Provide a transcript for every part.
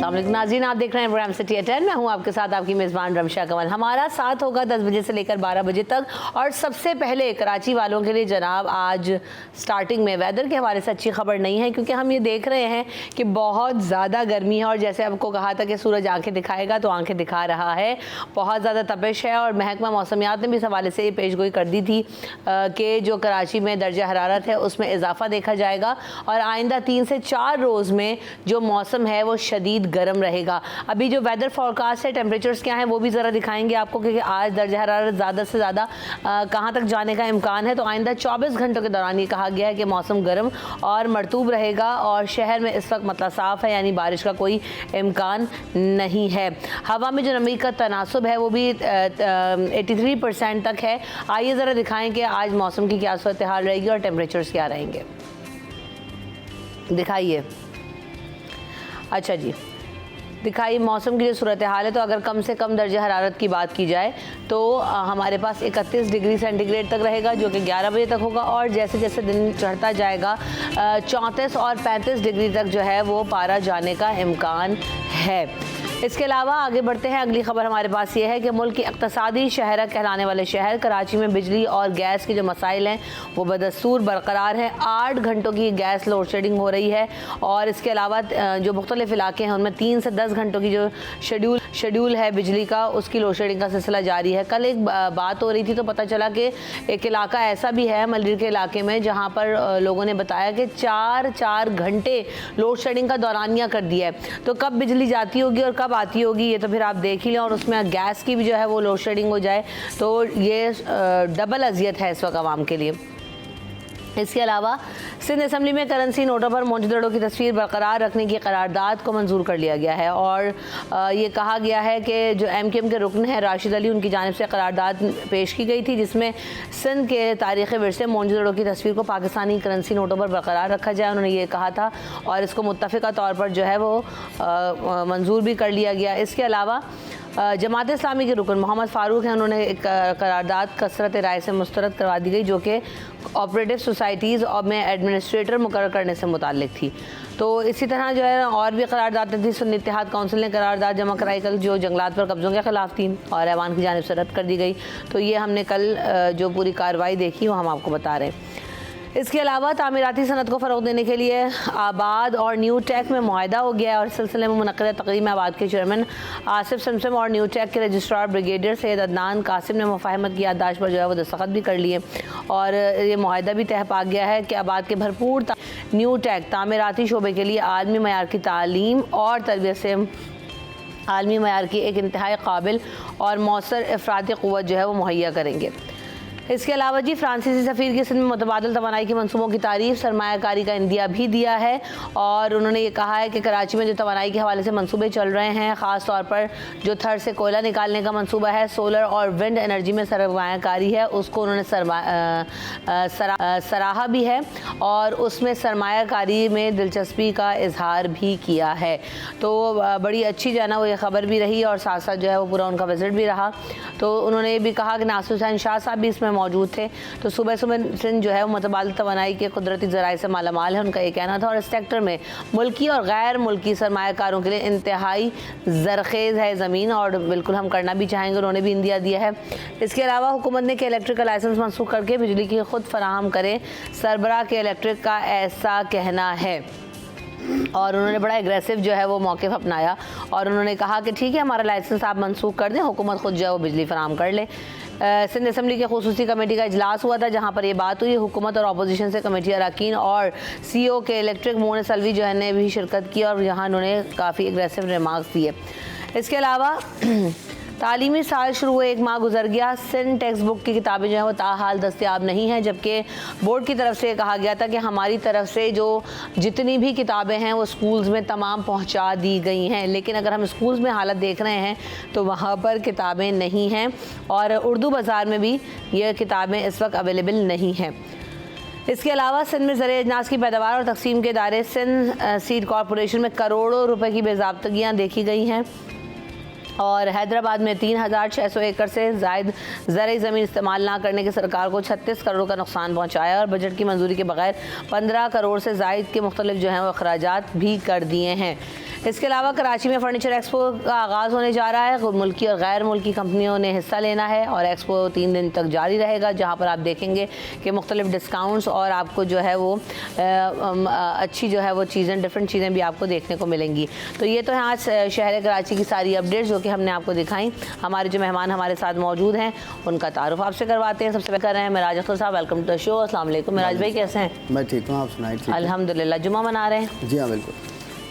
अस्सलाम वालेकुम नाज़रीन, आप देख रहे हैं प्रोग्राम सिटी एट 10। मैं हूं आपके साथ आपकी मेज़बान रमशा कमल। हमारा साथ होगा 10 बजे से लेकर 12 बजे तक। और सबसे पहले कराची वालों के लिए जनाब आज स्टार्टिंग में वेदर के हवाले से अच्छी खबर नहीं है, क्योंकि हम ये देख रहे हैं कि बहुत ज़्यादा गर्मी है। और जैसे आपको कहा था कि सूरज आंखें दिखाएगा, तो आंखें दिखा रहा है। बहुत ज़्यादा तपिश है और महकमा मौसमियात ने भी इस हवाले से ये पेशगोई कर दी थी कि जो कराची में दर्जा हरारत है उसमें इजाफा देखा जाएगा और आइंदा 3 से 4 रोज़ में जो मौसम है वो शदीद गर्म रहेगा। अभी जो वेदर फोरकास्ट है, टेम्परेचर्स क्या हैं वो भी ज़रा दिखाएंगे आपको कि आज दर्जा हरारत ज़्यादा से ज़्यादा कहाँ तक जाने का इम्कान है। तो आइंदा 24 घंटों के दौरान ये कहा गया है कि मौसम गर्म और मरतूब रहेगा और शहर में इस वक्त मतलब साफ़ है, यानी बारिश का कोई इम्कान नहीं है। हवा में जो नमी का तनासुब है वो भी 83% तक है। आइए ज़रा दिखाएँ कि आज मौसम की क्या सूरत हाल रहेगी और टेम्परेचर्स क्या रहेंगे। दिखाइए। अच्छा जी, दिखाइए मौसम की जो सूरत हाल है। तो अगर कम से कम दर्जा हरारत की बात की जाए तो हमारे पास 31 डिग्री सेंटीग्रेड तक रहेगा, जो कि 11 बजे तक होगा। और जैसे जैसे दिन चढ़ता जाएगा 34 और 35 डिग्री तक जो है वो पारा जाने का इम्कान है। इसके अलावा आगे बढ़ते हैं। अगली खबर हमारे पास ये है कि मुल्क की इक़्तिसादी शहर कहलाने वाले शहर कराची में बिजली और गैस के जो मसाइल हैं वो बदस्तूर बरकरार हैं। 8 घंटों की गैस लोड शेडिंग हो रही है और इसके अलावा जो मुख्तलिफ इलाके हैं उनमें 3 से 10 घंटों की जो शेड्यूल है बिजली का, उसकी लोड शेडिंग का सिलसिला जारी है। कल एक बात हो रही थी तो पता चला कि एक इलाका ऐसा भी है मलरी के इलाके में जहाँ पर लोगों ने बताया कि 4 घंटे लोड शेडिंग का दौरानिया कर दिया है। तो कब बिजली जाती होगी और कब आती होगी ये तो फिर आप देख ही लें। और उसमें गैस की भी जो है वो लोड शेडिंग हो जाए तो ये डबल अजियत है इस वक्त आवाम के लिए। इसके अलावा सिंध असम्बली में करेंसी नोटों पर मोजदड़ों की तस्वीर बरकरार रखने की करारदाद को मंजूर कर लिया गया है। और ये कहा गया है कि जो MQM के रुकन है राशिद अली, उनकी जानिब से करारदाद पेश की गई थी जिसमें सिंध के तारीख़ी विरसे मोजदड़ों की तस्वीर को पाकिस्तानी करेंसी नोटों पर बरकरार रखा जाए। उन्होंने ये कहा था और इसको मुत्तफ़िक़ा तौर पर जो है वो मंजूर भी कर लिया गया। इसके अलावा जमात इस्लामी के रुकन मोहम्मद फ़ारूक हैं, उन्होंने एक करारदाद कसरत राय से मुस्तरद करवा दी गई जो कि ऑपरेटिव सोसाइटीज़ और में एडमिनिस्ट्रेटर मुकर्रर करने से मुताल्लिक थी। तो इसी तरह जो है और भी करारदाद थी। सुन्नी इत्तेहाद काउंसिल ने करारदाद जमा कराई कल जो जंगलात पर कब्ज़ों के ख़िलाफ़ थी और ऐवान की जानिब से रद्द कर दी गई। तो ये हमने कल जो पूरी कार्रवाई देखी वो हम आपको बता रहे हैं। इसके अलावा तामीराती सनत को फ़रोग़ देने के लिए आबाद और न्यू टेक में मुआहदा हो गया है। और सिलसिले में मुनक़्क़िदा तक़रीब में आबाद के चेयरमैन आसिफ समसम और न्यू टेक के रजिस्ट्रार ब्रिगेडियर सैयद अदनान कासिम ने मुफ़ाहमत की याददाश्त पर जो है वो दस्तखत भी कर लिए। और ये मुआहदा भी तय पा गया है कि आबाद के भरपूर न्यू टेक तामीराती शोबे के लिए आलमी मयार की तालीम और तरबियत से आलमी मयार की एक इंतहाई काबिल और मौसर अफरादी क़ुव्वत जो है वो मुहैया करेंगे। इसके अलावा जी फ्रांसीसी सफ़ीर की सिंध में मुतबादिल तवानाई के मनसूबों की तारीफ़ सरमायाकारी का इंदिया भी दिया है। और उन्होंने ये कहा है कि कराची में जो तवानाई के हवाले से मनसूबे चल रहे हैं, ख़ास तौर पर जो थर से कोयला निकालने का मनसूबा है, सोलर और विंड एनर्जी में सरमायाकारी है, उसको उन्होंने सराहा भी है और उसमें सरमायाकारी में दिलचस्पी का इजहार भी किया है। तो बड़ी अच्छी जो है ना वो ये ख़बर भी रही और साथ साथ जो है वो पूरा उनका विज़िट भी रहा। तो उन्होंने ये भी कहा कि नासिर हुसैन शाह साहब भी इसमें मौजूद थे। तो सुबह सिंध जो है वो मुतबादिल तवानाई के कुदरती ज़राए से मालामाल है, उनका ये कहना था। और इस सेक्टर में मुल्की और गैर मुल्की सरमायाकारों के लिए इंतहाई ज़रखेज़ है ज़मीन और बिल्कुल हम करना भी चाहेंगे, उन्होंने भी इंदिया दिया है। इसके अलावा हुकूमत ने कि इलेक्ट्रिक लाइसेंस मनसूख करके बिजली की खुद फराहम करें, सरबराह के इलेक्ट्रिक का ऐसा कहना है। और उन्होंने बड़ा एग्रेसिव जो है वो मौक़िफ़ अपनाया और उन्होंने कहा कि ठीक है हमारा लाइसेंस आप मनसूख कर दें, हुकूमत खुद जो है वो बिजली फराहम कर ले। सिंध असम्बली के खुसूसी कमेटी का इजलास हुआ था जहाँ पर ये बात हुई। हुकूमत और अपोजिशन से कमेटी अरकान और CO के इलेक्ट्रिक मोन सलवी जो है ने भी शिरकत की और यहाँ उन्होंने काफ़ी एग्रेसिव रिमार्क्स दिए। इसके अलावा तालीमी साल शुरू हुए 1 माह गुजर गया, सिंध टेक्स्ट बुक की किताबें जो हैं वो ताहाल दस्तयाब नहीं हैं, जबकि बोर्ड की तरफ से कहा गया था कि हमारी तरफ से जो जितनी भी किताबें हैं वो स्कूल्स में तमाम पहुंचा दी गई हैं। लेकिन अगर हम स्कूल्स में हालत देख रहे हैं तो वहाँ पर किताबें नहीं हैं और उर्दू बाज़ार में भी ये किताबें इस वक्त अवेलेबल नहीं हैं। इसके अलावा सिंध में ज़र अजनास की पैदावार और तकसीम के इदारे सिंध सीड कॉरपोरेशन में करोड़ों रुपए की बेज़ाब्तगियाँ देखी गई हैं। और हैदराबाद में 3600 एकड़ से ज़ायद ज़रई ज़मीन इस्तेमाल ना करने के सरकार को 36 करोड़ का नुकसान पहुँचाया और बजट की मंजूरी के बगैर 15 करोड़ से ज़ायद के मुख्तलिफ जो हैं वो अखराजात भी कर दिए हैं। इसके अलावा कराची में फर्नीचर एक्सपो का आगाज़ होने जा रहा है। मुल्की और गैर मुल्की कंपनियों ने हिस्सा लेना है और एक्सपो 3 दिन तक जारी रहेगा, जहाँ पर आप देखेंगे कि मुख्तलिफ डिस्काउंट्स और आपको जो है वो अच्छी जो है वो चीज़ें, डिफरेंट चीज़ें भी आपको देखने को मिलेंगी। तो ये तो है आज शहर कराची की सारी अपडेट्स जो कि हमने आपको दिखाई। हमारे जो मेहमान हमारे साथ मौजूद हैं उनका तारुफ आपसे करवाते हैं। सबसे पहले कर रहे हैं मिराज अख्तर साहब, वेलकम टू द शो। अस्सलाम वालेकुम मिराज भाई, कैसे हैं? मैं ठीक हूँ, आप सुनाइए। अल्हम्दुलिल्लाह। जुमा मना रहे हैं? जी हाँ, बिल्कुल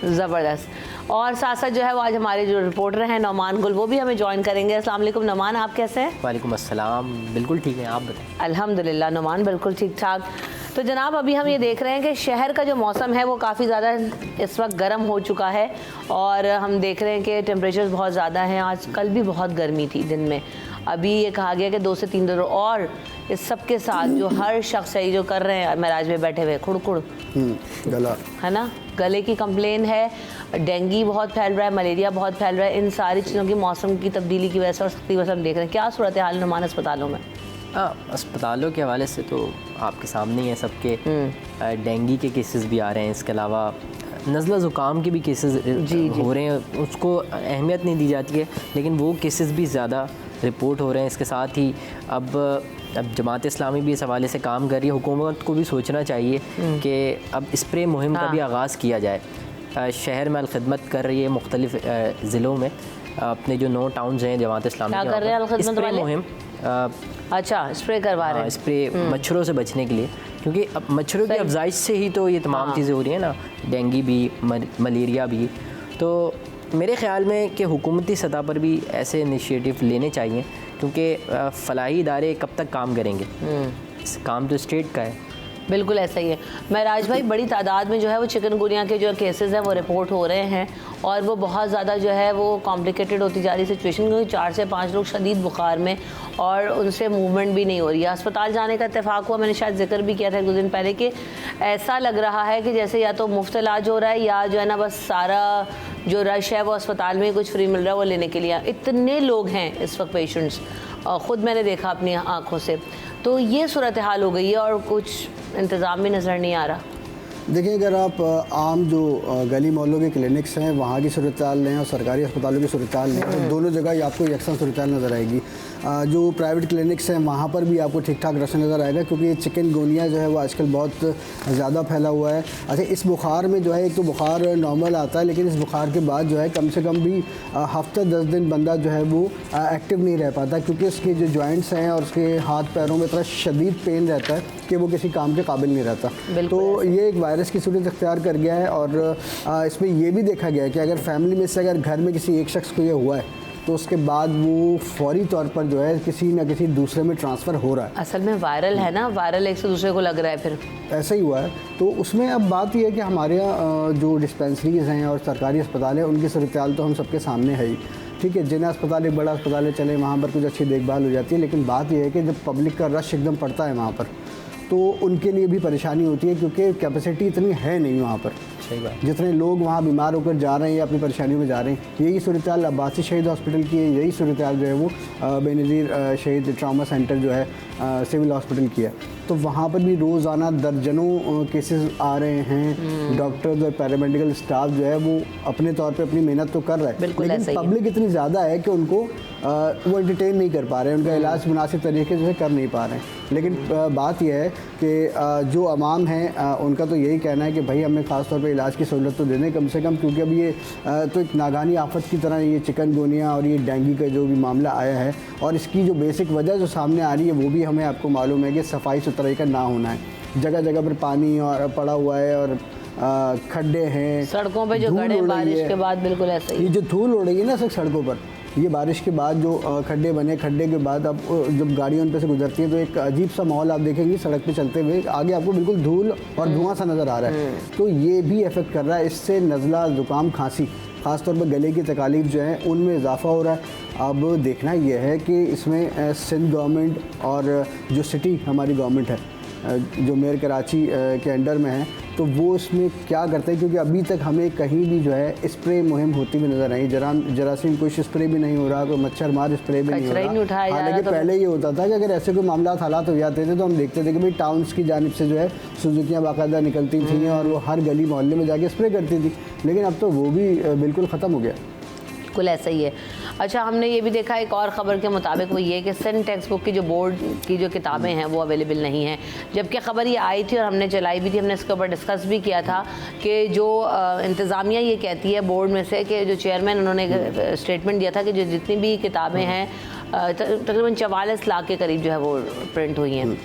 ज़बरदस्त। और साथ साथ जो है वो आज हमारे जो रिपोर्टर हैं नौमान गुल, वो भी हमें ज्वाइन करेंगे। अस्सलाम वालेकुम नौमान, आप कैसे हैं? वालेकुम अस्सलाम, बिल्कुल ठीक है, आप बताएं। अल्हम्दुलिल्लाह नौमान, बिल्कुल ठीक ठाक। तो जनाब अभी हम ये देख रहे हैं कि शहर का जो मौसम है वो काफ़ी ज़्यादा इस वक्त गर्म हो चुका है और हम देख रहे हैं कि टेम्परेचर बहुत ज़्यादा हैं। आज कल भी बहुत गर्मी थी दिन में, अभी ये कहा गया कि 2 से 3 दिन। और इस सब के साथ जो हर शख्स है जो कर रहे हैं महराज में बैठे हुए खुड़कुड़ गला है ना, गले की कंप्लेन है, डेंगू बहुत फैल रहा है, मलेरिया बहुत फैल रहा है। इन सारी चीज़ों की मौसम की तब्दीली की वजह से और सख्ती वजह से हम देख रहे हैं। क्या सूरत हाल नुमान अस्पतालों में? अस्पतालों के हवाले से तो आपके सामने ही है सबके। डेंगू के केसेस भी आ रहे हैं, इसके अलावा नज़ला ज़ुकाम के भी केसेस हो रहे हैं, उसको अहमियत नहीं दी जाती है, लेकिन वो केसेस भी ज़्यादा रिपोर्ट हो रहे हैं। इसके साथ ही अब जमात इस्लामी भी इस हवाले से काम कर रही है। हुकूमत को भी सोचना चाहिए कि अब स्प्रे मुहिम का भी आगाज़ किया जाए। शहर में अलखदमत कर रही है मुख्तलिफ ज़िलों में, अपने जो 9 टाउन्स हैं जमात इस्लामी कर रहे हैं स्प्रे मुहिम। अच्छा, स्प्रे करवा रहे हैं? स्प्रे मच्छरों से बचने के लिए, क्योंकि अब मच्छरों की अफजाइश से ही तो ये तमाम चीज़ें हो रही हैं ना, डेंगू भी, मलेरिया भी। तो मेरे ख़्याल में कि हुकूमती सतह पर भी ऐसे इनिशिएटिव लेने चाहिए, क्योंकि फलाही इदारे कब तक काम करेंगे, काम तो स्टेट का है। बिल्कुल ऐसा ही है महराज भाई। बड़ी तादाद में जो है वो चिकनगुनिया के जो केसेस हैं वो रिपोर्ट हो रहे हैं और वो बहुत ज़्यादा जो है वो कॉम्प्लिकेटेड होती जा रही सिचुएशन, क्योंकि 4 से 5 लोग शदीद बुखार में और उनसे मूवमेंट भी नहीं हो रही है। अस्पताल जाने का इत्तेफाक हुआ, मैंने शायद जिक्र भी किया था 2 दिन पहले कि ऐसा लग रहा है कि जैसे या तो मुफ्त इलाज हो रहा है या जो है ना बस सारा जो रश है वो अस्पताल में ही कुछ फ्री मिल रहा है वो लेने के लिए। इतने लोग हैं इस वक्त पेशेंट्स, ख़ुद मैंने देखा अपनी आँखों से। तो ये सूरत हाल हो गई है और कुछ इंतज़ाम भी नज़र नहीं आ रहा। देखिए, अगर आप आम जो गली मोहल्लों के क्लिनिक्स हैं वहाँ की सूरत हाल लें और सरकारी अस्पतालों की सूरत हाल लें, तो दोनों जगह ही आपको यकसा सूरत हाल नज़र आएगी। जो प्राइवेट क्लिनिक्स हैं वहाँ पर भी आपको ठीक ठाक रश नज़र आएगा, क्योंकि ये चिकनगुनिया जो है वो आजकल बहुत ज़्यादा फैला हुआ है। अच्छा, इस बुखार में जो है एक तो बुखार नॉर्मल आता है, लेकिन इस बुखार के बाद जो है कम से कम भी हफ्ते 10 दिन बंदा जो है वो एक्टिव नहीं रह पाता, क्योंकि उसके जो जॉइंट्स हैं और उसके हाथ पैरों में इतना शदीद पेन रहता है कि वो किसी काम के काबिल नहीं रहता। तो ये एक वायरस की सूरत अख्तियार कर गया है। और इसमें ये भी देखा गया है कि अगर फैमिली में से अगर घर में किसी एक शख्स को ये हुआ है तो उसके बाद वो फौरी तौर पर जो है किसी न किसी दूसरे में ट्रांसफ़र हो रहा है। असल में वायरल है ना, वायरल एक से दूसरे को लग रहा है, फिर ऐसा ही हुआ है। तो उसमें अब बात यह है कि हमारे यहाँ जो डिस्पेंसरीज़ हैं और सरकारी अस्पताल हैं उनकी सूरत हाल तो हम सबके सामने है ही। ठीक है, जिन्हें अस्पताल एक बड़ा अस्पताल है चले, वहाँ पर कुछ अच्छी देखभाल हो जाती है, लेकिन बात यह है कि जब पब्लिक का रश एकदम पड़ता है वहाँ पर तो उनके लिए भी परेशानी होती है, क्योंकि कैपेसिटी इतनी है नहीं वहाँ पर। सही बात। जितने लोग वहाँ बीमार होकर जा रहे हैं या अपनी परेशानियों में जा रहे हैं, यही सूरत हाल अब्बासी शहीद हॉस्पिटल की है, यही सूरत हाल जो है वो बेनज़ीर शहीद ट्रामा सेंटर जो है सिविल हॉस्पिटल की है। तो वहाँ पर भी रोज़ाना दर्जनों केसेस आ रहे हैं। डॉक्टर्स और पैरामेडिकल स्टाफ जो है वो अपने तौर पे अपनी मेहनत तो कर रहा है, लेकिन पब्लिक इतनी ज़्यादा है कि उनको वो एंटरटेन नहीं कर पा रहे हैं, उनका इलाज मुनासिब तरीके से कर नहीं पा रहे हैं। लेकिन बात यह है कि जो अवाम है उनका तो यही कहना है कि भाई हमें ख़ास तौर पे इलाज की सहूलत तो देने कम से कम, क्योंकि अब ये तो एक नागानी आफत की तरह ये चिकनगुनिया और ये डेंगू का जो भी मामला आया है, और इसकी जो बेसिक वजह जो सामने आ रही है वो भी हमें आपको मालूम है कि सफाई सुथराई का ना होना है। जगह जगह पर पानी और पड़ा हुआ है और खड्डे हैं सड़कों पे जो गड्ढे बारिश के बाद, बिल्कुल ऐसा ही। ये जो धूल उड़ रही है ना सड़कों पर, ये बारिश के बाद जो खड्डे बने, खड्डे के बाद अब जब गाड़ियाँ उन पर से गुजरती हैं तो एक अजीब सा माहौल आप देखेंगे सड़क पे चलते हुए, आगे आपको बिल्कुल धूल और धुआं सा नज़र आ रहा है। तो ये भी इफ़ेक्ट कर रहा है, इससे नज़ला ज़ुकाम खांसी ख़ासतौर पर गले की तकालीफ जो हैं उनमें इजाफा हो रहा है। अब देखना यह है कि इसमें सिंध गवर्नमेंट और जो सिटी हमारी गवर्नमेंट है जो मेयर कराची के अंडर में है, तो वो इसमें क्या करते हैं, क्योंकि अभी तक हमें कहीं भी जो है स्प्रे मुहिम होती हुई नज़र आई, जरासीम कुछ स्प्रे भी नहीं हो रहा, कोई मच्छर मार स्प्रे भी नहीं हो रहा। हालांकि पहले ये होता था कि अगर ऐसे कोई मामला हालात हो जाते थे तो हम देखते थे कि भाई टाउन्स की जानिब से जो है सुजुकियाँ बाकायदा निकलती थी और वो हर गली मोहल्ले में जाके स्प्रे करती थी, लेकिन अब तो वो भी बिल्कुल ख़त्म हो गया। बिल्कुल ऐसा ही है। अच्छा, हमने ये भी देखा एक और ख़बर के मुताबिक वो ये कि सिंध टेक्स्ट बुक की जो बोर्ड की जो किताबें हैं वो अवेलेबल नहीं हैं, जबकि ख़बर ये आई थी और हमने चलाई भी थी, हमने इसके ऊपर डिस्कस भी किया था कि जो इंतज़ामिया ये कहती है बोर्ड में से कि जो चेयरमैन उन्होंने स्टेटमेंट दिया था कि जो जितनी भी किताबें हैं तकरीबन 44 लाख के करीब जो है वो प्रिंट हुई हैं,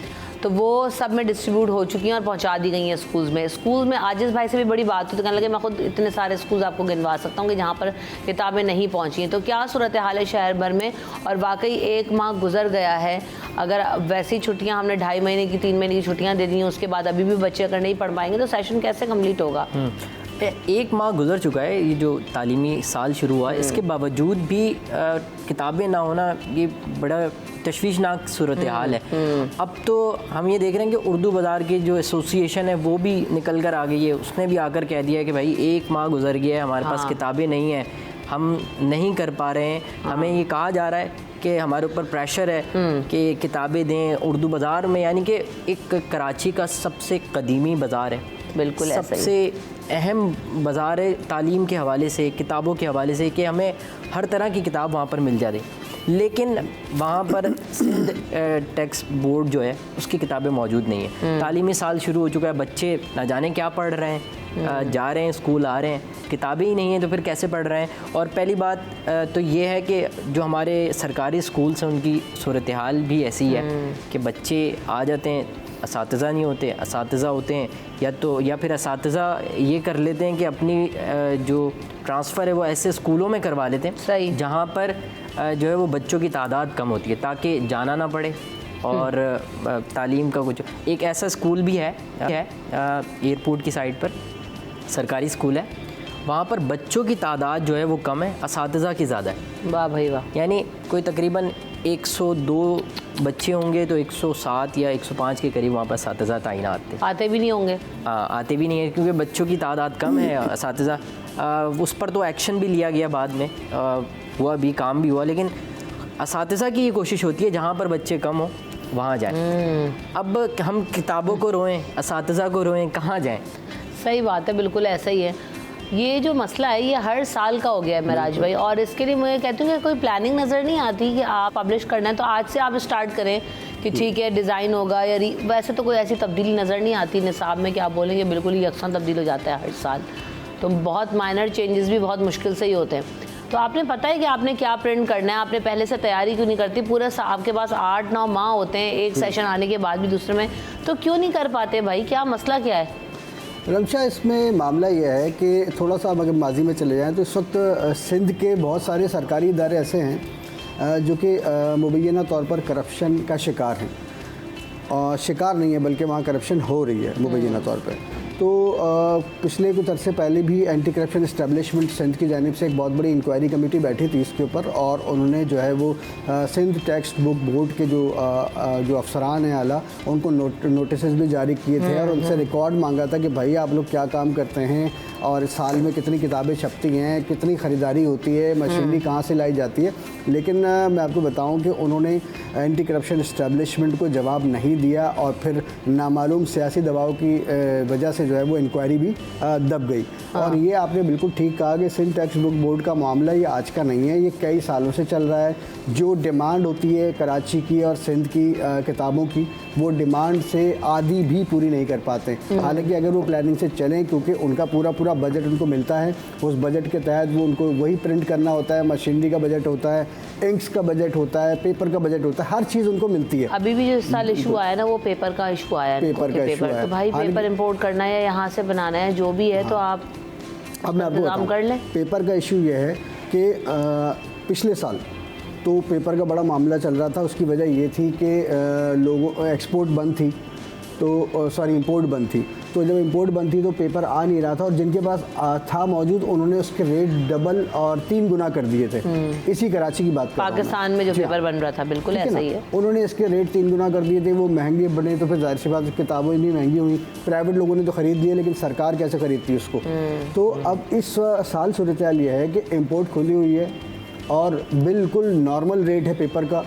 तो वो सब में डिस्ट्रीब्यूट हो चुकी हैं और पहुंचा दी गई हैं स्कूल में। आजिज़ भाई से भी बड़ी बात हुई तो कहने लगे मैं खुद इतने सारे स्कूल आपको गिनवा सकता हूँ कि जहाँ पर किताबें नहीं पहुँची हैं। तो क्या सूरत हाल है शहर भर में, और वाकई 1 माह गुजर गया है, अगर वैसी छुट्टियाँ हमने 2.5 महीने की 3 महीने की छुट्टियाँ दे दी हैं उसके बाद अभी भी बच्चे अगर नहीं पढ़ पाएंगे तो सेशन कैसे कम्प्लीट होगा। 1 माह गुजर चुका है, ये जो तालीमी साल शुरू हुआ, इसके बावजूद भी किताबें ना होना ये बड़ा तशवीशनाक सूरत हाल है। अब तो हम ये देख रहे हैं कि उर्दू बाज़ार की जो एसोसिएशन है वो भी निकल कर आ गई है, उसने भी आकर कह दिया है कि भाई 1 माह गुजर गया है, हमारे पास किताबें नहीं हैं, हम नहीं कर पा रहे हैं। हमें ये कहा जा रहा है कि हमारे ऊपर प्रेशर है कि किताबें दें उर्दू बाज़ार में, यानी कि एक कराची का सबसे कदीमी बाज़ार है, बिल्कुल सबसे अहम बाज़ार है तालीम के हवाले से, किताबों के हवाले से, कि हमें हर तरह की किताब वहाँ पर मिल जाती, लेकिन वहाँ पर सिंध टेक्स्ट बोर्ड जो है उसकी किताबें मौजूद नहीं है। तालीमी साल शुरू हो चुका है, बच्चे ना जाने क्या पढ़ रहे हैं, जा रहे हैं स्कूल आ रहे हैं, किताबें ही नहीं हैं तो फिर कैसे पढ़ रहे हैं। और पहली बात तो ये है कि जो हमारे सरकारी स्कूल्स हैं उनकी सूरत हाल भी ऐसी है कि बच्चे आ जाते हैं, असातिज़ा नहीं होते, असातिज़ा होते हैं या फिर असातिज़ा ये कर लेते हैं कि अपनी जो ट्रांसफ़र है वो ऐसे स्कूलों में करवा लेते हैं सही, जहाँ पर जो है वो बच्चों की तादाद कम होती है ताकि जाना ना पड़े और तालीम का कुछ। एक ऐसा स्कूल भी है एयरपोर्ट की साइड पर सरकारी स्कूल है, वहाँ पर बच्चों की तादाद जो है वो कम है, असातिज़ा की ज़्यादा है। वाह भाई वाह। यानी कोई तकरीबन 102 बच्चे होंगे तो 107 या 105 के करीब वहाँ पर असातिज़ा तैनात थे। आते भी नहीं होंगे? आते भी नहीं है क्योंकि बच्चों की तादाद कम है। असातिज़ा उस पर तो एक्शन भी लिया गया बाद में, हुआ भी, काम भी हुआ, लेकिन असातिज़ा की ये कोशिश होती है जहाँ पर बच्चे कम हो वहाँ जाएं। अब हम किताबों को रोएं, असातिज़ा को रोएं, कहाँ जाएं? सही बात है, बिल्कुल ऐसा ही है। ये जो मसला है ये हर साल का हो गया है महराज भाई, और इसके लिए मैं कहती हूँ कि कोई प्लानिंग नज़र नहीं आती कि आप पब्लिश करना है तो आज से आप स्टार्ट करें कि ठीक है डिज़ाइन होगा या वैसे तो कोई ऐसी तब्दीली नज़र नहीं आती निसाब में कि आप बोलेंगे बिल्कुल ही यकसा तब्दील हो जाता है हर साल, तो बहुत माइनर चेंजेस भी बहुत मुश्किल से ही होते हैं। तो आपने पता है कि आपने क्या प्रिंट करना है, आपने पहले से तैयारी क्यों नहीं करती? पूरा आपके पास 8-9 माह होते हैं एक सेशन आने के बाद भी दूसरे में, तो क्यों नहीं कर पाते भाई? क्या मसला क्या है? रमशा, इसमें मामला यह है कि थोड़ा सा अगर माजी में चले जाएं तो इस वक्त सिंध के बहुत सारे सरकारी इदारे ऐसे हैं जो कि मुबैना तौर पर करप्शन का शिकार हैं, और शिकार नहीं है बल्कि वहाँ करप्शन हो रही है मुबैना तौर पर। तो पिछले कुछ अरसे पहले भी एंटी करप्शन इस्टेब्लिशमेंट सिंध की जानिब से एक बहुत बड़ी इंक्वायरी कमेटी बैठी थी इसके ऊपर, और उन्होंने जो है वो सिंध टेक्स्ट बुक बोर्ड के जो अफसरान हैं आला, उनको नोटिस भी जारी किए थे और उनसे रिकॉर्ड मांगा था कि भाई आप लोग क्या काम करते हैं और साल में कितनी किताबें छपती हैं, कितनी ख़रीदारी होती है, मशीनरी कहाँ से लाई जाती है। लेकिन मैं आपको बताऊं कि उन्होंने एंटी करप्शन इस्टेब्लिशमेंट को जवाब नहीं दिया और फिर नामालूम सियासी दबाव की वजह से जो है वो इंक्वायरी भी दब गई। और ये आपने बिल्कुल ठीक कहा कि सिंध टेक्स्ट बुक बोर्ड का मामला ये आज का नहीं है, ये कई सालों से चल रहा है। जो डिमांड होती है कराची की और सिंध की किताबों की, वो डिमांड से आधी भी पूरी नहीं कर पाते। हालांकि अगर वो प्लानिंग से चलें, क्योंकि उनका पूरा बजट उनको मिलता है, उस बजट के तहत वो उनको वही प्रिंट करना होता है, मशीनरी का बजट होता है, इंक्स का बजट होता है, पेपर का बजट होता है, हर चीज़ उनको मिलती है। अभी भी जो इस साल इशू आया ना वो पेपर का इशू आया है, पेपर तो भाई पेपर इंपोर्ट करना है, यहाँ से बनाना है, जो भी है तो आप अब मैं आपको काम कर लें। पेपर का इशू ये है कि पिछले साल तो पेपर का बड़ा मामला चल रहा था। उसकी वजह ये थी कि लोगों एक्सपोर्ट बंद थी, तो सॉरी इंपोर्ट बंद थी, तो जब इंपोर्ट बंद थी तो पेपर आ नहीं रहा था, और जिनके पास था मौजूद उन्होंने उसके रेट डबल और 3 गुना कर दिए थे। इसी कराची की बात कर रहा हूं पाकिस्तान में जो पेपर बन रहा था, बिल्कुल ऐसा ही है। उन्होंने इसके रेट 3 गुना कर दिए थे, वो महंगे बने तो फिर जाहिर सी बात किताबें इतनी महंगी हुई, प्राइवेट लोगों ने तो खरीद दिए, लेकिन सरकार कैसे खरीदती उसको। तो अब इस साल सूरत हाल ये है कि इम्पोर्ट खुली हुई है और बिल्कुल नॉर्मल रेट है पेपर का।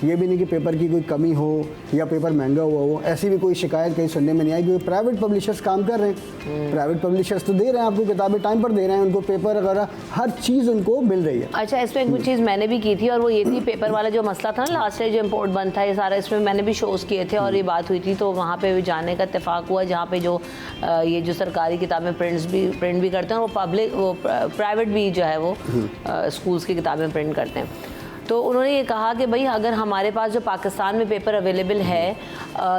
ये भी नहीं कि पेपर की कोई कमी हो या पेपर महंगा हुआ हो, ऐसी भी कोई शिकायत कहीं सुनने में नहीं आई, क्योंकि प्राइवेट पब्लिशर्स काम कर रहे हैं। प्राइवेट पब्लिशर्स तो दे रहे हैं आपको किताबें, टाइम पर दे रहे हैं, उनको पेपर वगैरह हर चीज़ उनको मिल रही है। अच्छा, इसमें एक चीज़ मैंने भी की थी और वो ये थी, पेपर वाला जो मसला था ना लास्ट ईयर जो इम्पोर्ट बंद था, ये सारा इसमें मैंने भी शोज़ किए थे और ये बात हुई थी, तो वहाँ पे भी जाने का इत्तेफाक हुआ, जहाँ पे जो ये जो सरकारी किताबें प्रिंट भी करते हैं, वो पब्लिक वो प्राइवेट भी जो है वो स्कूल्स की किताबें प्रिंट करते हैं। तो उन्होंने ये कहा कि भाई अगर हमारे पास जो पाकिस्तान में पेपर अवेलेबल है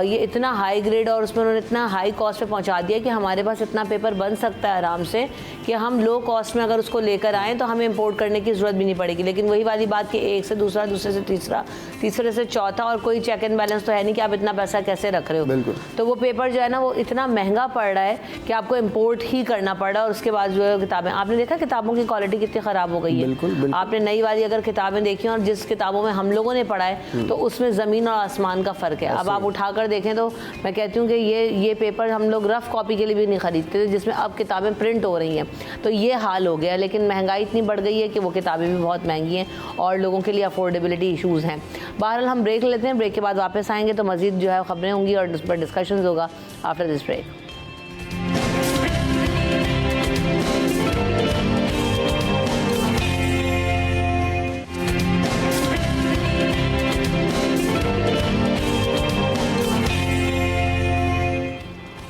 ये इतना हाई ग्रेड और उसमें उन्होंने इतना हाई कॉस्ट पे पहुंचा दिया कि हमारे पास इतना पेपर बन सकता है आराम से कि हम लो कॉस्ट में अगर उसको लेकर आएँ तो हमें इंपोर्ट करने की ज़रूरत भी नहीं पड़ेगी। लेकिन वही वाली बात कि एक से दूसरा, दूसरे से तीसरा, तीसरे से चौथा, और कोई चेक एंड बैलेंस तो है नहीं कि आप इतना पैसा कैसे रख रहे हो। बिल्कुल। तो वो पेपर जो है ना वो इतना महंगा पड़ रहा है कि आपको इम्पोर्ट ही करना पड़ रहा है। और उसके बाद जो है किताबें, आपने देखा किताबों की क्वालिटी कितनी ख़राब हो गई है। बिल्कुल। आपने नई वाली अगर किताबें देखी और जिस किताबों में हम लोगों ने पढ़ा है तो उसमें ज़मीन और आसमान का फ़र्क है। अब आप उठाकर देखें तो मैं कहती हूँ कि ये पेपर हम लोग रफ़ कॉपी के लिए भी नहीं ख़रीदते थे, जिसमें अब किताबें प्रिंट हो रही हैं। तो ये हाल हो गया। लेकिन महंगाई इतनी बढ़ गई है कि वो किताबें भी बहुत महंगी हैं और लोगों के लिए अफोर्डेबिलिटी इशूज़ हैं। बहरहाल हम ब्रेक लेते हैं, ब्रेक के बाद वापस आएंगे तो मज़ीद जो है ख़बरें होंगी और उस पर डिस्कशन होगा after this break.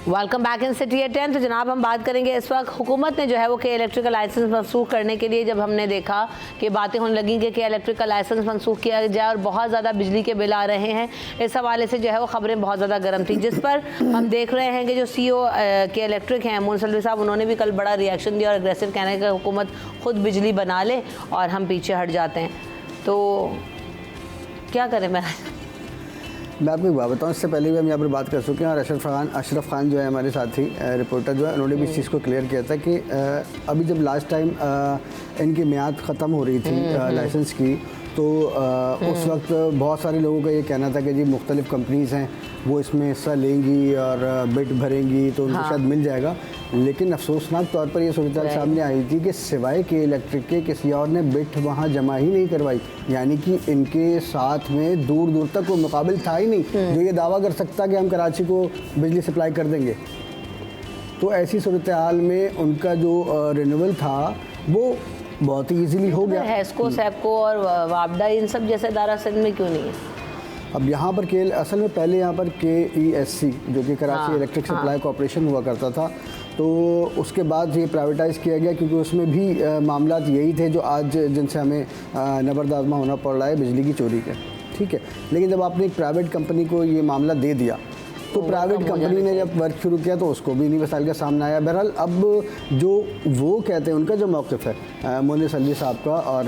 Welcome back in city at 10। तो जनाब हम बात करेंगे इस वक्त हुकूमत ने जो है वो के इलेक्ट्रिकल लाइसेंस मनसूख करने के लिए, जब हमने देखा कि बातें होने लगी कि इलेक्ट्रिकल लाइसेंस मनसूख किया जाए और बहुत ज़्यादा बिजली के बिल आ रहे हैं, इस हवाले से जो है वो ख़बरें बहुत ज़्यादा गर्म थी, जिस पर हम देख रहे हैं कि जो CEO के इलेक्ट्रिक हैं मोहन सलवी साहब, उन्होंने भी कल बड़ा रिएक्शन दिया और एग्रेसिव कहने का हुकूमत खुद बिजली बना ले और हम पीछे हट जाते हैं। तो क्या करें? मैं आपको एक बात बताऊँ, इससे पहले भी हम यहाँ पर बात कर चुके हैं और अशरफ खान जो है हमारे साथी रिपोर्टर जो है, उन्होंने भी इस चीज़ को क्लियर किया था कि अभी जब लास्ट टाइम इनकी मियाद ख़त्म हो रही थी लाइसेंस की, तो उस वक्त बहुत सारे लोगों का ये कहना था कि जी मुख्तलिफ़ कंपनीज़ हैं वो इसमें हिस्सा लेंगी और बिड भरेंगी तो उनको शायद मिल जाएगा। लेकिन अफसोसनाक तौर पर ये सूरत सामने आई थी कि सिवाय के इलेक्ट्रिक के किसी और ने बिड वहाँ जमा ही नहीं करवाई, यानी कि इनके साथ में दूर दूर तक कोई मुकाबिल था ही नहीं जो ये दावा कर सकता कि हम कराची को बिजली सप्लाई कर देंगे। तो ऐसी सूरत हाल में उनका जो रिन्यूअल था वो बहुत ही ईजीली हो गया। हेस्को, सैपको और वापडा इन सब जैसे इदारा सिंध में क्यों नहीं है? अब यहाँ पर असल में पहले यहाँ पर KESC जो कि कराची इलेक्ट्रिक सप्लाई कॉर्पोरेशन हुआ करता था, तो उसके बाद ये प्राइवेटाइज़ किया गया, क्योंकि उसमें भी मामला यही थे जो आज जिनसे हमें नबरदाज़मा होना पड़ रहा है बिजली की चोरी के। ठीक है, लेकिन जब आपने एक प्राइवेट कंपनी को ये मामला दे दिया तो प्राइवेट कंपनी ने जब वर्क शुरू किया तो उसको भी नहीं मसाइल का सामना आया। बहरहाल अब जो वो कहते हैं उनका जो मौक़िफ़ है मोहन सलवी साहब का और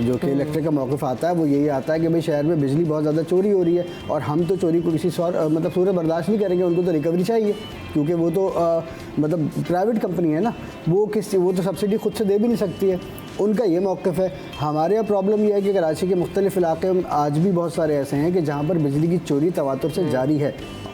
जो कि इलेक्ट्रिक का मौक़िफ़ आता है वो यही आता है कि भाई शहर में बिजली बहुत ज़्यादा चोरी हो रही है और हम तो चोरी को किसी मतलब सूरत बर्दाश्त नहीं करेंगे, उनको तो रिकवरी चाहिए, क्योंकि वो तो मतलब प्राइवेट कंपनी है ना, वो तो सब्सिडी खुद से दे भी नहीं सकती है। उनका ये मौक़िफ़ है। हमारे यहाँ प्रॉब्लम यह है कि कराची के मुख्तलिफ़ इलाके में आज भी बहुत सारे ऐसे हैं कि जहाँ पर बिजली की चोरी तवातुर से जारी है,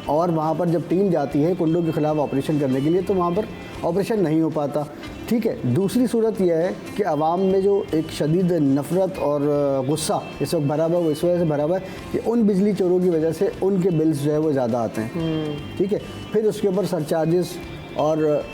और वहाँ पर जब टीम जाती है कुंडों के ख़िलाफ़ ऑपरेशन करने के लिए तो वहाँ पर ऑपरेशन नहीं हो पाता। ठीक है, दूसरी सूरत यह है कि आवाम में जो एक शदीद नफ़रत और गुस्सा इस वक्त भरा हुआ है, वो इस वजह से भरा हुआ है कि उन बिजली चोरों की वजह से उनके बिल्स जो है वो ज़्यादा आते हैं। ठीक है, फिर उसके ऊपर सरचार्जेस और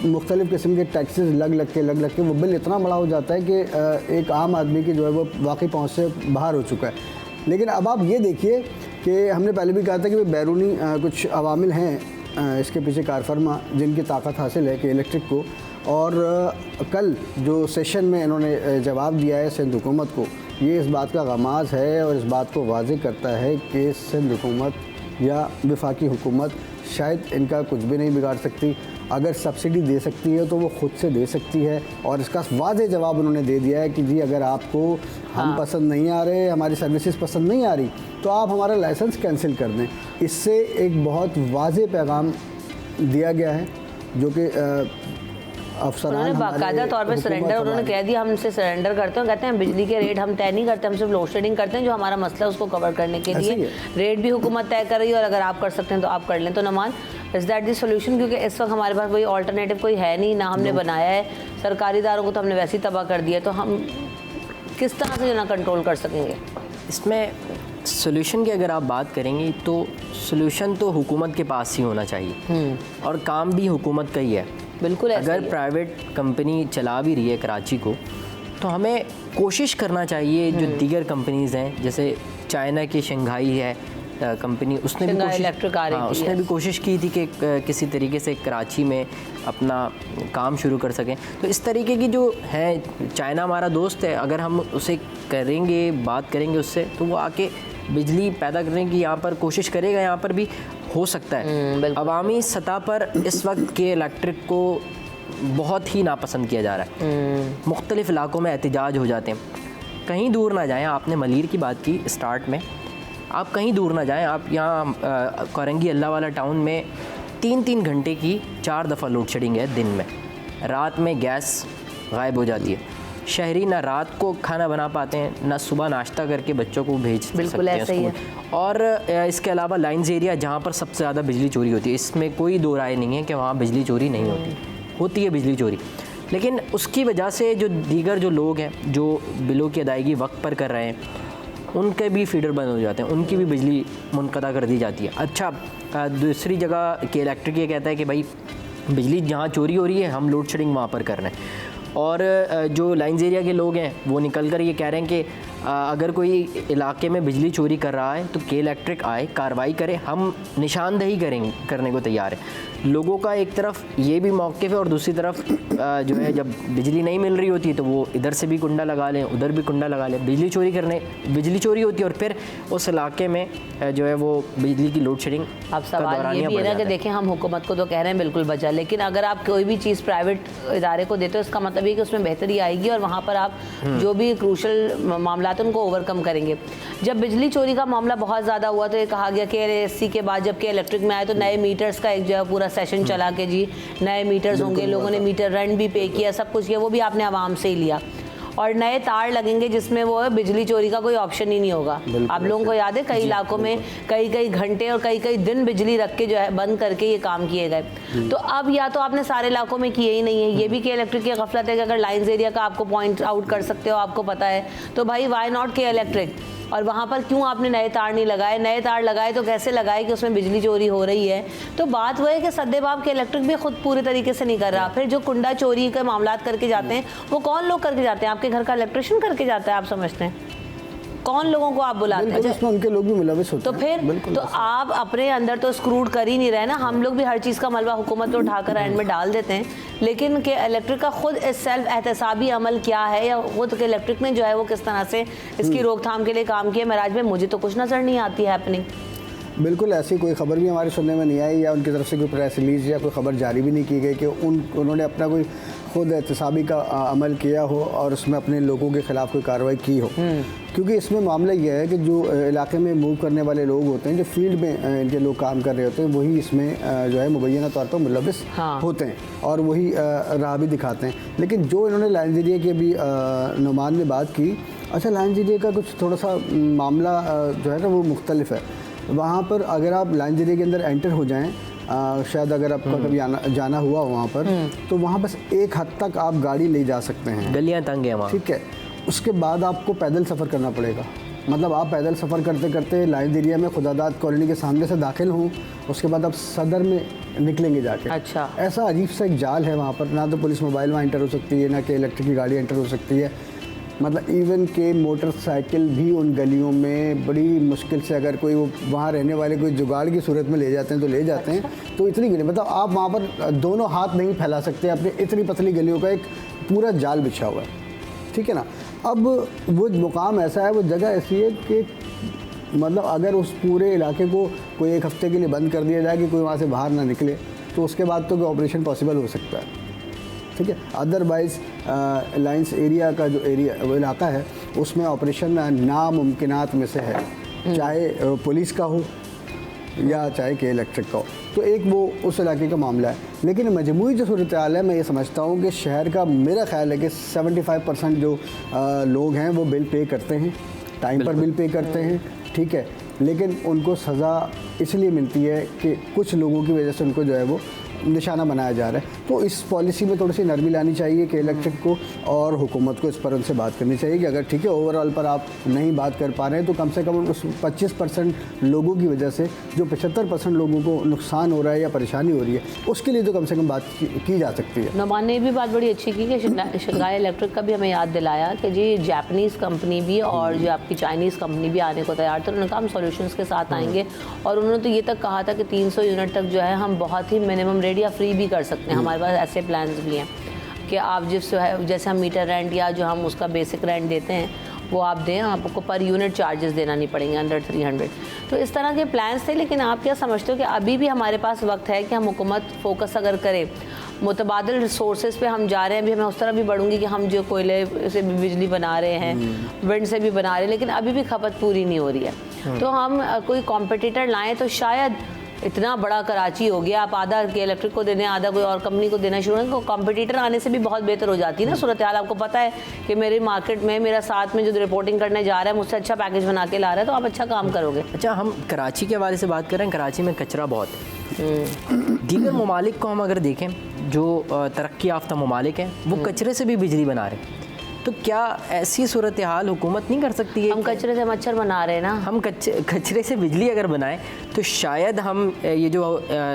मुख्तलिफ़ किस्म के टैक्सेस लग के वो बिल इतना बड़ा हो जाता है कि एक आम आदमी की जो है वो वाकई पहुँच से बाहर हो चुका है। लेकिन अब आप ये देखिए कि हमने पहले भी कहा था कि बैरूनी कुछ अवामिल हैं इसके पीछे कारफरमा जिनकी ताकत हासिल है कि इलेक्ट्रिक को, और कल जो सेशन में इन्होंने जवाब दिया है सिंध हुकूमत को, ये इस बात का गमाज़ है और इस बात को वाज़ेह करता है कि सिंध हुकूमत या वफाकी हुकूमत शायद इनका कुछ भी नहीं बिगाड़ सकती। अगर सब्सिडी दे सकती है तो वो खुद से दे सकती है, और इसका वाज़ेह जवाब उन्होंने दे दिया है कि जी अगर आपको हम पसंद नहीं आ रहे, हमारी सर्विसेज पसंद नहीं आ रही, तो आप हमारा लाइसेंस कैंसिल कर दें। इससे एक बहुत वाज़ेह पैगाम दिया गया है, जो कि अफसरान उन्होंने बाकायदा तौर पे सरेंडर, उन्होंने कह दिया हमसे सरेंडर करते हैं, कहते हैं बिजली के रेट हम तय नहीं करते, हम सिर्फ लोड शेडिंग करते हैं, जो हमारा मसला है उसको कवर करने के लिए रेट भी हुकूमत तय कर रही है, और अगर आप कर सकते हैं तो आप कर लें। तो नमान, इज़ दैट द सोल्यूशन? क्योंकि इस वक्त हमारे पास कोई ऑल्टरनेटिव कोई है नहीं, ना हमने बनाया है, सरकारी इदारों को तो हमने वैसे ही तबाह कर दिया, तो हम किस तरह से जो ना कंट्रोल कर सकेंगे? इसमें सोल्यूशन की अगर आप बात करेंगी तो सोल्यूशन तो हुकूमत के पास ही होना चाहिए, और काम भी हुकूमत का ही है। बिल्कुल अगर प्राइवेट कंपनी चला भी रही है कराची को, तो हमें कोशिश करना चाहिए जो दीगर कंपनीज़ हैं, जैसे चाइना की शंघाई है कंपनी, उसने भी उसने भी कोशिश की थी कि किसी तरीके से कराची में अपना काम शुरू कर सकें। तो इस तरीके की जो है, चाइना हमारा दोस्त है, अगर हम उसे करेंगे, बात करेंगे उससे, तो वो आके बिजली पैदा करने की यहाँ पर कोशिश करेगा, यहाँ पर भी हो सकता है। अवामी सतह पर इस वक्त के इलेक्ट्रिक को बहुत ही नापसंद किया जा रहा है, मुख्तलिफ इलाकों में एहतजाज हो जाते हैं। कहीं दूर ना जाएं, आपने मलीर की बात की स्टार्ट में, आप कहीं दूर ना जाएं, आप यहाँ कोरंगी अल्लाह वाला टाउन में 3-3 घंटे की 4 दफ़ा लोड शेडिंग है दिन में, रात में गैस गायब हो जाती है। शहरी ना रात को खाना बना पाते हैं, ना सुबह नाश्ता करके बच्चों को भेज सकते हैं स्कूल। और इसके अलावा लाइन्स एरिया जहाँ पर सबसे ज़्यादा बिजली चोरी होती है, इसमें कोई दो राय नहीं है कि वहाँ बिजली चोरी नहीं होती है बिजली चोरी। लेकिन उसकी वजह से जो दीगर जो लोग हैं जो बिलों की अदायगी वक्त पर कर रहे हैं, उनके भी फीडर बंद हो जाते हैं, उनकी भी बिजली मुनक़ता कर दी जाती है। अच्छा, दूसरी जगह के इलेक्ट्रिक ये कहता है कि भाई बिजली जहाँ चोरी हो रही है हम लोड शेडिंग वहाँ पर कर रहे हैं, और जो लाइन्स एरिया के लोग हैं वो निकल कर ये कह रहे हैं कि अगर कोई इलाके में बिजली चोरी कर रहा है तो के इलेक्ट्रिक आए, कार्रवाई करे, हम निशानदही करने को तैयार है। लोगों का एक तरफ ये भी मौक़िफ़ है, और दूसरी तरफ जो है जब बिजली नहीं मिल रही होती है तो वो इधर से भी कुंडा लगा लें, उधर भी कुंडा लगा लें, बिजली चोरी होती है, और फिर उस इलाके में जो है वो बिजली की लोड शेडिंग। अब सवाल ये भी है ना कि देखें, हम हुकूमत को तो कह रहे हैं बिल्कुल बचा, लेकिन अगर आप कोई भी चीज़ प्राइवेट इदारे को देते हो, इसका मतलब ये कि उसमें बेहतरी आएगी और वहाँ पर आप जो भी क्रूशल मामला उनको ओवरकम करेंगे। जब बिजली चोरी का मामला बहुत ज़्यादा हुआ तो ये कहा गया कि एससी के बाद जब के इलेक्ट्रिक में आए तो नए मीटर्स का एक जो है पूरा सेशन चला के जी नए मीटर्स होंगे, लोगों ने मीटर रेंट भी पे किया, सब कुछ किया, वो भी आपने आवाम से ही लिया, और नए तार लगेंगे जिसमें वो बिजली चोरी का कोई ऑप्शन ही नहीं होगा। आप लोगों को याद है कई इलाकों में कई घंटे और कई दिन बिजली रख के जो है बंद करके ये काम किए गए। तो अब या तो आपने सारे इलाकों में किए ही नहीं है, ये भी कि इलेक्ट्रिक की गफलत है कि अगर लाइन्स एरिया का आपको पॉइंट आउट कर सकते हो, आपको पता है, तो भाई वाई नॉट के इलेक्ट्रिक, और वहाँ पर क्यों आपने नए तार नहीं लगाए? नए तार लगाए तो कैसे लगाए कि उसमें बिजली चोरी हो रही है? तो बात वह है कि सद्देबाब के इलेक्ट्रिक भी खुद पूरे तरीके से नहीं कर रहा। फिर जो कुंडा चोरी के मामला करके जाते हैं वो कौन लोग करके जाते हैं? आपके घर का इलेक्ट्रिशियन करके जाता है, आप समझते हैं? कौन लोगों को आप बुलाते हैं? इसमें उनके लोग भी मुलविस होते हैं। तो फिर तो आप अपने अंदर तो स्क्रूड कर ही नहीं रहे ना। हम लोग भी हर चीज़ का मलबा हुकूमत को उठाकर एंड में डाल देते हैं, लेकिन के इलेक्ट्रिक का खुद सेल्फ एहतसाबी अमल क्या है, या खुद के इलेक्ट्रिक ने जो है वो किस तरह से इसकी रोकथाम के लिए काम किया, महराज में मुझे तो कुछ नज़र नहीं आती है हैपनिंग। बिल्कुल ऐसी कोई खबर भी हमारे सुनने में नहीं आई, या उनकी तरफ से कोई प्रेस रिलीज़ या कोई खबर जारी भी नहीं की गई कि उन्होंने अपना कोई खुद एहतसाबी का अमल किया हो और उसमें अपने लोगों के ख़िलाफ़ कोई कार्रवाई की हो। क्योंकि इसमें मामला यह है कि जो इलाके में मूव करने वाले लोग होते हैं, जो फील्ड में इनके लोग काम कर रहे होते हैं, वही इसमें जो है मुबैना तौर पर मुलविस होते हैं और वही राह भी दिखाते हैं। लेकिन जो इन्होंने लाइन्स एरिया की अभी नुमान में बात की, अच्छा लाइन्स एरिया का कुछ थोड़ा सा मामला जो है ना वो मुख्तलिफ है। वहाँ पर अगर आप लाइन्स एरिया के अंदर एंटर हो जाएँ, शायद अगर आपका कभी जाना हुआ वहाँ पर, तो वहाँ बस एक हद तक आप गाड़ी ले जा सकते हैं, गलियाँ तंग हैं वहाँ, ठीक है। उसके बाद आपको पैदल सफ़र करना पड़ेगा। मतलब आप पैदल सफ़र करते करते लाइन्स एरिया में खुदादाद कॉलोनी के सामने से दाखिल हों, उसके बाद आप सदर में निकलेंगे जाके। अच्छा, ऐसा अजीब सा एक जाल है वहाँ पर, ना तो पुलिस मोबाइल वहाँ एंटर हो सकती है, ना कि इलेक्ट्रिक की गाड़ी एंटर हो सकती है। मतलब इवन के मोटरसाइकिल भी उन गलियों में बड़ी मुश्किल से, अगर कोई वो वहाँ रहने वाले कोई जुगाड़ की सूरत में ले जाते हैं तो ले जाते हैं। तो इतनी गली, मतलब आप वहाँ पर दोनों हाथ नहीं फैला सकते अपने, इतनी पतली गलियों का एक पूरा जाल बिछा हुआ है, ठीक है ना। अब वो मुकाम ऐसा है, वो जगह ऐसी है कि मतलब अगर उस पूरे इलाके को कोई एक हफ्ते के लिए बंद कर दिया जाए कि कोई वहाँ से बाहर ना निकले, तो उसके बाद तो कोई ऑपरेशन पॉसिबल हो सकता है, ठीक है। अदरवाइज़ लाइन्स एरिया का जो एरिया वो इलाका है उसमें ऑपरेशन नामुमकिनात में से है, चाहे पुलिस का हो या चाहे के इलेक्ट्रिक का हो। तो एक वो उस इलाके का मामला है। लेकिन मजमूई जो सूरत हाल है, मैं ये समझता हूँ कि शहर का, मेरा ख्याल है कि 75% जो लोग हैं वो बिल पे करते हैं, टाइम पर बिल पे करते हैं, ठीक है, लेकिन उनको सज़ा इसलिए मिलती है कि कुछ लोगों की वजह से उनको जो है वो निशाना बनाया जा रहा है। तो इस पॉलिसी में थोड़ी सी नरमी लानी चाहिए कि इलेक्ट्रिक को और हुकूमत को इस पर उनसे बात करनी चाहिए कि अगर ठीक है ओवरऑल पर आप नहीं बात कर पा रहे हैं तो कम से कम उस 25% लोगों की वजह से जो 75% लोगों को नुकसान हो रहा है या परेशानी हो रही है, उसके लिए तो कम से कम बात की जा सकती है। नुमान ने भी बात बड़ी अच्छी की कि शंघाई इलेक्ट्रिक का भी हमें याद दिलाया कि जी जापानीज़ कंपनी भी और जो आपकी चाइनीज़ कंपनी भी आने को तैयार थे। उन्होंने कहा हम सॉल्यूशंस के साथ आएंगे, और उन्होंने तो ये तक कहा था कि 300 यूनिट तक जो है हम बहुत ही मिनिमम रेट या फ्री भी कर सकते हैं। हमारे पास ऐसे प्लान्स भी हैं कि आप जैसे हम मीटर रेंट या जो हम उसका बेसिक रेंट देते हैं वो आप दें, आपको पर यूनिट चार्जेस देना नहीं पड़ेंगे अंडर 300। तो इस तरह के प्लान्स थे। लेकिन आप क्या समझते हो कि अभी भी हमारे पास वक्त है कि हम हुकूमत फोकस अगर करे, मुतबादिल रिसोर्सेज पे हम जा रहे हैं, अभी मैं उस तरह भी बढ़ूंगी कि हम जो कोयले से भी बिजली बना रहे हैं, विंड से भी बना रहे हैं, लेकिन अभी भी खपत पूरी नहीं हो रही है। तो हम कोई कॉम्पिटिटर लाएँ तो शायद इतना बड़ा कराची हो गया, आप आधा के इलेक्ट्रिक को देने, आधा कोई और कंपनी को देना शुरू करें, कॉम्पिटिटर आने से भी बहुत बेहतर हो जाती है ना सूरत हाल। आपको पता है कि मेरे मार्केट में मेरा साथ में जो रिपोर्टिंग करने जा रहा है मुझसे अच्छा पैकेज बना के ला रहा है, तो आप अच्छा काम करोगे। अच्छा, हम कराची के हवाले से बात कर रहे हैं। कराची में कचरा बहुत है। दीगर ममालिक को हम अगर देखें, जो तरक्की याफ्ता ममालिक हैं, वो कचरे से भी बिजली बना रहे हैं। तो क्या ऐसी सूरत हाल हुकूमत नहीं कर सकती है? हम कचरे से मच्छर बना रहे हैं ना। हम कचरे से बिजली अगर बनाएं तो शायद हम ये जो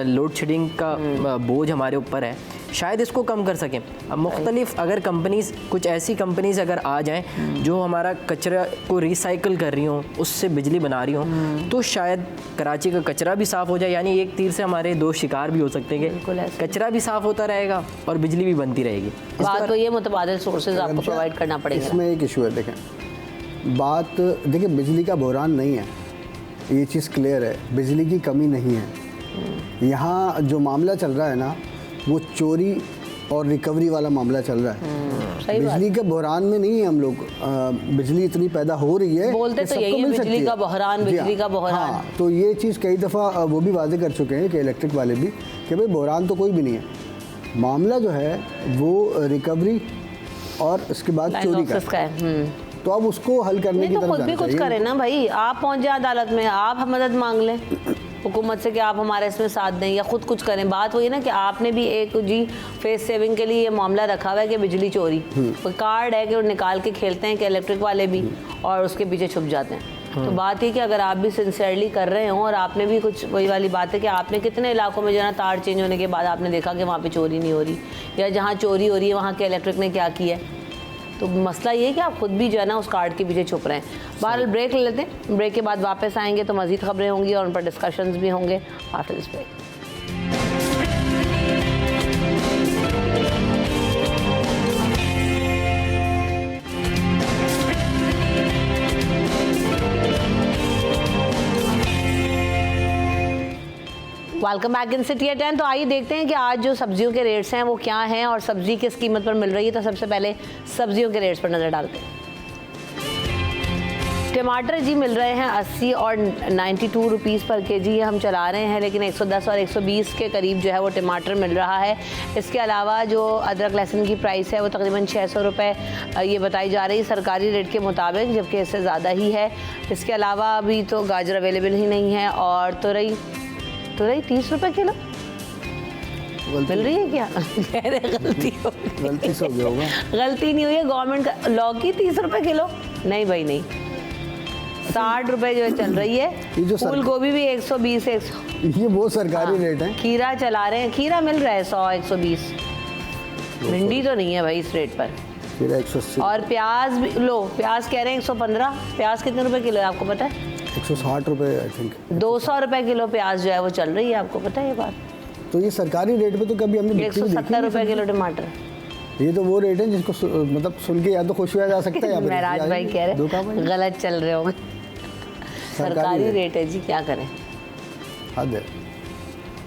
लोड शेडिंग का बोझ हमारे ऊपर है, शायद इसको कम कर सकें। अब मुख्तलिफ अगर कंपनीज़, कुछ ऐसी कंपनीज़ अगर आ जाएं जो हमारा कचरा को रिसाइकिल कर रही हों, उससे बिजली बना रही हों, तो शायद कराची का कचरा भी साफ़ हो जाए। यानी एक तीर से हमारे दो शिकार भी हो सकते हैं कि कचरा भी साफ़ होता रहेगा और बिजली भी बनती रहेगी। बात तो ये मुतबादिल सोर्सेज आपको प्रोवाइड करना पड़ेगा। इसमें एक इशू है, देखें बात, देखिए बिजली का बहरान नहीं है, ये चीज़ क्लियर है, बिजली की कमी नहीं है। यहाँ जो मामला चल रहा है ना, वो चोरी और रिकवरी वाला मामला चल रहा है। बिजली के बहरान में नहीं है हम लोग। बिजली इतनी पैदा हो रही है, बोलते तो यही है बिजली का बहरान, बिजली का बहरान। हाँ, तो ये चीज़ कई दफ़ा वो भी वादे कर चुके हैं कि इलेक्ट्रिक वाले भी, कि भाई बहरान तो कोई भी नहीं है। मामला जो है वो रिकवरी और उसके बाद चोरी का है। तो अब उसको हल करने की तरफ खुद भी कुछ करें ना भाई। आप पहुंच जाए अदालत में, आप मदद मांग लें हुकूमत से कि आप हमारे इसमें साथ दें, या खुद कुछ करें। बात वही ना कि आपने भी एक जी फेस सेविंग के लिए ये मामला रखा हुआ है कि बिजली चोरी, कोई कार्ड है कि वो निकाल के खेलते हैं कि इलेक्ट्रिक वाले भी, और उसके पीछे छुप जाते हैं। तो बात ये कि अगर आप भी सिंसियरली कर रहे हो और आपने भी कुछ, वही वाली बात है कि आपने कितने इलाकों में जो है ना तार चेंज होने के बाद आपने देखा कि वहाँ पे चोरी नहीं हो रही, या जहाँ चोरी हो रही है वहाँ के इलेक्ट्रिक ने क्या किया है। तो मसला ये है कि आप खुद भी जो है ना उस कार्ड के पीछे छुप रहे हैं। बहरहाल ब्रेक ले लेते हैं, ब्रेक के बाद वापस आएंगे तो मज़ीद खबरें होंगी और उन पर डिस्कशंस भी होंगे after this break. Welcome back in city at 10। तो आइए देखते हैं कि आज जो सब्जियों के रेट्स हैं वो क्या हैं और सब्जी किस कीमत पर मिल रही है। तो सबसे पहले सब्जियों के रेट्स पर नज़र डालते हैं। टमाटर जी मिल रहे हैं 80 और 92 रुपीज़ पर केजी, ये हम चला रहे हैं, लेकिन 110 और 120 के करीब जो है वो टमाटर मिल रहा है। इसके अलावा जो अदरक लहसुन की प्राइस है वो तकरीबन 600 रुपये ये बताई जा रही है सरकारी रेट के मुताबिक, जबकि इससे ज़्यादा ही है। इसके अलावा अभी तो गाजर अवेलेबल ही नहीं है। और तुरई 30 रुपये किलो मिल रही है क्या? गलती से हो गया होगा। गलती नहीं हुई है गवर्नमेंट का। लौकी 30 रुपये किलो? नहीं भाई नहीं, 60 रुपये जो चल रही है। फूल गोभी भी 120 ये वो सरकारी रेट है। खीरा चला रहे हैं, खीरा मिल रहा है 100 120। भिंडी तो नहीं है भाई इस रेट पर। 180। और प्याज भी लो, प्याज कह रहे हैं 115। प्याज कितने रुपए किलो है आपको पता है? 160 रुपये आई थिंक। 200 रुपए किलो प्याज जो है वो चल रही है, आपको पता है ये बात? तो ये सरकारी रेट पे तो कभी हमने 170 रुपए किलो टमाटर। ये तो वो रेट है जिसको मतलब सुन के या तो खुश हुआ जा सकता है या फिर महराज भाई कह रहे गलत चल रहे होंगे। सरकारी रेट है जी, क्या करें। हद है।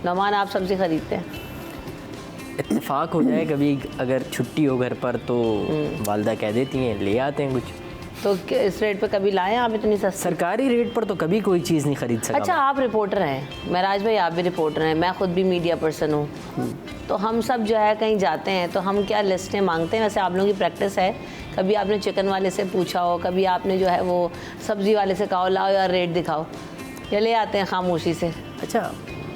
नौमान आप सब्जी खरीदते हैं? इत्तेफाक हो जाए कभी अगर छुट्टी हो घर पर तो वालदा कह देती हैं ले आते हैं कुछ। तो इस रेट पे कभी लाएं आप इतनी सस्ती? सरकारी रेट पर तो कभी कोई चीज़ नहीं खरीद सका। अच्छा, आप रिपोर्टर हैं, महराज भाई आप भी रिपोर्टर हैं, मैं खुद भी मीडिया पर्सन हूँ, तो हम सब जो है कहीं जाते हैं तो हम क्या लिस्टें मांगते हैं? वैसे आप लोगों की प्रैक्टिस है, कभी आपने चिकन वाले से पूछा हो, कभी आपने जो है वो सब्ज़ी वाले से कहा लाओ यार रेट दिखाओ, या ले आते हैं खामोशी से? अच्छा,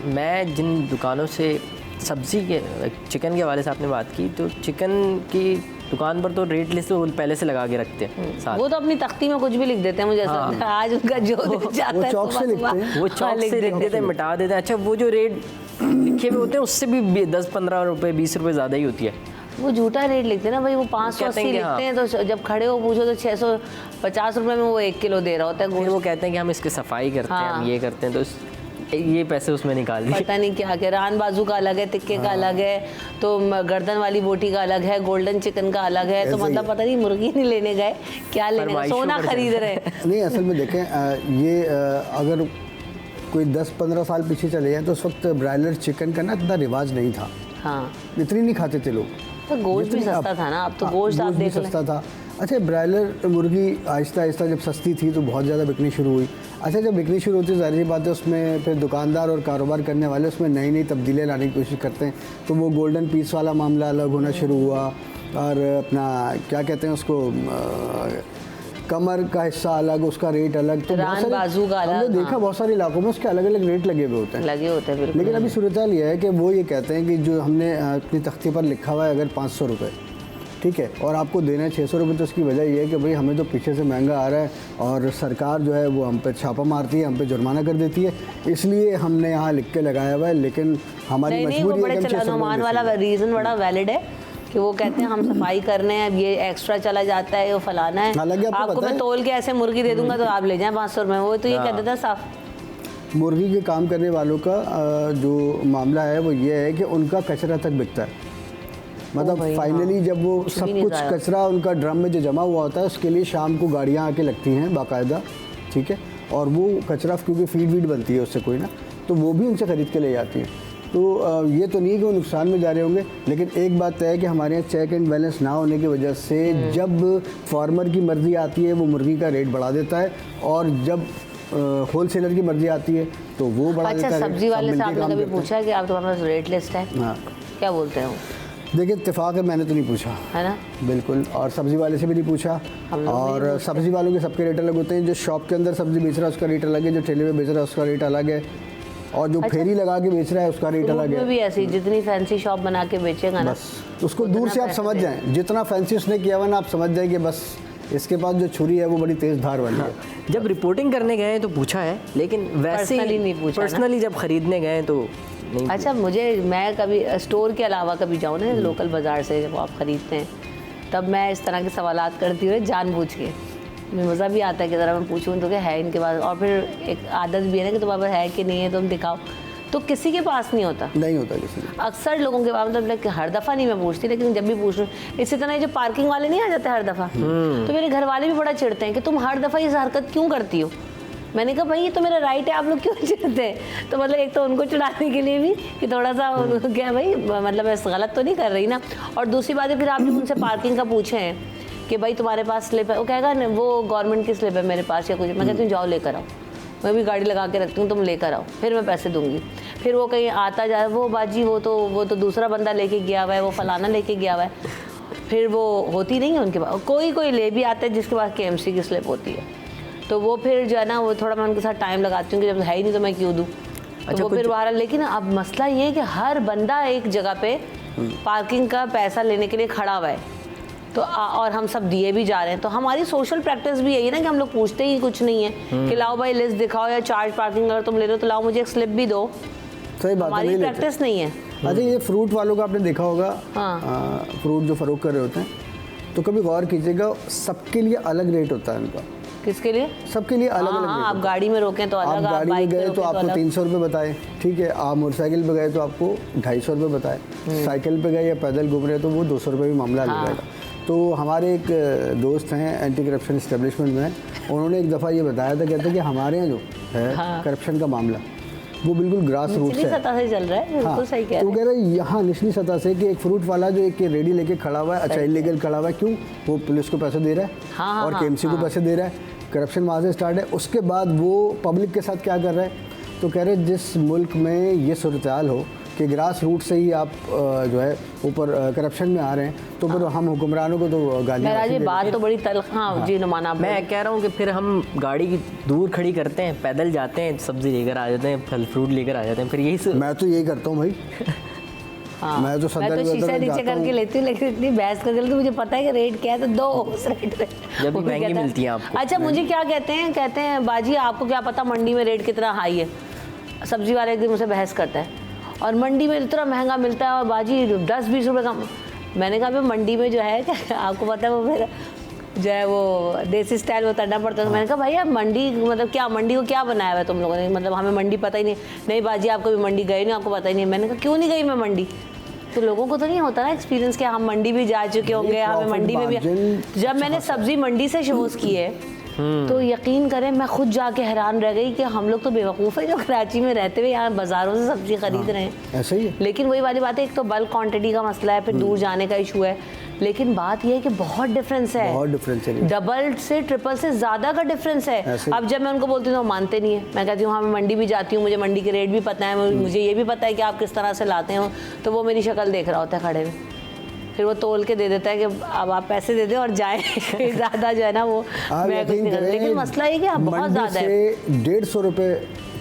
मैं जिन दुकानों से सब्ज़ी के चिकन के हवाले से आपने बात की, तो चिकन की दुकान पर तो रेट लिस्ट तो पहले से लगा के रखते हैं साथ। वो तो अपनी तख्ती में कुछ भी लिख देते हैं, मुझे ऐसा लगता है आज उनका जो दिन जाता है चौक से लिखते हैं, वो चौक से लिख देते हैं, मिटा देते हैं। अच्छा, वो जो रेट लिखे हुए होते हैं उससे भी 10-15 रुपये 20 रुपये ज़्यादा ही होती है। वो झूठा रेट लिखते हैं ना भाई, वो 580 लिखते हैं, तो जब खड़े हो पूछो तो 650 रुपये में वो 1 किलो दे रहा होता है। फिर वो कहते हैं कि हम इसकी सफाई करते हैं, हम ये करते हैं, तो ये पैसे उसमें निकाल दिए। पता नहीं क्या क्या, रान बाजू का अलग है, टिक्के का अलग है, तो गर्दन वाली बोटी का अलग है, गोल्डन चिकन का अलग है, तो मतलब पता नहीं मुर्गी नहीं लेने गए, क्या लेने गए, सोना खरीद रहे हैं। नहीं, असल में देखें ये अगर कोई 10-15 साल पीछे चले जाएं तो उस वक्त ब्रायलर चिकन का ना इतना रिवाज नहीं था। हाँ, इतनी नहीं खाते थे लोग, तो गोश्त भी सस्ता था ना, अब तो गोश्त आप देख लें। सस्ता था। अच्छा, ब्रायलर मुर्गी आहिस्ता आहिस्ता जब सस्ती थी तो बहुत ज़्यादा बिकनी शुरू हुई। अच्छा, जब बिकनी शुरू होती है जाहिर सी बात है उसमें फिर दुकानदार और कारोबार करने वाले उसमें नई नई तब्दीलियाँ लाने की कोशिश करते हैं, तो वो गोल्डन पीस वाला मामला अलग होना शुरू हुआ, और अपना क्या कहते हैं उसको कमर का हिस्सा अलग, उसका रेट अलग, तो रान बाजू का अलग। हमने देखा बहुत सारे इलाकों में उसके अलग अलग रेट लगे हुए होते हैं, बिल्कुल। लेकिन अभी सूरत हाल ये है कि वो ये कहते हैं कि जो हमने अपनी तख्ती पर लिखा हुआ है अगर 500 रुपये, ठीक है, और आपको देना है 600 रुपये, तो उसकी वजह ये है कि भाई हमें तो पीछे से महंगा आ रहा है और सरकार जो है वो हम पे छापा मारती है, हम पे जुर्माना कर देती है, इसलिए हमने यहाँ लिख के लगाया हुआ है। लेकिन हमारी मजबूरी है कि नुमान वाला रीज़न बड़ा वैलिड है कि वो कहते हैं हम सफाई करने हैं, ये एक्स्ट्रा चला जाता है, वो फलाना है, आपको मैं तोल के ऐसे मुर्गी दे दूंगा तो आप ले जाएं 500 रुपये, वो तो ये कह देता है साफ। मुर्गी के काम करने वालों का जो मामला है वो ये है कि उनका कचरा तक बिकता है, मतलब फाइनली जब वो सब कुछ कचरा उनका ड्रम में जो जमा हुआ होता है उसके लिए शाम को गाड़ियाँ आके लगती हैं बाकायदा, ठीक है, और वो कचरा क्योंकि फीड वीड बनती है उससे कोई ना, तो वो भी उनसे ख़रीद के ले जाती हैं। तो ये तो नहीं है कि वो नुकसान में जा रहे होंगे, लेकिन एक बात तय है कि हमारे यहाँ चेक एंड बैलेंस ना होने की वजह से जब फार्मर की मर्ज़ी आती है वो मुर्गी का रेट बढ़ा देता है, और जब होलसेलर की मर्ज़ी आती है तो वो बढ़ा देता है। अच्छा, सब्जी वाले से आपने कभी पूछा कि आप तुम्हारे पास रेट लिस्ट है? हाँ, क्या बोलते हैं? देखिए, इत्तेफाक है, मैंने तो नहीं पूछा है ना, बिल्कुल, और सब्ज़ी वाले से भी नहीं पूछा, और सब्ज़ी वालों के सबके रेट अलग होते हैं। जो शॉप के अंदर सब्ज़ी बेच रहा है उसका रेट अलग है, जो ठेले में बेच रहा है उसका रेट अलग है, और जो फेरी लगा के बेच रहा है उसका रेट अलग है। भी ऐसी जितनी फैंसी शॉप बना के बेचेगा ना, बस उसको दूर से आप समझ जाएं, जितना फैंसी उसने किया हुआ ना आप समझ जाए कि बस इसके पास जो छुरी है वो बड़ी तेज़ धार वाली है। जब रिपोर्टिंग करने गए तो पूछा है, लेकिन वैसे पर्सनली नहीं पूछा, पर्सनली जब खरीदने गए तो नहीं। अच्छा, मैं कभी स्टोर के अलावा कभी जाऊँ ना लोकल बाज़ार से जब आप ख़रीदते हैं, तब मैं इस तरह के सवालात करती हूँ जानबूझ के, मुझे मज़ा भी आता है कि ज़रा मैं पूछूँ तो क्या है इनके पास, और फिर एक आदत भी है ना कि तुम्हारे पास है कि नहीं है, तुम दिखाओ, तो किसी के पास नहीं होता किसी के। अक्सर लोगों के पास, मतलब हर दफ़ा नहीं मैं पूछती, लेकिन जब भी पूछ लूँ, इसी तरह जो पार्किंग वाले नहीं आ जाते हर दफ़ा, तो मेरे घर वाले भी बड़ा चिढ़ते हैं कि तुम हर दफ़ा इस हरकत क्यों करती हो। मैंने कहा भाई ये तो मेरा राइट है, आप लोग क्यों चिढ़ते हैं? तो मतलब एक तो उनको चिढ़ाने के लिए भी कि थोड़ा सा क्या भाई, मतलब मैं गलत तो नहीं कर रही ना, और दूसरी बात है फिर आप जब उनसे पार्किंग का पूछे हैं कि भाई तुम्हारे पास स्लिप है, वो कहेगा ना वो गवर्नमेंट की स्लिप है मेरे पास या कुछ, मैं कहती हूँ जाओ लेकर आओ, मैं भी गाड़ी लगा के रखती हूँ, तुम लेकर आओ, फिर मैं पैसे दूंगी। फिर वो कहीं आता जाए, वो बाजी वो तो दूसरा बंदा लेके गया हुआ है, वो फलाना लेके गया हुआ है, फिर वो होती नहीं है उनके पास। कोई ले भी आता है जिसके पास KMC की स्लिप होती है, तो वो फिर जो है ना वो थोड़ा मैं उनके साथ टाइम लगाती हूँ कि जब है ही नहीं तो मैं क्यों दूँ। अच्छा, वो फिर बाहर, लेकिन अब मसला ये है कि हर बंदा एक जगह पे पार्किंग का पैसा लेने के लिए खड़ा हुआ है, तो और हम सब दिए भी जा रहे हैं, तो हमारी सोशल प्रैक्टिस भी यही है ना कि हम लोग पूछते ही कुछ नहीं है कि लाओ भाई लिस्ट दिखाओ, या चार्ज पार्किंग अगर तुम ले रहे हो तो लाओ मुझे एक स्लिप भी दो। सही बात है, हमारी प्रैक्टिस नहीं है। अच्छा, ये फ्रूट वालों का आपने देखा होगा, फ्रूट जो फरोख्त कर रहे होते हैं, तो कभी गौर कीजिएगा सबके लिए अलग रेट होता है उनका। किसके लिए? सबके लिए अलग अलग। आप गाड़ी में रोकें तो अलग, आप गाड़ी में गए तो आपको 300 रुपये बताए, ठीक है, आप मोटरसाइकिल पे गए तो आपको 250 रुपये बताए, साइकिल पे गए या पैदल घूम रहे तो वो 200 रुपये भी मामला लग जाएगा। तो हमारे एक दोस्त हैं एंटी करप्शन इस्टेब्लिशमेंट में, उन्होंने एक दफ़ा ये बताया था, कहते हैं कि हमारे यहाँ जो है करप्शन का मामला वो बिल्कुल ग्रास रूट निचली है। सतह से चल रहा है, बिल्कुल सही कह तो रहे कह रहे हैं यहाँ निचली सतह से कि एक फ्रूट वाला जो एक रेडी लेके खड़ा हुआ है, अच्छा इलीगल खड़ा हुआ है, क्यों? वो पुलिस को पैसे दे रहा है हाँ, और हाँ, केएमसी को पैसे दे रहा है, करप्शन वहाँ से स्टार्ट है। उसके बाद वो पब्लिक के साथ क्या कर रहा है? तो कह रहे हैं जिस मुल्क में ये सूरत हाल हो कि ग्रास रूट से ही आप जो है ऊपर करप्शन में आ रहे हैं, तो फिर हम हुक्मरानों को तो गालियाँ मेरा ऐसी जी दे बात तो बड़ी तल्ख। हाँ जी नुमाना, आप मैं कह रहा हूँ कि फिर हम गाड़ी की दूर खड़ी करते हैं, पैदल जाते हैं, सब्जी लेकर आ जाते हैं, फल फ्रूट लेकर आ जाते हैं, फिर यही दें। मैं तो यही करता हूँ भाई। हाँ, मैं तो सदर में शीशा नीचे जाता करके हूँ। लेती हूँ, लेकिन इतनी बहस करके तो मुझे पता है कि रेट क्या है, तो दो उस रेट पे। जब भी वो भी महंगी कहता मिलती है आपको। अच्छा मुझे क्या कहते हैं बाजी आपको क्या पता मंडी में रेट कितना हाई है? सब्जी वाले एक दिन मुझसे बहस करता है, और मंडी में इतना महंगा मिलता है और बाजी 10-20 रुपये का। मैंने कहा भाई मंडी में जो है आपको पता है वो मेरा जो है वो देसी स्टाइल वो तड़ना पड़ता है। तो मैंने कहा भाई यार मंडी मतलब क्या, मंडी को क्या बनाया हुआ है तुम लोगों ने? मतलब हमें मंडी पता ही नहीं। नहीं बाजी आप कभी मंडी गए नहीं, आपको पता ही नहीं। मैंने कहा क्यों नहीं गई मैं मंडी? तो लोगों को तो नहीं होता ना एक्सपीरियंस कि हम मंडी भी जा चुके होंगे, हमें मंडी में भी। जब मैंने सब्जी मंडी से शोज़ की है तो यकीन करें मैं खुद जाके हैरान रह गई कि हम लोग तो बेवकूफ़ है जो कराची में रहते हुए यहाँ बाज़ारों से सब्जी खरीद रहे हैं। ऐसा ही है। लेकिन वही वाली बात है, एक तो बल्क क्वांटिटी का मसला है, फिर दूर जाने का इशू है। लेकिन बात यह है कि बहुत डिफरेंस है, बहुत डिफरेंस है, डबल से ट्रिपल से ज़्यादा का डिफरेंस है। अब जब मैं उनको बोलती हूँ तो मानते नहीं है। मैं कहती हूँ हाँ मैं मंडी भी जाती हूँ, मुझे मंडी के रेट भी पता है, मुझे ये भी पता है कि आप किस तरह से लाते हो। तो वो मेरी शक्ल देख रहा होता है खड़े में, फिर वो तोल के दे देता है कि अब आप पैसे दे दें और जाएं। ज़्यादा जो है ना वो मैं कुछ नहीं करती। लेकिन मसला ये कि आप बहुत ज़्यादा है। 150 रुपये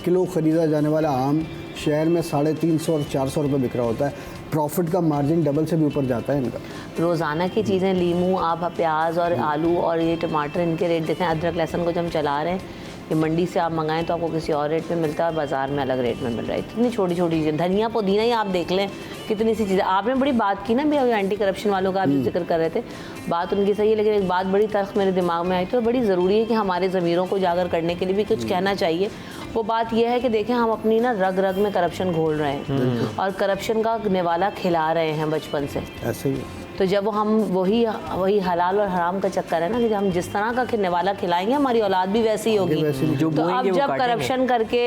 किलो खरीदा जाने वाला आम शहर में 350 और 400 रुपये बिक रहा होता है। प्रॉफिट का मार्जिन डबल से भी ऊपर जाता है इनका। रोज़ाना की चीज़ें, लीमू, आप प्याज और आलू और ये टमाटर, इनके रेट देखें। अदरक लहसुन को जब हम चला रहे हैं कि मंडी से आप मंगाएं तो आपको किसी और रेट में मिलता है और बाज़ार में अलग रेट में मिल रहा है। इतनी छोटी छोटी चीज़ें, धनिया पुदीना ही आप देख लें, कितनी सी चीज़ें। आपने बड़ी बात की ना भी, अभी एंटी करप्शन वालों का आप जो जिक्र कर रहे थे, बात उनकी सही है, लेकिन एक बात बड़ी तल्ख मेरे दिमाग में आई थी और बड़ी ज़रूरी है कि हमारे ज़मीरों को उजागर करने के लिए भी कुछ कहना चाहिए। वो बात यह है कि देखें हम अपनी ना रग रग में करप्शन घोल रहे हैं और करप्शन का निवाला खिला रहे हैं बचपन से। ऐसे ही है। तो जब हम वही हलाल और हराम का चक्कर है ना कि जब हम जिस तरह का निवाला खिलाएंगे हमारी औलाद भी वैसी ही होगी। जो तो अब जब करप्शन करके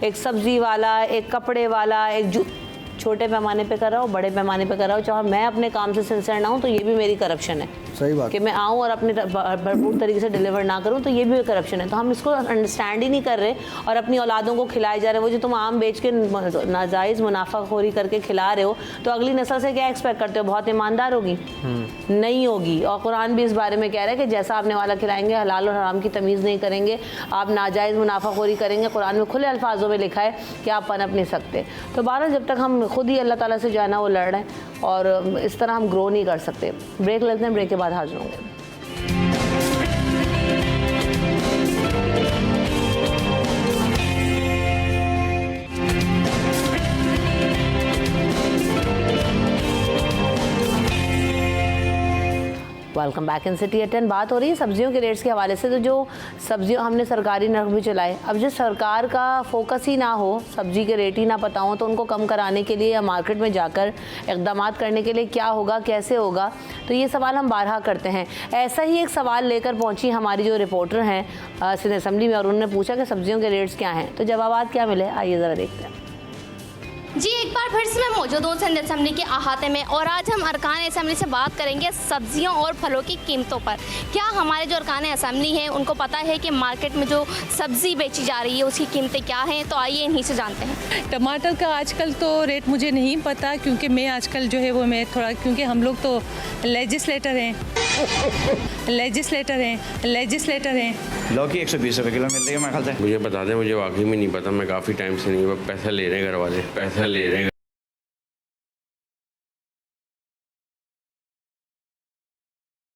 एक सब्जी वाला, एक कपड़े वाला, एक छोटे पैमाने पे कर रहा हूँ, बड़े पैमाने पे कर रहा हूँ, चाहे मैं अपने काम से सिंसियर ना हूँ तो ये भी मेरी करप्शन है। सही बात कि मैं आऊँ और अपने भरपूर तरीके से डिलीवर ना करूँ तो ये भी करप्शन है। तो हम इसको अंडरस्टैंड ही नहीं कर रहे और अपनी औलादों को खिलाए जा रहे हैं। वो जो तुम आम बेच के नाजायज़ मुनाफाखोरी करके खिला रहे हो तो अगली नस्ल से क्या एक्सपेक्ट करते हो? बहुत ईमानदार होगी? नहीं होगी। और कुरान भी इस बारे में कह रहा है कि जैसा आपने वाला खिलाएंगे, हलाल और हराम की तमीज़ नहीं करेंगे, आप नाजायज़ मुनाफाखोरी करेंगे, कुरान में खुले अल्फाजों में लिखा है कि आप पनप नहीं सकते। तो बहरहाल जब तक हम खुद ही अल्लाह ताला से जो है ना वो लड़ रहे हैं और इस तरह हम ग्रो नहीं कर सकते। ब्रेक लेते हैं, ब्रेक के बाद हाजिर होंगे। Welcome back in city at 10। बात हो रही है सब्जियों के रेट्स के हवाले से। तो जो सब्जियों हमने सरकारी नर्ख भी चलाए, अब जो सरकार का फोकस ही ना हो, सब्जी के रेट ही ना पता हो, तो उनको कम कराने के लिए या मार्केट में जाकर इक़दाम करने के लिए क्या होगा, कैसे होगा? तो ये सवाल हम बारहा करते हैं। ऐसा ही एक सवाल लेकर पहुंची हमारी जो रिपोर्टर हैं सिंध असम्बली में और उन्होंने पूछा कि सब्जियों के रेट्स क्या हैं। तो जवाब क्या मिले, आइए ज़रा देखते हैं। जी एक बार फिर से मैं मौजूद हूँ सिंध असम्बली के अहाते में और आज हम अरकान असम्बली से बात करेंगे सब्जियों और फलों की कीमतों पर। क्या हमारे जो अरकान असम्बली हैं उनको पता है कि मार्केट में जो सब्ज़ी बेची जा रही है उसकी कीमतें क्या हैं? तो आइए इन्हीं से जानते हैं। टमाटर का आजकल तो रेट मुझे नहीं पता, क्योंकि मैं आजकल जो है वो मैं थोड़ा, क्योंकि हम लोग तो लेजिस्लेटर हैं। लौकी 120 रुपये किलो मिल रही है मेरे ख्याल से। मुझे बता दें, मुझे वाकई में नहीं पता। मैं काफ़ी टाइम से नहीं, वो पैसा ले रहे हैं घर वाले, पैसा ले रहे हैं।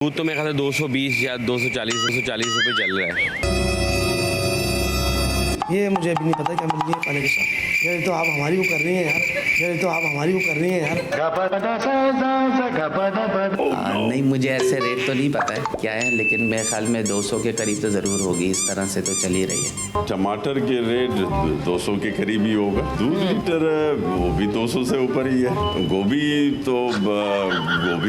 दूध तो मेरे ख्याल से 220 या 240 रुपये चल रहा है। ये मुझे अभी नहीं पता क्या मिल रही है पानी के साथ। ये तो आप हमारी वो कर रही हैं यार, नहीं, मुझे ऐसे रेट तो नहीं पता है क्या है, लेकिन मेरे ख्याल में 200 के करीब तो ज़रूर होगी। इस तरह से तो चल ही रही है। टमाटर के रेट 200 के करीब ही होगा। दूध लीटर वो भी 200 से ऊपर ही है। गोभी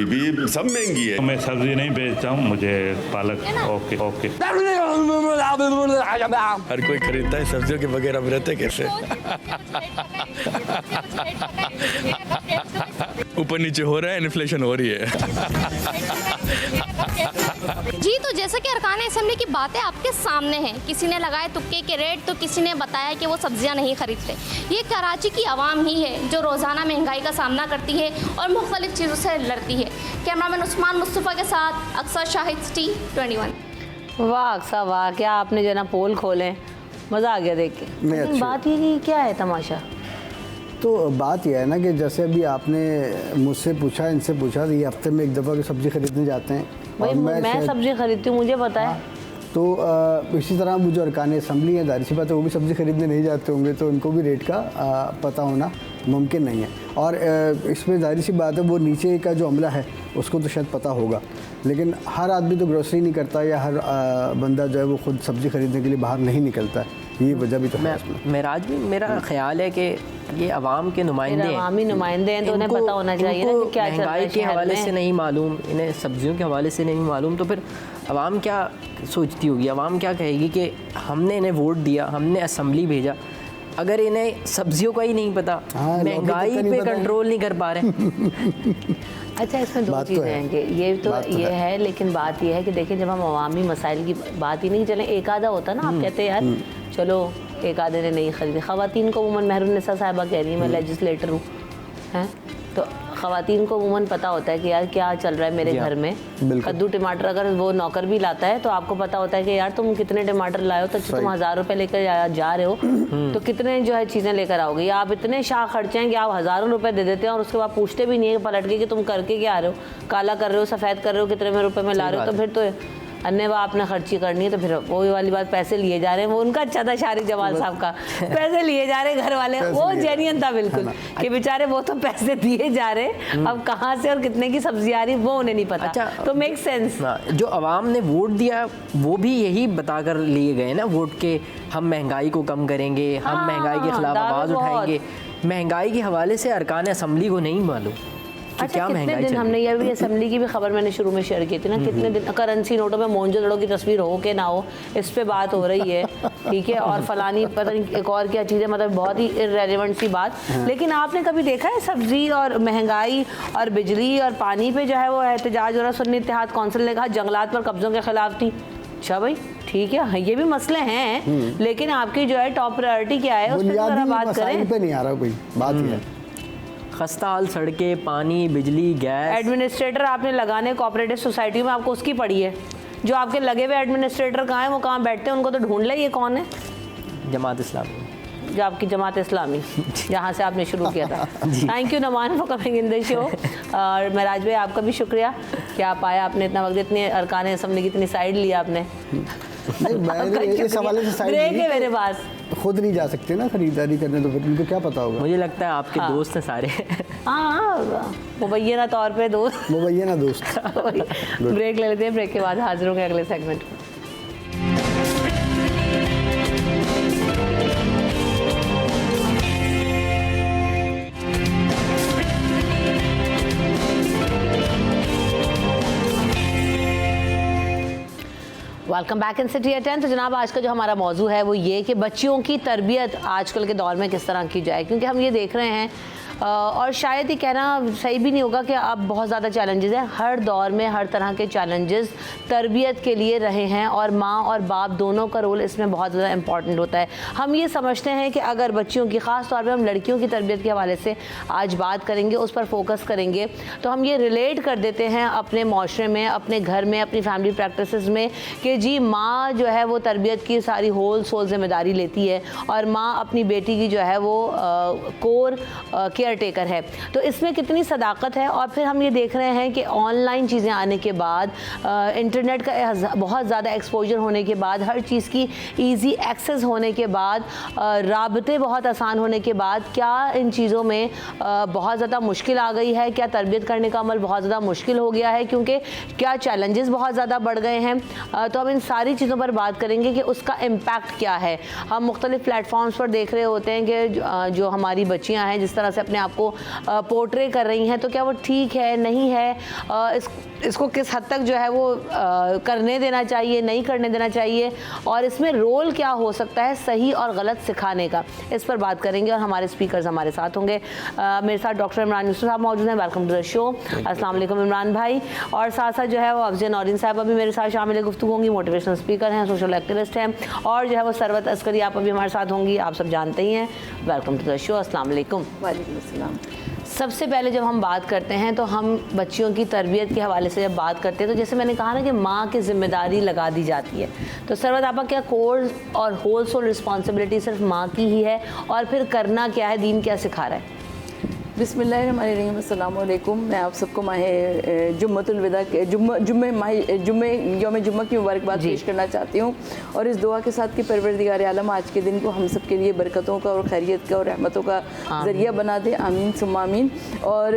भी सब महंगी है। मैं सब्जी नहीं बेचता हूँ, मुझे पालक। ओके। हर कोई खरीदता है सब्जियों के बगैर अब रहते कैसे? ऊपर नीचे हो रहा है, इन्फ्लेशन हो रही है। जी, तो जैसा कि अरकान असेंबली की बातें आपके सामने हैं, किसी ने लगाए तुक्के के रेट तो किसी ने बताया कि वो सब्जियां नहीं खरीदते। ये कराची की आवाम ही है जो रोज़ाना महंगाई का सामना करती है और मुख्तलिफ चीज़ों से लड़ती है। कैमरामैन उस्मान मुस्तफ़ा के साथ अक्सर शाहिद, सिटी 21। वाह अक्सा वाह, क्या आपने जो है ना पोल खोले, मज़ा आ गया देख के। लेकिन बात ये कि क्या है तमाशा? तो बात यह है ना कि जैसे अभी आपने मुझसे पूछा, इनसे पूछा, ये हफ्ते में एक दफ़ा सब्ज़ी खरीदने जाते हैं। भाई मैं सब्ज़ी खरीदती हूँ, मुझे पता है। तो इसी तरह वो जो अरकान असम्बली है, जाहिर सी बात है वो भी सब्ज़ी खरीदने नहीं जाते होंगे, तो उनको भी रेट का पता होना मुमकिन नहीं है। और इसमें जाहिर सी बात है वो नीचे का जो अमला है उसको तो शायद पता होगा, लेकिन हर आदमी तो ग्रोसरी नहीं करता, या हर बंदा जो है वो खुद सब्ज़ी खरीदने के लिए बाहर नहीं निकलता है। ये वजह भी तो है। मेराज भी मेरा ख्याल है कि ये आवाम के नुमाइंदे हैं, अवामी नुमाइंदे हैं, तो उन्हें पता होना चाहिए ना कि क्या चल रहा है महंगाई के हवाले से नहीं मालूम, इन्हें सब्जियों के हवाले से नहीं मालूम, तो फिर आवाम क्या सोचती होगी? आवाम क्या कहेगी कि हमने इन्हें वोट दिया, हमने असम्बली भेजा, अगर इन्हें सब्जियों का ही नहीं पता, महंगाई पे कंट्रोल नहीं कर पा रहे। अच्छा, इसमें दो चीज़ें हैं कि ये है, लेकिन बात ये है कि देखिए जब हम अवामी मसाइल की बात ही नहीं, चले एक आधा होता ना, आप कहते हैं यार चलो एक आधे ने नहीं खरीदी। ख़वातीन को उमूमन महरून-उन-निसा साहिबा कह रही है, मैं लेजिस्लेटर हूँ, हैं, तो ख़वातीन को उमूमन पता होता है कि यार क्या चल रहा है मेरे घर में। कद्दू टमाटर अगर वो नौकर भी लाता है तो आपको पता होता है कि यार तुम कितने टमाटर लाए हो, तो तुम 1000 रुपये लेकर जा रहे हो तो कितने जो है चीज़ें लेकर आओगे, या आप इतने शाह खर्चे हैं कि आप हज़ारों रुपये दे देते हैं और उसके बाद पूछते भी नहीं है पलट के कि तुम करके क्या आ रहे हो, काला कर रहे हो, सफ़ेद कर रहे हो, कितने रुपये में ला रहे हो। तो फिर तो अन्य वाह आपने खर्ची करनी है, तो फिर वही वाली बात, पैसे लिए जा रहे हैं। वो उनका अच्छा था शारिक जमाल साहब का, पैसे लिए जा रहे घर वाले, वो जेन्युइन था बिल्कुल कि बेचारे वो तो पैसे दिए जा रहे, अब कहाँ से और कितने की सब्जी आ रही वो उन्हें नहीं पता। अच्छा, तो मेक सेंस। जो आवाम ने वोट दिया वो भी यही बताकर लिए गए ना वोट के, हम महंगाई को कम करेंगे, हम महंगाई के खिलाफ आवाज़ उठाएंगे। महंगाई के हवाले से अरकान असम्बली को नहीं मालूम। अच्छा, कितने दिन हमने ये भी असम्बली की भी खबर मैंने शुरू में शेयर की थी ना, कितने दिन करेंसी नोटों में मोहनजोदड़ो की तस्वीर हो के ना हो, इस पे बात हो रही है, ठीक है, और फलानी पता नहीं एक और क्या चीज़ें, मतलब बहुत ही इर्रेलेवेंट सी बात। लेकिन आपने कभी देखा है सब्जी और महंगाई और बिजली और पानी पे जो है वो एहतजाज हो रहा? सुन्नी इत्तेहाद कौंसिल ने कहा जंगलात पर कब्जों के खिलाफ थी। अच्छा भाई ठीक है, ये भी मसले हैं, लेकिन आपकी जो है टॉप प्रायोरिटी क्या है उस पर बात करें। पे नहीं आ रहा कोई बात है। खस्ता हाल सड़कें, पानी, बिजली, गैस। एडमिनिस्ट्रेटर आपने लगाने कोऑपरेटिव सोसाइटी में, आपको उसकी पड़ी है? जो आपके लगे हुए एडमिनिस्ट्रेटर कहाँ हैं, वो कहाँ बैठते हैं, उनको तो ढूंढ ले ये कौन है। जमात इस्लामी, जो आपकी जमात इस्लामी जहाँ से आपने शुरू किया था। Thank you Naman for coming in the show. और महराज भाई आपका भी शुक्रिया कि आप आया, आपने इतना वक्त, इतने अरकान असम्बली की इतनी साइड लिया आपने। इस हवाले से साइड है मेरे पास, खुद नहीं जा सकते ना खरीदारी करने, तो फिर उनको क्या पता होगा। मुझे लगता है आपके दोस्त हैं सारे। हाँ, मुबैना तौर पे दोस्त, मुबैना दोस्त। ब्रेक ले लेते हैं, ब्रेक के बाद हाजिर होंगे अगले सेगमेंट में। Welcome back in city at 10। तो जनाब आज का जो हमारा मौजू है वो ये कि बच्चियों की तरबियत आजकल के दौर में किस तरह की जाए, क्योंकि हम ये देख रहे हैं और शायद ये कहना सही भी नहीं होगा कि अब बहुत ज़्यादा चैलेंजेस हैं। हर दौर में हर तरह के चैलेंजेस तरबियत के लिए रहे हैं और माँ और बाप दोनों का रोल इसमें बहुत ज़्यादा इंपॉर्टेंट होता है। हम ये समझते हैं कि अगर बच्चियों की, ख़ास तौर पे हम लड़कियों की तरबियत के हवाले से आज बात करेंगे, उस पर फोकस करेंगे, तो हम ये रिलेट कर देते हैं अपने माशरे में, अपने घर में, अपनी फैमिली प्रैक्टिसेस में कि जी माँ जो है वो तरबियत की सारी होल सोल जिम्मेदारी लेती है और माँ अपनी बेटी की जो है वो कोर केयर टेकर है। तो इसमें कितनी सदाकत है। और फिर हम ये देख रहे हैं कि ऑनलाइन चीज़ें आने के बाद, इंटरनेट का बहुत ज़्यादा एक्सपोजर होने के बाद, हर चीज़ की ईजी एक्सेस होने के बाद, राबते बहुत आसान होने के बाद, क्या इन चीज़ों में बहुत ज़्यादा मुश्किल आ गई है, क्या तरबियत करने का अमल बहुत ज़्यादा मुश्किल हो गया है, क्योंकि क्या चैलेंजेस बहुत ज़्यादा बढ़ गए हैं। तो हम इन सारी चीज़ों पर बात करेंगे कि उसका इम्पैक्ट क्या है। हम मुख्तलिफ प्लेटफॉर्म्स पर देख रहे होते हैं कि जो हमारी बच्चियाँ हैं जिस तरह से अपने अपने आप को पोर्ट्रे कर रही हैं, तो क्या वो ठीक है, नहीं है, इसको किस हद तक जो है वो करने देना चाहिए, नहीं करने देना चाहिए, और इसमें रोल क्या हो सकता है सही और गलत सिखाने का, इस पर बात करेंगे। और हमारे स्पीकर्स हमारे साथ होंगे। मेरे साथ डॉक्टर इमरान यूसुफ साहब मौजूद हैं। Welcome to the show. अस्सलाम वालेकुम इमरान भाई। और साथ साथ जो है वो अफजल नौरीन साहब अभी मेरे साथ शामिल गुफ्तगू होंगी, मोटिवेशनल स्पीकर हैं, सोशल एक्टिविस्ट हैं। और जो है वो सरवत अस्करी आप अभी हमारे साथ होंगी, आप सब जानते ही हैं। Welcome to the show. अस्सलाम वालेकुम। वालेकुम अस्सलाम। सबसे पहले जब हम बात करते हैं तो हम बच्चियों की तरबियत के हवाले से जब बात करते हैं तो जैसे मैंने कहा ना कि माँ की जिम्मेदारी लगा दी जाती है, तो सरवत आपा क्या कोर और होल सोल रिस्पॉन्सिबिलिटी सिर्फ माँ की ही है, और फिर करना क्या है, दीन क्या सिखा रहा है? बिस्मिल्लाहिर्रहमानिर्रहीम, अस्सलाम वालेकुम। मैं आप सबको जुम्मतुल विदा के जुम्मे यौम जुम्मा की मुबारकबाद पेश करना चाहती हूँ, और इस दुआ के साथ कि परवरदिगार आलम आज के दिन को हम सब के लिए बरकतों का और खैरियत का और रहमतों का ज़रिया बना दे। आमीन सुम्मा आमीन। और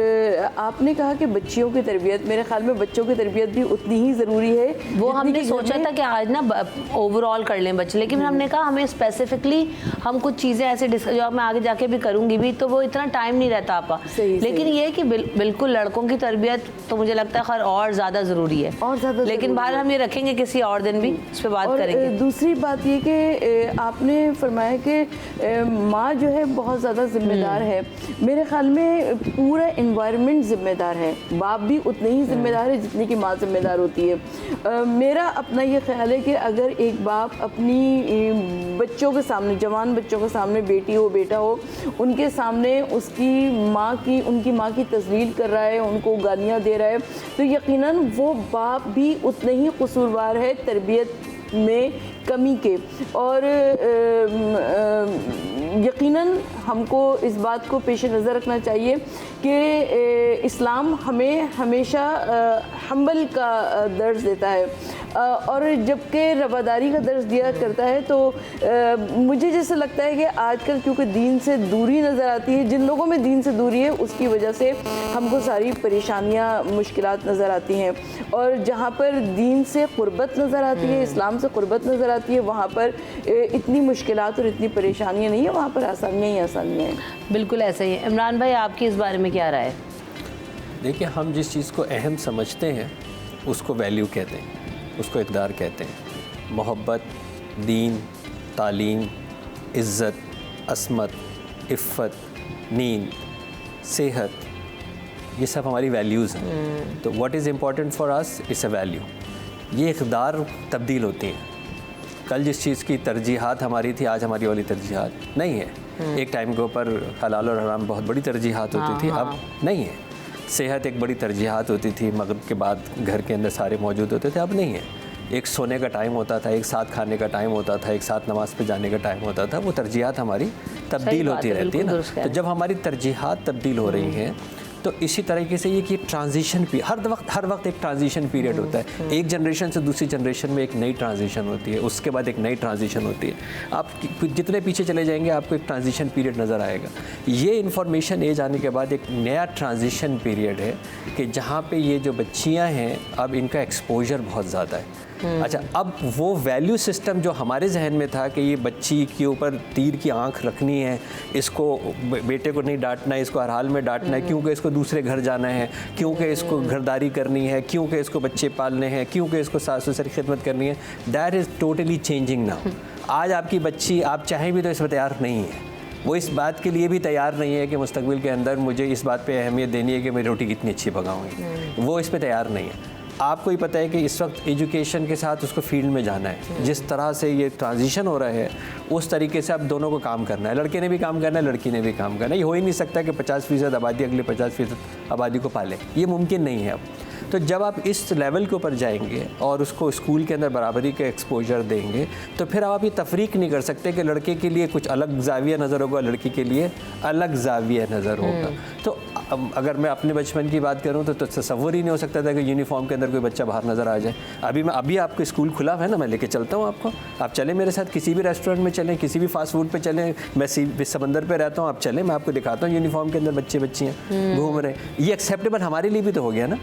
आपने कहा कि बच्चियों की तरबियत, मेरे ख्याल में बच्चों की तरबियत भी उतनी ही ज़रूरी है। वो हमने सोचा था कि आज ना ओवरऑल कर लें बच्चे, लेकिन हमने कहा हमें स्पेसिफिकली हम कुछ चीज़ें ऐसे जो मैं आगे जाके भी करूँगी भी, तो वो इतना टाइम नहीं रहता। लेकिन ये है कि बिल्कुल लड़कों की तरबियत तो मुझे लगता है खैर और ज़्यादा ज़रूरी है, और ज़्यादा, लेकिन बाहर हम ये रखेंगे किसी और दिन भी इस पर बात करेंगे। दूसरी बात ये कि आपने फरमाया कि माँ जो है बहुत ज़्यादा जिम्मेदार है। मेरे ख्याल में पूरा इन्वायरमेंट ज़िम्मेदार है, बाप भी उतने ही जिम्मेदार है जितनी कि माँ जिम्मेदार होती है। मेरा अपना ये ख्याल है कि अगर एक बाप अपनी बच्चों के सामने, जवान बच्चों के सामने, बेटी हो बेटा हो, उनके सामने उनकी माँ की तज़लील कर रहा है, उनको गालियाँ दे रहा है, तो यकीनन वो बाप भी उतने ही कसूरवार है तरबियत में कमी के। और यकीनन हमको इस बात को पेश नज़र रखना चाहिए कि इस्लाम हमें हमेशा हम्बल का दर्ज देता है, और जबकि रवादारी का दर्ज दिया करता है। तो मुझे जैसे लगता है कि आजकल क्योंकि दीन से दूरी नज़र आती है, जिन लोगों में दीन से दूरी है उसकी वजह से हमको सारी परेशानियाँ, मुश्किलात नज़र आती हैं, और जहाँ पर दीन से क़ुरबत नज़र आती है, इस्लाम से क़ुरबत नज़र आती है, वहाँ पर इतनी मुश्किलात और इतनी परेशानियाँ नहीं है, वहाँ पर आसानियाँ ही आसानियाँ हैं। बिल्कुल ऐसा ही है। इमरान भाई आपकी इस बारे में क्या राय है? देखिए, हम जिस चीज़ को अहम समझते हैं उसको वैल्यू कहते हैं, उसको इक़दार कहते हैं। मोहब्बत, दीन, तालीम, इज़्ज़त, अस्मत, इफ़्फ़त, नींद, सेहत, ये सब हमारी वैल्यूज़ हैं। तो what is important for us is a value. ये इक़दार तब्दील होती हैं। कल जिस चीज़ की तरजीहात हमारी थी, आज हमारी वाली तरजीहात नहीं है। एक टाइम के ऊपर हलाल और हराम बहुत बड़ी तरजीहात होती थी, अब नहीं है। सेहत एक बड़ी तरजीहात होती थी, मगरिब के बाद घर के अंदर सारे मौजूद होते थे, अब नहीं है। एक सोने का टाइम होता था, एक साथ खाने का टाइम होता था, एक साथ नमाज़ पे जाने का टाइम होता था। वो तरजीहात हमारी तब्दील होती रहती है ना। तो जब हमारी तरजीहात तब्दील हो रही हैं तो इसी तरीके से ये कि ट्रांजिशन हर वक्त एक ट्रांजिशन पीरियड होता है। एक जनरेशन से दूसरी जनरेशन में एक नई ट्रांजिशन होती है, उसके बाद एक नई ट्रांजिशन होती है। आप जितने पीछे चले जाएंगे आपको एक ट्रांजिशन पीरियड नज़र आएगा। ये इंफॉर्मेशन एज आने के बाद एक नया ट्रांजिशन पीरियड है कि जहाँ पे ये जो बच्चियाँ हैं अब इनका एक्सपोजर बहुत ज़्यादा है। अच्छा, अब वो वैल्यू सिस्टम जो हमारे जहन में था कि ये बच्ची के ऊपर तीर की आंख रखनी है, इसको बेटे को नहीं डांटना है, इसको हर हाल में डांटना है, क्योंकि इसको दूसरे घर जाना है, क्योंकि इसको घरदारी करनी है, क्योंकि इसको बच्चे पालने हैं, क्योंकि इसको सास ससुर की खिदमत करनी है, that is totally changing now. आज आपकी बच्ची, आप चाहें भी तो इसमें तैयार नहीं है। वो इस बात के लिए भी तैयार नहीं है कि मुस्तकबिल के अंदर मुझे इस बात पे अहमियत देनी है कि मेरी रोटी कितनी अच्छी पकाऊंगी। वो इस पे तैयार नहीं है। आपको ही पता है कि इस वक्त एजुकेशन के साथ उसको फील्ड में जाना है। जिस तरह से ये ट्रांजिशन हो रहा है उस तरीके से अब दोनों को काम करना है। लड़के ने भी काम करना है, लड़की ने भी काम करना है। ये हो ही नहीं सकता कि 50% आबादी अगले 50% आबादी को पाले, ये मुमकिन नहीं है अब। तो जब आप इस लेवल के ऊपर जाएंगे और उसको स्कूल के अंदर बराबरी का एक्सपोजर देंगे तो फिर आप ये तफरीक नहीं कर सकते कि लड़के के लिए कुछ अलग जाविया नज़र होगा, लड़की के लिए अलग जाविया नज़र होगा। तो अगर मैं अपने बचपन की बात करूं तो तसव्वुर ही नहीं हो सकता था कि यूनिफॉर्म के अंदर कोई बच्चा बाहर नज़र आ जाए। अभी आपको स्कूल खुला है ना, मैं लेके चलता हूं आपको, आप चलें मेरे साथ, किसी भी रेस्टोरेंट में चलें, किसी भी फास्ट फूड पे चलें, मैं समंदर पे रहता हूं, आप चलें, मैं आपको दिखाता हूं यूनिफॉर्म के अंदर बच्चे बच्चियाँ घूम रहे हैं। ये एक्सेप्टेबल हमारे लिए भी तो हो गया ना।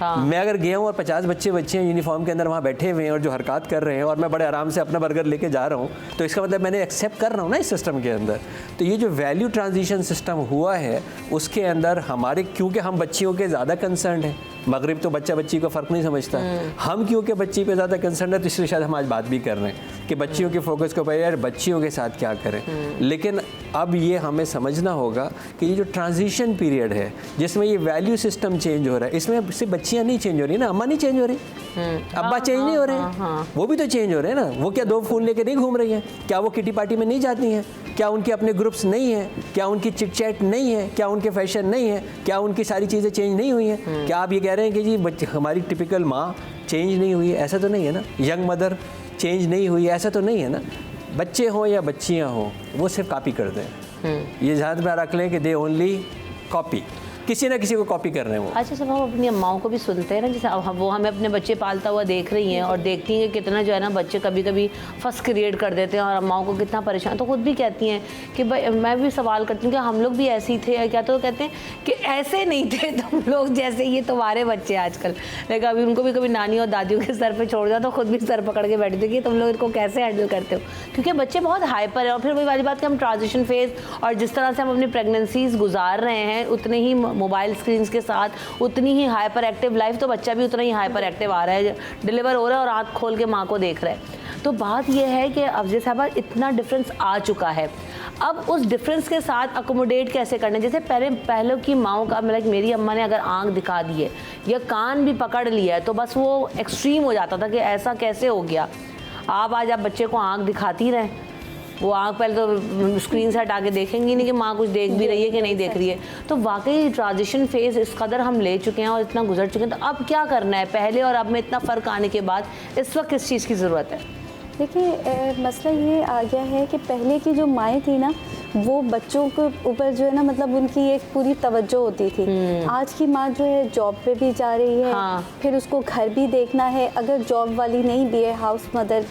मैं अगर गया हूँ और 50 बच्चे हैं यूनिफॉर्म के अंदर वहाँ बैठे हुए हैं और जो हरकत कर रहे हैं और मैं बड़े आराम से अपना बर्गर लेके जा रहा हूँ, तो इसका मतलब मैंने एक्सेप्ट कर रहा हूँ ना इस सिस्टम के अंदर। तो ये जो वैल्यू ट्रांजिशन सिस्टम हुआ है उसके अंदर हमारे, क्योंकि हम बच्चियों के ज़्यादा कंसर्न है, मगरिब तो बच्चा बच्ची को फ़र्क नहीं समझता, हम क्योंकि बच्ची पे ज़्यादा कंसर्न है तो इसलिए शायद हम आज बात भी कर रहे हैं कि बच्चियों के फोकस को यार बच्चियों के साथ क्या करें। लेकिन अब ये हमें समझना होगा कि ये जो ट्रांजिशन पीरियड है जिसमें ये वैल्यू सिस्टम चेंज हो रहा है, इसमें सिर्फ बच्चियाँ नहीं चेंज हो रही ना, अम्मा नहीं चेंज हो रही, अब्बा चेंज नहीं हो रहे हैं, वो भी तो चेंज हो रहे हैं ना। वो क्या 2 फ़ोन लेके नहीं घूम रही हैं? क्या वो किटी पार्टी में नहीं जाती हैं? क्या उनके अपने ग्रुप्स नहीं हैं? क्या उनकी चिट चैट नहीं है? क्या उनके फैशन नहीं है? क्या उनकी सारी चीज़ें चेंज नहीं हुई हैं? क्या आप ये कह रहे हैं कि जी हमारी टिपिकल माँ चेंज नहीं हुई है? ऐसा तो नहीं है ना। यंग मदर चेंज नहीं हुई है, ऐसा तो नहीं है ना। बच्चे हों या बच्चियाँ हों, वो सिर्फ कॉपी करते हैं। ये ध्यान में रख लें कि दे ओनली कॉपी, किसी ना किसी को कॉपी कर रहे हैं वो। अच्छा, जब हम अपनी अम्माओं को भी सुनते हैं ना, जैसे अब वो हमें अपने बच्चे पालता हुआ देख रही हैं और देखती हैं कि कितना जो है ना बच्चे कभी कभी फर्स्ट क्रिएट कर देते हैं और अम्माओं को कितना परेशान, तो खुद भी कहती हैं कि भाई, मैं भी सवाल करती हूँ कि हम लोग भी ऐसे ही थे या क्या, तो कहते हैं कि ऐसे नहीं थे तुम लोग जैसे ये तुम्हारे बच्चे आजकल। लेकिन अभी उनको भी कभी नानी और दादियों के सर पर छोड़ दिया तो खुद भी सर पकड़ के बैठते कि तुम लोग इनको कैसे हैंडल करते हो, क्योंकि बच्चे बहुत हाइपर है। और फिर वही वाली बात कि हम ट्रांजिशन फेज और जिस तरह से हम अपनी प्रेगनेंसीज गुजार रहे हैं उतने ही मोबाइल स्क्रीन के साथ, उतनी ही हाइपर एक्टिव लाइफ, तो बच्चा भी उतना ही हाइपर एक्टिव आ रहा है, डिलीवर हो रहा है और आँख खोल के माँ को देख रहा है। तो बात यह है कि अब जैसे अब इतना डिफरेंस आ चुका है, अब उस डिफरेंस के साथ अकोमोडेट कैसे करना है। जैसे पहले की माओं का, मतलब मेरी अम्मा ने अगर आँख दिखा दी है या कान भी पकड़ लिया है तो बस वो एक्सट्रीम हो जाता था कि ऐसा कैसे हो गया। आज आप बच्चे को आँख दिखाती रहें, वो आँख पहले तो स्क्रीन से हटा के देखेंगी नहीं कि माँ कुछ देख भी रही है कि नहीं देख रही है। तो वाकई ट्रांजिशन फेज इस कदर हम ले चुके हैं और इतना गुजर चुके हैं, तो अब क्या करना है? पहले और अब में इतना फ़र्क आने के बाद इस वक्त किस चीज़ की ज़रूरत है? देखिए, मसला ये आ गया है कि पहले की जो माएँ थी ना, वो बच्चों के ऊपर जो है ना, मतलब उनकी एक पूरी तवज्जो होती थी। आज की माँ जो है जॉब पे भी जा रही है, फिर उसको घर भी देखना है, अगर जॉब वाली नहीं भी है, हाउस मदर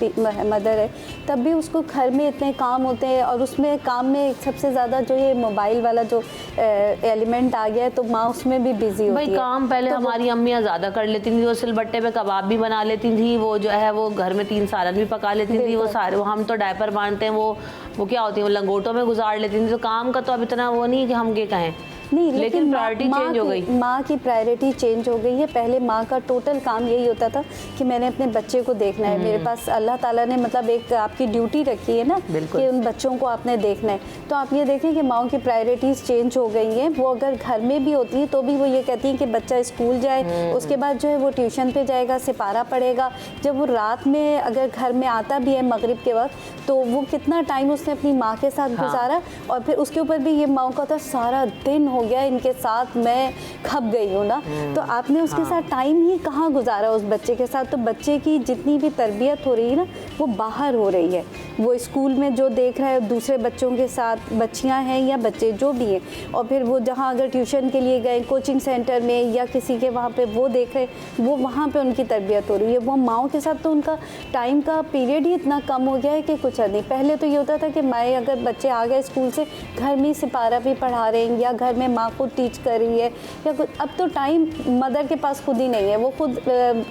है, तब भी उसको घर में इतने काम होते हैं और उसमें काम में सबसे ज़्यादा जो ये मोबाइल वाला जो एलिमेंट आ गया है, तो माँ उसमें भी बिजी होती है। काम पहले तो हमारी अम्मियाँ ज़्यादा कर लेती थी, वो सिलबट्टे पे कबाब भी बना लेती थी, वो जो है वो घर में 3 सालन भी पका लेती थी, वो सारे, वो हम तो डायपर बांधते हैं, वो क्या होती है, वो लंगोटों में गुजार लेती थी। तो काम का तो अब इतना वो नहीं कि हम ये कहें, नहीं, लेकिन प्रायोरिटी चेंज हो गई। माँ की प्रायोरिटी चेंज हो गई है। पहले माँ का टोटल काम यही होता था कि मैंने अपने बच्चे को देखना है, मेरे पास अल्लाह ताला ने मतलब एक आपकी ड्यूटी रखी है ना कि उन बच्चों को आपने देखना है। तो आप ये देखें कि माँ की प्रायोरिटीज़ चेंज हो गई हैं। वो अगर घर में भी होती है तो भी वो ये कहती हैं कि बच्चा स्कूल जाए, उसके बाद जो है वो ट्यूशन पे जाएगा, सिपारा पढ़ेगा। जब वो रात में अगर घर में आता भी है मगरिब के वक्त, तो वो कितना टाइम उसने अपनी माँ के साथ गुजारा, और फिर उसके ऊपर भी ये माँ का था सारा दिन हो गया इनके साथ, मैं खप गई हूँ ना। तो आपने उसके साथ टाइम ही कहाँ गुजारा उस बच्चे के साथ। तो बच्चे की जितनी भी तरबियत हो रही है ना, वो बाहर हो रही है। वो स्कूल में जो देख रहा है दूसरे बच्चों के साथ, बच्चियाँ हैं या बच्चे जो भी हैं, और फिर वो जहाँ अगर ट्यूशन के लिए गए, कोचिंग सेंटर में या किसी के वहाँ पे वो देख रहे, वो वहाँ पे उनकी तरबियत हो रही है। वो माँओं के साथ तो उनका टाइम का पीरियड ही इतना कम हो गया है कि कुछ नहीं। पहले तो ये होता था कि माएँ अगर बच्चे आ गए स्कूल से, घर में सिपारा भी पढ़ा रहे हैं या घर में माँ को टीच कर रही है या कुछ। अब तो टाइम मदर के पास खुद ही नहीं है, वो खुद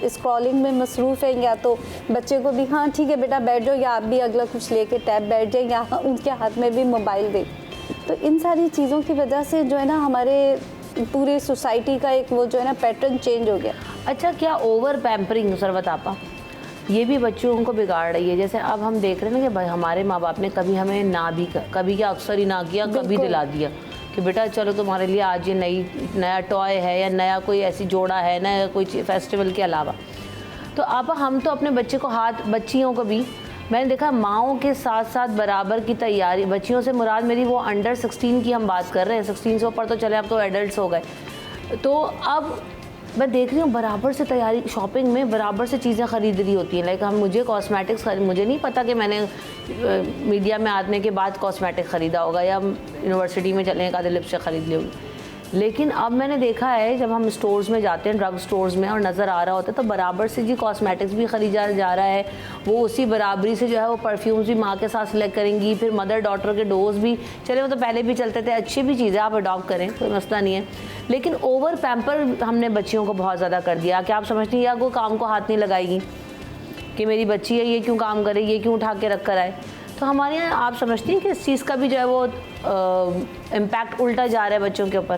स्क्रॉलिंग में मसरूफ़ है, या तो बच्चे को भी हाँ ठीक है बेटा बैठ जाओ, या आप भी अगला कुछ लेके टैब बैठ जाए, या उनके हाथ में भी मोबाइल दे। तो इन सारी चीज़ों की वजह से जो है ना हमारे पूरे सोसाइटी का एक वो जो है ना पैटर्न चेंज हो गया। अच्छा, क्या ओवर पैम्परिंग सरवत आपा ये भी बच्चों को बिगाड़ रही है? जैसे अब हम देख रहे हैं ना कि हमारे माँ बाप ने कभी हमें ना भी, कभी क्या अक्सर ही ना किया, कभी दिला दिया कि बेटा चलो तुम्हारे लिए आज ये नया टॉय है या नया कोई ऐसी जोड़ा है, नया कोई फेस्टिवल के अलावा। तो अब हम तो अपने बच्चे को बच्चियों को भी मैंने देखा माँओं के साथ साथ बराबर की तैयारी, बच्चियों से मुराद मेरी वो अंडर 16 की हम बात कर रहे हैं, 16 से ऊपर तो चले, अब तो एडल्ट्स हो गए। तो अब मैं देख रही हूँ बराबर से तैयारी, शॉपिंग में बराबर से चीज़ें ख़रीद रही होती हैं। लाइक मुझे कॉस्मेटिक्स मुझे नहीं पता कि मैंने मीडिया में आने के बाद कॉस्मेटिक ख़रीदा होगा या यूनिवर्सिटी में चलने का लिपस्टिक ख़रीद ली होगी, लेकिन अब मैंने देखा है जब हम स्टोर्स में जाते हैं, ड्रग स्टोर्स में, और नज़र आ रहा होता है तो बराबर से जी कॉस्मेटिक्स भी ख़रीदा जा रहा है, वो उसी बराबरी से जो है वो परफ्यूम्स भी माँ के साथ सिलेक्ट करेंगी, फिर मदर डॉटर के डोज भी, चले वो तो पहले भी चलते थे, अच्छी भी चीज़ है, आप अडॉप्ट करें, कोई मसला नहीं है। लेकिन ओवर पैम्पर हमने बच्चियों को बहुत ज़्यादा कर दिया कि आप समझती हैं या कोई काम को हाथ नहीं लगाएगी कि मेरी बच्ची है, ये क्यों काम करे, ये क्यों उठा के रख कर आए। तो हमारे यहाँ आप समझती हैं कि इस चीज़ का भी जो है वो इम्पैक्ट उल्टा जा रहा है बच्चों के ऊपर?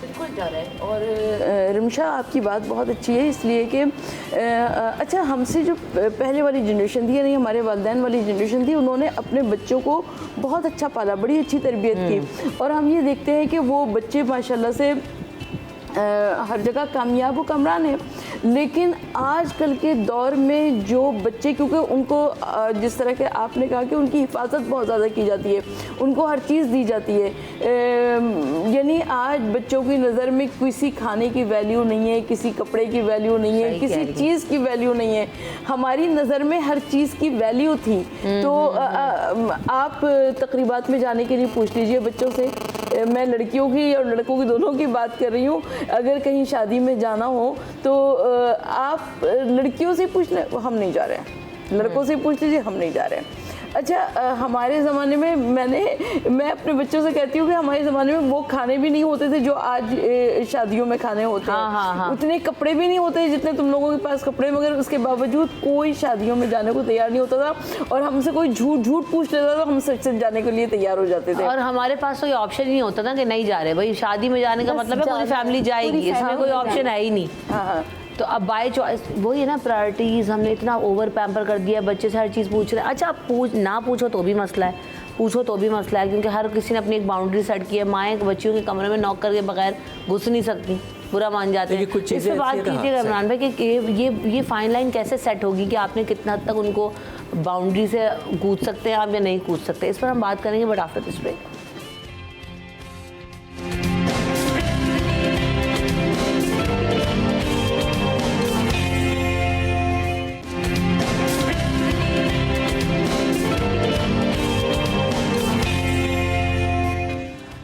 बिल्कुल जा रहा है। और रिमशा आपकी बात बहुत अच्छी है, इसलिए कि अच्छा हमसे जो पहले वाली जनरेशन थी, यानी हमारे वालिदैन वाली जनरेशन थी, उन्होंने अपने बच्चों को बहुत अच्छा पाला, बड़ी अच्छी तरबियत की, और हम ये देखते हैं कि वो बच्चे माशाल्लाह से हर जगह कामयाब व कमरान है। लेकिन आजकल के दौर में जो बच्चे, क्योंकि उनको जिस तरह के आपने कहा कि उनकी हिफाजत बहुत ज़्यादा की जाती है, उनको हर चीज़ दी जाती है, यानी आज बच्चों की नज़र में किसी खाने की वैल्यू नहीं है, किसी कपड़े की वैल्यू नहीं है, किसी चीज़ की वैल्यू नहीं है। हमारी नज़र में हर चीज़ की वैल्यू थी। तो आप तकरीबात में जाने के लिए पूछ लीजिए बच्चों से, मैं लड़कियों की और लड़कों की दोनों की बात कर रही हूँ, अगर कहीं शादी में जाना हो तो आप लड़कियों से पूछ लें, हम नहीं जा रहे हैं, लड़कों से पूछ लीजिए, हम नहीं जा रहे हैं। अच्छा हमारे ज़माने में मैं अपने बच्चों से कहती हूँ कि हमारे ज़माने में वो खाने भी नहीं होते थे जो आज शादियों में खाने होते हैं। हाँ। उतने कपड़े भी नहीं होते जितने तुम लोगों के पास कपड़े, मगर उसके बावजूद कोई शादियों में जाने को तैयार नहीं होता था, और हमसे कोई झूठ पूछ लेता था, हम सच जाने के लिए तैयार हो जाते थे। और हमारे पास कोई ऑप्शन ही नहीं होता था कि नहीं जा रहे, भाई शादी में जाने का मतलब है पूरी फैमिली जाएगी, इसमें कोई ऑप्शन है ही नहीं। हाँ। तो अब बाय चॉइस वही है ना, प्रायोरिटीज़ हमने इतना ओवर पैम्पर कर दिया, बच्चे से हर चीज़ पूछ रहे हैं। अच्छा आप ना पूछो तो भी मसला है, पूछो तो भी मसला है, क्योंकि हर किसी ने अपनी एक बाउंड्री सेट की है। माएँ बच्चियों के कमरे में नॉक करके बगैर घुस नहीं सकती, बुरा मान जाते हैं। इस पर बात कीजिएगा इमरान भाई कि ये फाइन लाइन कैसे सेट होगी कि आपने कितना हद तक उनको बाउंड्री से कूद सकते हैं आप या नहीं कूद सकते, इस पर हम बात करेंगे but after this break.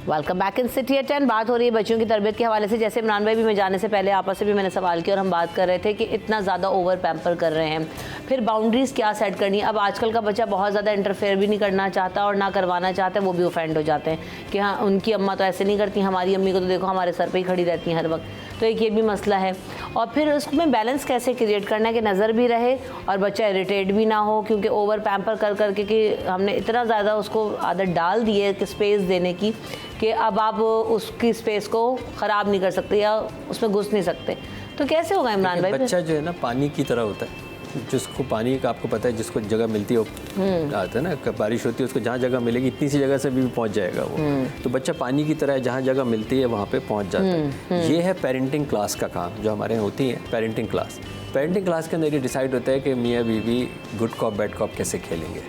Welcome back in city at 10। बात हो रही है बच्चों की तरबियत के हवाले से। जैसे इमरान भाई भी मैं जाने से पहले आपस से भी मैंने सवाल किया और हम बात कर रहे थे कि इतना ज़्यादा ओवर पैम्पर कर रहे हैं, फिर बाउंड्रीज़ क्या सेट करनी है। अब आजकल का बच्चा बहुत ज़्यादा इंटरफेयर भी नहीं करना चाहता और ना करवाना चाहता है, वो भी ऑफेंड हो जाते हैं कि हाँ उनकी अम्मा तो ऐसे नहीं करती, हमारी अम्मी को तो देखो हमारे सर पर ही खड़ी रहती हैं हर वक्त। तो एक ये भी मसला है। और फिर उसमें बैलेंस कैसे क्रिएट करना है कि नज़र भी रहे और बच्चा इरिटेट भी ना हो, क्योंकि ओवर पैम्पर कर करके कि हमने इतना ज़्यादा उसको आदत डाल दी है कि स्पेस देने की कि अब आप उसकी स्पेस को ख़राब नहीं कर सकते या उसमें घुस नहीं सकते। तो कैसे होगा इमरान भाई? बच्चा जो है ना पानी की तरह होता है, जिसको पानी का आपको पता है, जिसको जगह मिलती है वो आता है ना, बारिश होती है उसको जहाँ जगह मिलेगी इतनी सी जगह से भी पहुँच जाएगा वो। तो बच्चा पानी की तरह है, जहाँ जगह मिलती है वहाँ पे पहुँच जाता है। ये है पेरेंटिंग क्लास का काम जो हमारे यहाँ होती है। पेरेंटिंग क्लास के अंदर ये डिसाइड होता है कि मियाँ बीवी गुड कॉप बैड कॉप कैसे खेलेंगे,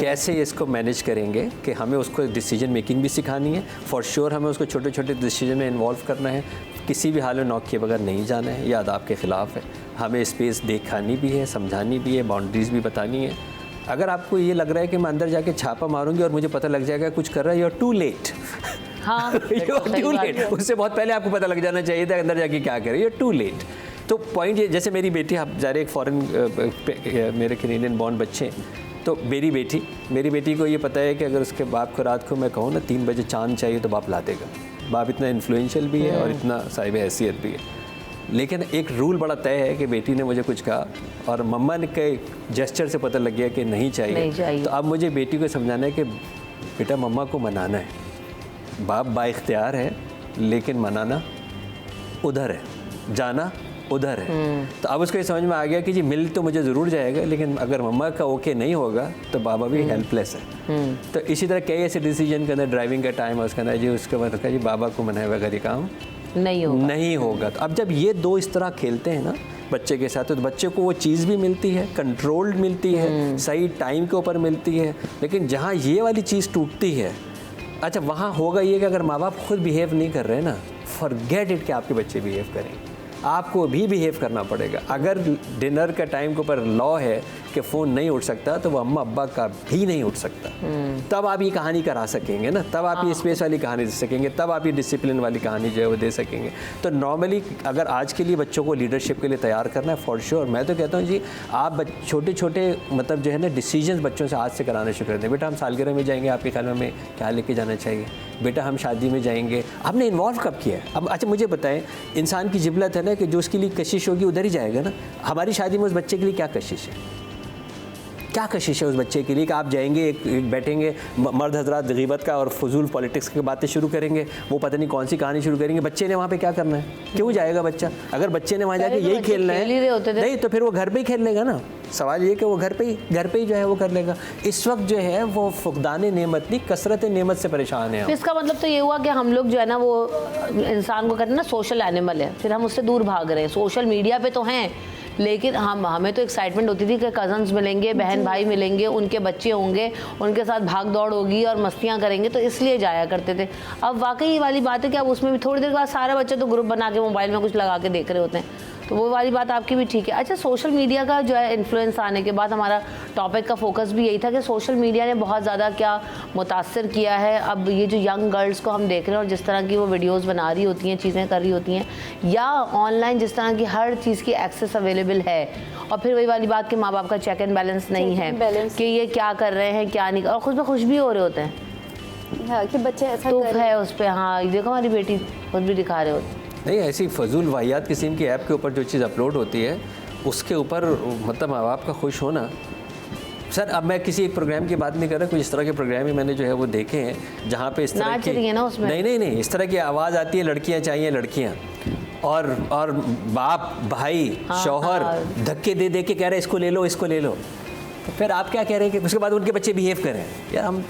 कैसे इसको मैनेज करेंगे, कि हमें उसको डिसीजन मेकिंग भी सिखानी है। फॉर श्योर हमें उसको छोटे छोटे डिसीजन में इन्वॉल्व करना है, किसी भी हाल में नॉक किए बगैर नहीं जाना है, ये आदाब के ख़िलाफ़ है। हमें स्पेस दिखानी भी है, समझानी भी है, बाउंड्रीज़ भी बतानी है। अगर आपको ये लग रहा है कि मैं अंदर जाके छापा मारूंगी और मुझे पता लग जाएगा कुछ कर रहा है, यू आर टू लेट। हाँ, टू लेट। उससे बहुत पहले आपको पता लग जाना चाहिए था अंदर जाके क्या करें, यू आर टू लेट। तो पॉइंट ये, जैसे मेरी बेटी, आप जा रहे एक फ़ॉरेन, मेरे कैनेडियन बॉर्न बच्चे, तो मेरी बेटी को ये पता है कि अगर उसके बाप को रात को मैं कहूँ ना 3 बजे चांद चाहिए तो बाप ला देगा। बाप इतना इन्फ्लुएंशियल भी है और इतना साहिब हैसियत भी है। लेकिन एक रूल बड़ा तय है कि बेटी ने मुझे कुछ कहा और मम्मा ने के जेस्चर से पता लग गया कि नहीं चाहिए। तो अब मुझे बेटी को समझाना है कि बेटा मम्मा को मनाना है, बाप बाइख्तियार है लेकिन मनाना उधर है, जाना उधर है। तो अब उसको ये समझ में आ गया कि जी मिल तो मुझे ज़रूर जाएगा, लेकिन अगर मम्मा का ओके नहीं होगा तो बाबा भी हेल्पलेस है। तो इसी तरह कई ऐसे डिसीजन के अंदर, ड्राइविंग का टाइम है उसके अंदर जी उसके बाद रखा जी बाबा को मनाए बगैर ये काम नहीं होगा। तो अब जब ये दो इस तरह खेलते हैं ना बच्चे के साथ, तो बच्चे को वो चीज़ भी मिलती है, कंट्रोल्ड मिलती है, सही टाइम के ऊपर मिलती है। लेकिन जहाँ ये वाली चीज़ टूटती है, अच्छा वहाँ होगा ये कि अगर माँ बाप खुद बिहेव नहीं कर रहे ना, फॉरगेट इट कि आपके बच्चे बिहेव करेंगे, आपको भी बिहेव करना पड़ेगा। अगर डिनर का टाइम के ऊपर लॉ है के फ़ोन नहीं उठ सकता तो वो अम्मा अब्बा का भी नहीं उठ सकता। तब आप ये कहानी करा सकेंगे ना, तब आप ये स्पेस वाली कहानी दे सकेंगे, तब आप ये डिसिप्लिन वाली कहानी जो है वो दे सकेंगे। तो नॉर्मली अगर आज के लिए बच्चों को लीडरशिप के लिए तैयार करना है फॉर श्योर, मैं तो कहता हूँ जी आप छोटे छोटे मतलब जो है ना डिसीजंस बच्चों से आज से कराना शुरू कर दें। बेटा हम सालगिरह में जाएंगे, आपके ख्याल में हमें क्या लेके जाना चाहिए? बेटा हम शादी में जाएंगे, आपने इन्वॉल्व कब किया है? अब अच्छा मुझे बताएं, इंसान की जिबलत है ना कि जो उसके लिए कशिश होगी उधर ही जाएगा ना। हमारी शादी में उस बच्चे के लिए क्या कशिश है? क्या कशिश है उस बच्चे के लिए कि आप जाएंगे एक बैठेंगे मर्द हजरात गीबत का और फजूल पॉलिटिक्स की बातें शुरू करेंगे, वो पता नहीं कौन सी कहानी शुरू करेंगे। बच्चे ने वहाँ पे क्या करना है? क्यों जाएगा बच्चा? अगर बच्चे ने वहाँ जाके यही खेलना है नहीं तो फिर वो घर पे ही खेल लेगा ना। सवाल ये कि वो घर पे ही जो है वो कर लेगा। इस वक्त जो है वो फुकदान नेमत नहीं कसरत नेमत से परेशान है। इसका मतलब तो ये हुआ कि हम लोग जो है ना वो इंसान को कहते हैं ना सोशल एनिमल है, फिर हम उससे दूर भाग रहे हैं। सोशल मीडिया पे तो हैं लेकिन हमें तो एक्साइटमेंट होती थी कि कज़न्स मिलेंगे, बहन भाई मिलेंगे, उनके बच्चे होंगे, उनके साथ भाग दौड़ होगी और मस्तियाँ करेंगे, तो इसलिए जाया करते थे। अब वाकई वाली बात है कि अब उसमें भी थोड़ी देर बाद सारे बच्चे तो ग्रुप बना के मोबाइल में कुछ लगा के देख रहे होते हैं, तो वो वाली बात आपकी भी ठीक है। अच्छा, सोशल मीडिया का जो है इन्फ्लुएंस आने के बाद हमारा टॉपिक का फोकस भी यही था कि सोशल मीडिया ने बहुत ज़्यादा क्या मुतासर किया है। अब ये जो यंग गर्ल्स को हम देख रहे हैं और जिस तरह की वो वीडियोस बना रही होती हैं, चीज़ें कर रही होती हैं, या ऑनलाइन जिस तरह की हर चीज़ की एक्सेस अवेलेबल है, और फिर वही वाली बात कि माँ बाप का चेक एंड बैलेंस नहीं है कि ये क्या कर रहे हैं क्या नहीं, और खुद ब खुश भी हो रहे होते हैं। हाँ, कि बच्चे ऐसा तो है उस पर। हाँ देखो हमारी बेटी खुद भी दिखा रहे होते। नहीं, ऐसी फजूल वाहियात किस्म की ऐप के ऊपर जो चीज़ अपलोड होती है उसके ऊपर मतलब माँ बाप का खुश होना। सर अब मैं किसी एक प्रोग्राम की बात नहीं कर रहा, कुछ इस तरह के प्रोग्राम ही मैंने जो है वो देखे हैं जहाँ पे इस तरह की ना उसमें। नहीं इस तरह की आवाज़ आती है लड़कियाँ चाहिए लड़कियाँ, और बाप भाई शौहर धक्के दे दे के कह रहे इसको ले लो इसको ले लो। तो फिर आप क्या कह रहे हैं कि उसके बाद उनके बच्चे बिहेव करें? यार हम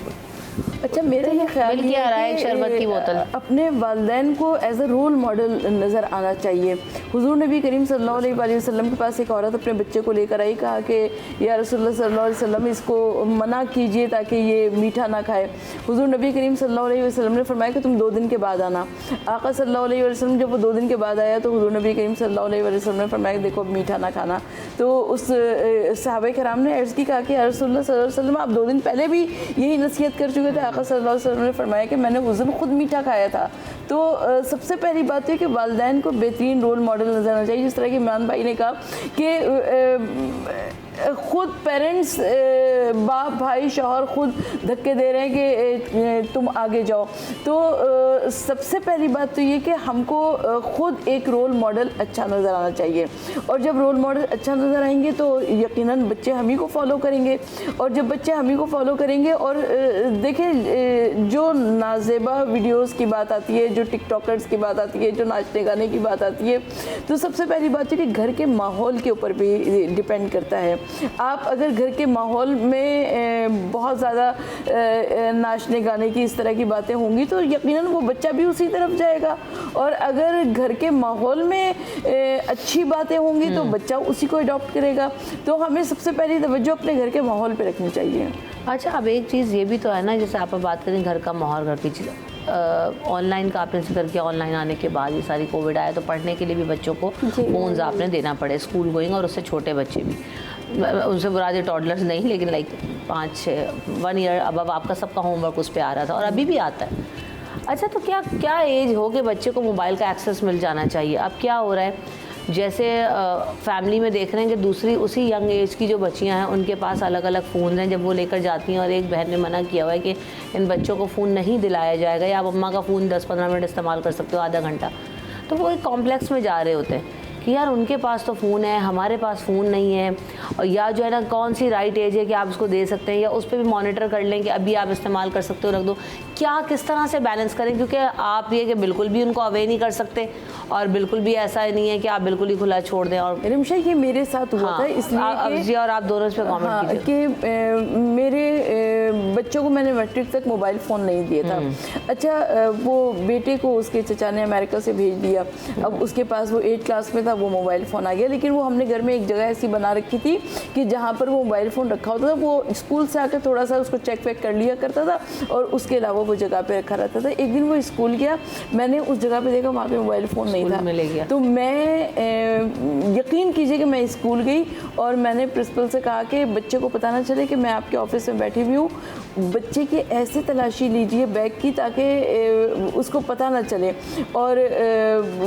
अच्छा, मेरा ये ख्याल है कि शरबत की बोतल अपने वालिदैन को एज अ रोल मॉडल नज़र आना चाहिए। हुजूर नबी करीम सल्लल्लाहु अलैहि वसल्लम के पास एक औरत अपने बच्चे को लेकर आई, कहा कि या रसूलुल्लाह सल्लल्लाहु अलैहि वसल्लम इसको मना कीजिए ताकि ये मीठा ना खाए। हुजूर नबी करीम सल्लल्लाहु अलैहि वसल्लम ने फरमाया कि तुम 2 दिन के बाद आना। आका सल्लल्लाहु अलैहि वसल्लम जब वो 2 दिन के बाद आया तो हुजूर नबी करीम सल्लल्लाहु अलैहि वसल्लम ने फरमाया देखो अब मीठा ना खाना। तो उस सहाबा कराम ने अर्ज़ की, कहा कि या रसूलुल्लाह सल्लल्लाहु अलैहि वसल्लम आप 2 दिन पहले भी यही नसीहत कर चुके थे। आका सल्लल्लाहु अलैहि वसल्लम ने फरमाया कि मैंने उस दिन खुद मीठा खाया था। तो सबसे पहली बात है कि वालिदैन को बेहतरीन रोल मॉडल नजर आना चाहिए। जिस तरह कि इमरान भाई ने कहा कि खुद पेरेंट्स बाप भाई शौहर खुद धक्के दे रहे हैं कि तुम आगे जाओ। तो सबसे पहली बात तो ये कि हमको खुद एक रोल मॉडल अच्छा नज़र आना चाहिए, और जब रोल मॉडल अच्छा नज़र आएंगे तो यकीनन बच्चे हम ही को फॉलो करेंगे, और जब बच्चे हम ही को फॉलो करेंगे और देखें जो नाजेबा वीडियोस की बात आती है, जो टिकटॉकर्स की बात आती है, जो नाचने गाने की बात आती है, तो सबसे पहली बात है कि घर के माहौल के ऊपर भी डिपेंड करता है। आप अगर घर के माहौल में बहुत ज़्यादा नाचने गाने की इस तरह की बातें होंगी तो यकीनन वो बच्चा भी उसी तरफ जाएगा, और अगर घर के माहौल में अच्छी बातें होंगी तो बच्चा उसी को अडॉप्ट करेगा। तो हमें सबसे पहली तवज्जो अपने घर के माहौल पे रखनी चाहिए। अच्छा, अब एक चीज़ ये भी तो है ना, जैसे आप बात करें घर का माहौल, घर की चीज़, ऑनलाइन का आपने जिक्र किया, ऑनलाइन आने के बाद ये सारी कोविड आया तो पढ़ने के लिए भी बच्चों को फ़ोन्स आपने देना पड़े, स्कूल गोइंग, और उससे छोटे बच्चे भी, उनसे बुरा टॉडलर्स नहीं लेकिन लाइक 5-1 ईयर अब आपका सबका होमवर्क उस पर आ रहा था और अभी भी आता है। अच्छा, तो क्या एज हो कि बच्चे को मोबाइल का एक्सेस मिल जाना चाहिए? अब क्या हो रहा है, जैसे फैमिली में देख रहे हैं कि दूसरी उसी यंग एज की जो बच्चियां हैं उनके पास अलग अलग फ़ोन हैं, जब वो लेकर जाती हैं और एक बहन ने मना किया हुआ है कि इन बच्चों को फ़ोन नहीं दिलाया जाएगा, या आप अम्मा का फ़ोन 10-15 मिनट इस्तेमाल कर सकते हो, आधा घंटा, तो वो एक कॉम्प्लेक्स में जा रहे होते हैं कि यार उनके पास तो फ़ोन है, हमारे पास फ़ोन नहीं है, और या जो है ना कौन सी राइट एज है कि आप उसको दे सकते हैं, या उस पर भी मॉनिटर कर लें कि अभी आप इस्तेमाल कर सकते हो, रख दो। क्या किस तरह से बैलेंस करें, क्योंकि आप ये कि बिल्कुल भी उनको अवे नहीं कर सकते और बिल्कुल भी ऐसा नहीं है कि आप बिल्कुल ही खुला छोड़ दें। और रिमशा ये मेरे साथ हुआ था, इसलिए और आप दोनों इस पर कमेंट कीजिए कि मेरे बच्चों को मैंने मैट्रिक तक मोबाइल फ़ोन नहीं दिया था। अच्छा, वो बेटे को उसके चचा ने अमेरिका से भेज दिया, अब उसके पास वो 8 क्लास में था, वो मोबाइल फ़ोन आ गया। लेकिन वो हमने घर में एक जगह ऐसी बना रखी थी कि जहाँ पर वो मोबाइल फ़ोन रखा होता था, वो स्कूल से आकर थोड़ा सा उसको चेक वेक कर लिया करता था और उसके अलावा वो जगह पे रखा रहता था। एक दिन वो स्कूल गया, मैंने उस जगह पे देखा वहाँ पे मोबाइल फ़ोन नहीं था। तो मैं यकीन कीजिए कि मैं स्कूल गई और मैंने प्रिंसिपल से कहा कि बच्चे को पता ना चले कि मैं आपके ऑफिस में बैठी हुई हूँ, बच्चे की ऐसे तलाशी लीजिए बैग की ताकि उसको पता ना चले और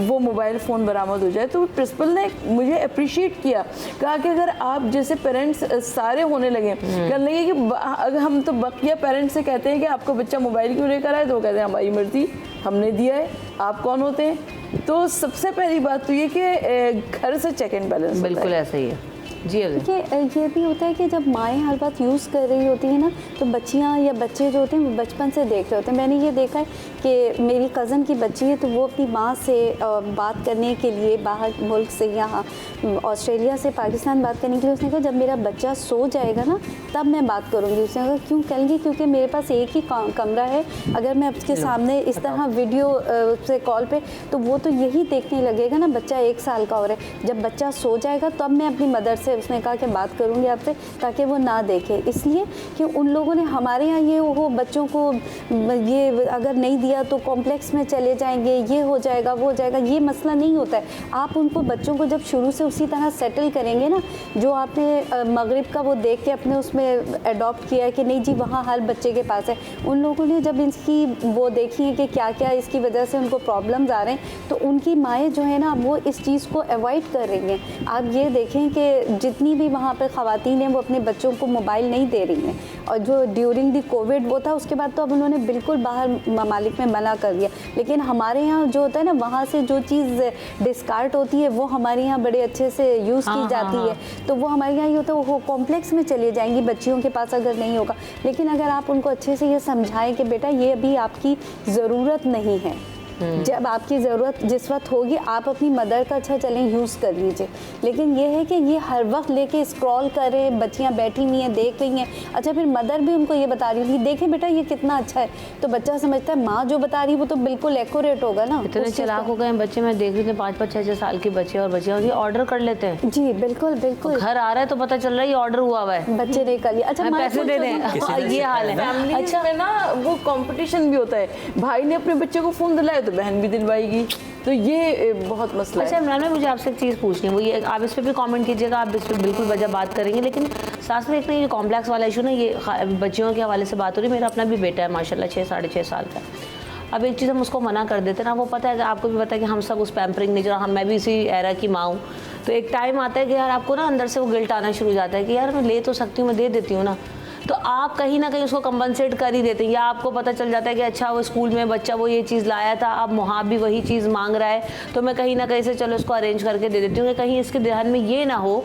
वो मोबाइल फ़ोन बरामद हो जाए। तो प्रिंसिपल ने मुझे अप्रिशिएट किया, कहा कि अगर आप जैसे पेरेंट्स सारे होने लगे, कहने लगे कि अगर हम तो बकिया पेरेंट्स से कहते हैं कि आपका बच्चा मोबाइल क्यों लेकर आए, तो वो कहते हैं हमारी मर्जी, हमने दिया है, आप कौन होते हैं। तो सबसे पहली बात तो ये कि घर से चेक एंड बैलेंस। बिल्कुल ऐसा ही है जी। देखिए ये भी होता है कि जब माएँ हर बात यूज़ कर रही होती है ना, तो बच्चियाँ या बच्चे जो होते हैं वो बचपन से देख रहे होते हैं। मैंने ये देखा है कि मेरी कज़न की बच्ची है, तो वो अपनी माँ से बात करने के लिए बाहर मुल्क से, यहाँ ऑस्ट्रेलिया से पाकिस्तान बात करने के लिए, उसने कहा जब मेरा बच्चा सो जाएगा ना तब मैं बात करूँगी। उसने कहा क्यों कहेंगी, क्योंकि मेरे पास एक ही कमरा है, अगर मैं उसके सामने इस तरह वीडियो से कॉल पे, तो वो तो यही देखने लगेगा ना, बच्चा 1 साल का हो रहा है, जब बच्चा सो जाएगा तब मैं अपनी मदर से, उसने कहा कि बात करूंगी आपसे, ताकि वो ना देखे। इसलिए कि उन लोगों ने हमारे यहाँ ये वो बच्चों को ये अगर नहीं दिया तो कॉम्प्लेक्स में चले जाएंगे, ये हो जाएगा वो हो जाएगा, ये मसला नहीं होता है। आप उनको बच्चों को जब शुरू से उसी तरह सेटल करेंगे ना, जो आपने मगरिब का वो देख के अपने उसमें अडॉप्ट किया है कि नहीं जी वहाँ हर बच्चे के पास है, उन लोगों ने जब इसकी वो देखी है कि क्या क्या इसकी वजह से उनको प्रॉब्लम्स आ रहे हैं, तो उनकी माएँ जो है ना वो इस चीज़ को अवॉइड कर रही हैं। आप ये देखें कि जितनी भी वहाँ पर ख़वातीन हैं वो अपने बच्चों को मोबाइल नहीं दे रही हैं, और जो ड्यूरिंग दी कोविड वो था, उसके बाद तो अब उन्होंने बिल्कुल बाहर ममालिक में मना कर दिया। लेकिन हमारे यहाँ जो होता है ना, वहाँ से जो चीज़ डिस्कार्ड होती है वो हमारे यहाँ बड़े अच्छे से यूज़ की जाती है, तो वो हमारे यहाँ ये होता है वो कॉम्प्लेक्स में चली जाएंगी बच्चियों के पास अगर नहीं होगा। लेकिन अगर आप उनको अच्छे से ये समझाएं कि बेटा ये अभी आपकी ज़रूरत नहीं है, जब आपकी ज़रूरत जिस वक्त होगी आप अपनी मदर का अच्छा चलें यूज़ कर लीजिए। लेकिन ये है कि ये हर वक्त लेके स्क्रॉल करें, बच्चियाँ बैठी हुई हैं देख रही हैं, अच्छा फिर मदर भी उनको ये बता रही होगी देखें बेटा ये कितना अच्छा है, तो बच्चा समझता है माँ जो बता रही है वो तो बिल्कुल एक्यूरेट होगा ना। इतने चालाक हो गए हैं बच्चे, मैं देख रही थी 5-5, 6-6 साल के बच्चे और बच्चियाँ ऑर्डर कर लेते हैं। जी बिल्कुल बिल्कुल, घर आ रहा है तो पता चल रहा है ये ऑर्डर हुआ हुआ है, बच्चे ने कर लिया, अच्छा पैसे दे दें, ये हाल है। अच्छा में ना वो कंपटीशन भी होता है, भाई ने अपने बच्चे को फ़ोन दिलाया तो बहन भी दिलवाएगी, तो ये बहुत मसला है। अच्छा इमरान भाई, मुझे आपसे एक चीज़ पूछनी है, वो ये आप इस पर भी कमेंट कीजिएगा, आप इस पर बिल्कुल वजह बात करेंगे, लेकिन साथ में एक ये कॉम्प्लेक्स वाला इशू ना, ये बच्चियों के हवाले से बात हो रही है। मेरा अपना भी बेटा है माशाल्लाह 6-6.5 साल का। अब एक चीज़ हम उसको मना कर देते ना, वो पता है, आपको भी पता है कि हम सब उस पैम्परिंग नेचर, हम मैं भी इसी एरा की माँ हूँ, तो एक टाइम आता है कि यार आपको ना अंदर से वो गिल्ट आना शुरू हो जाता है कि यार मैं ले तो सकती हूँ, मैं दे देती हूँ ना, तो आप कहीं ना कहीं उसको कंपनसेट कर ही देते हैं, या आपको पता चल जाता है कि अच्छा वो स्कूल में बच्चा वो ये चीज़ लाया था, अब वहाँ भी वही चीज़ मांग रहा है, तो मैं कहीं ना कहीं से चलो उसको अरेंज करके दे देती हूँ, कि कहीं इसके ध्यान में ये ना हो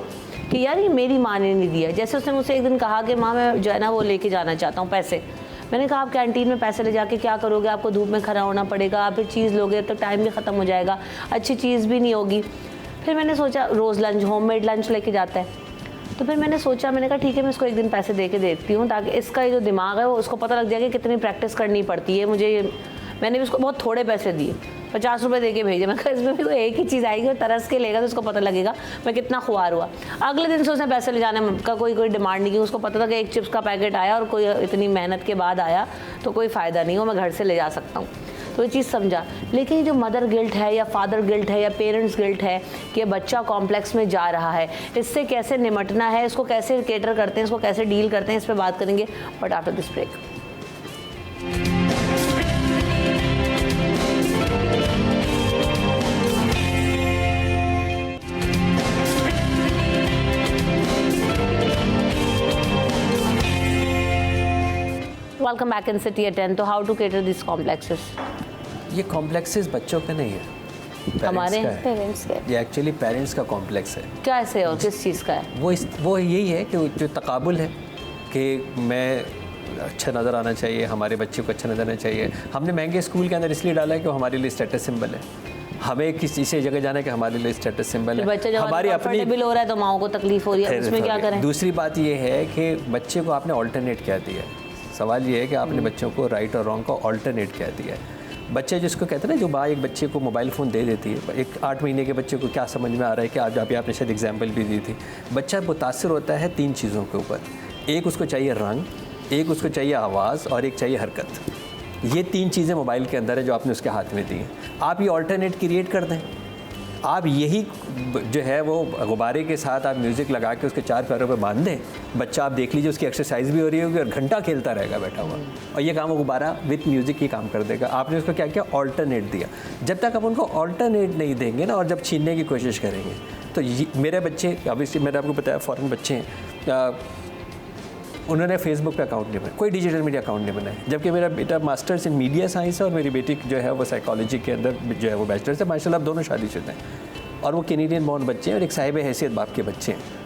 कि यार ये मेरी माँ ने नहीं दिया। जैसे उसने मुझसे एक दिन कहा कि माँ मैं जो है ना वो लेके जाना चाहता हूँ पैसे, मैंने कहा आप कैंटीन में पैसे ले जाके क्या करोगे, आपको धूप में खड़ा होना पड़ेगा, आप फिर चीज़ लोगे तो टाइम भी ख़त्म हो जाएगा, अच्छी चीज़ भी नहीं होगी। फिर मैंने सोचा रोज़ लंच होममेड लंच लेके जाता है, तो फिर मैंने सोचा, मैंने कहा ठीक है मैं इसको एक दिन पैसे दे के देखती हूँ, ताकि इसका ये जो दिमाग है वो उसको पता लग जाए कि कितनी प्रैक्टिस करनी पड़ती है मुझे। मैंने भी उसको बहुत थोड़े पैसे दिए, 50 रुपये दे के भेजे, मैं कहा इसमें भी कोई एक ही चीज़ आएगी और तरस के लेगा तो उसको पता लगेगा मैं कितना खुआर हुआ। अगले दिन से उसने पैसे ले जाने का कोई डिमांड नहीं की, उसको पता था कि एक चिप्स का पैकेट आया और कोई इतनी मेहनत के बाद आया तो कोई फ़ायदा नहीं हो, मैं घर से ले जा सकता हूँ, तो ये चीज़ समझा। लेकिन ये जो मदर गिल्ट है या फादर गिल्ट है या पेरेंट्स गिल्ट है कि बच्चा कॉम्प्लेक्स में जा रहा है, इससे कैसे निमटना है, इसको कैसे केटर करते हैं, इसको कैसे डील करते हैं, इस पर बात करेंगे, but after this break. Welcome back in city at 10। तो how to cater this complexes? ये कॉम्प्लेक्सेस बच्चों के नहीं है, हमारे पेरेंट्स का, ये एक्चुअली पेरेंट्स का कॉम्प्लेक्स है। कैसे और किस चीज़ का है? वो यही है कि जो तकाबुल है कि मैं अच्छा नज़र आना चाहिए, हमारे बच्चे को अच्छा नज़र आना चाहिए। हमने महंगे स्कूल के अंदर इसलिए डाला है कि वो हमारे लिए स्टेटस सिंबल है, हमें किसी ऐसी जगह जाना है कि हमारे लिए स्टेटस सिंबल है। बच्चा जब हमारी अपनी बिल हो रहा है तो माओ को तकलीफ हो रही है, उसमें क्या करें? दूसरी बात ये है कि बच्चे को आपने ऑल्टरनेट क्या दिया, सवाल ये है कि आपने बच्चों को राइट और रॉन्ग का ऑल्टरनेट क्या दिया है। बच्चे जिसको कहते हैं ना, जो माँ एक बच्चे को मोबाइल फ़ोन दे देती है, एक 8 महीने के बच्चे को क्या समझ में आ रहा है कि आज अभी आपने शायद एग्जाम्पल भी दी थी, बच्चा मुतासर होता है 3 चीज़ों के ऊपर। एक उसको चाहिए रंग, एक उसको चाहिए आवाज़ और एक चाहिए हरकत। ये 3 चीज़ें मोबाइल के अंदर है जो आपने उसके हाथ में दी हैं। आप ये ऑल्टरनेट क्रिएट कर दें, आप यही जो है वो गुब्बारे के साथ आप म्यूज़िक लगा के उसके 4 पैरों पे बांध दें, बच्चा आप देख लीजिए उसकी एक्सरसाइज भी हो रही होगी और घंटा खेलता रहेगा बैठा हुआ, और ये काम वो गुब्बारा विथ म्यूज़िक ही काम कर देगा। आपने उसको क्या किया, ऑल्टरनेट दिया। जब तक आप उनको ऑल्टरनेट नहीं देंगे ना, और जब छीनने की कोशिश करेंगे, तो मेरे बच्चे ऑब्वियसली मैंने आपको बताया फ़ॉरेन बच्चे हैं, उन्होंने फेसबुक पे अकाउंट नहीं बनाया, कोई डिजिटल मीडिया अकाउंट नहीं बनाया, जबकि मेरा बेटा मास्टर्स इन मीडिया साइंस है और मेरी बेटी जो है वो साइकोलॉजी के अंदर जो है वो बैचलर्स है। माशाल्लाह दोनों शादीशुदा हैं और वो कैनेडियन बॉर्न बच्चे हैं और एक साहिब हैसियत बाप के बच्चे हैं।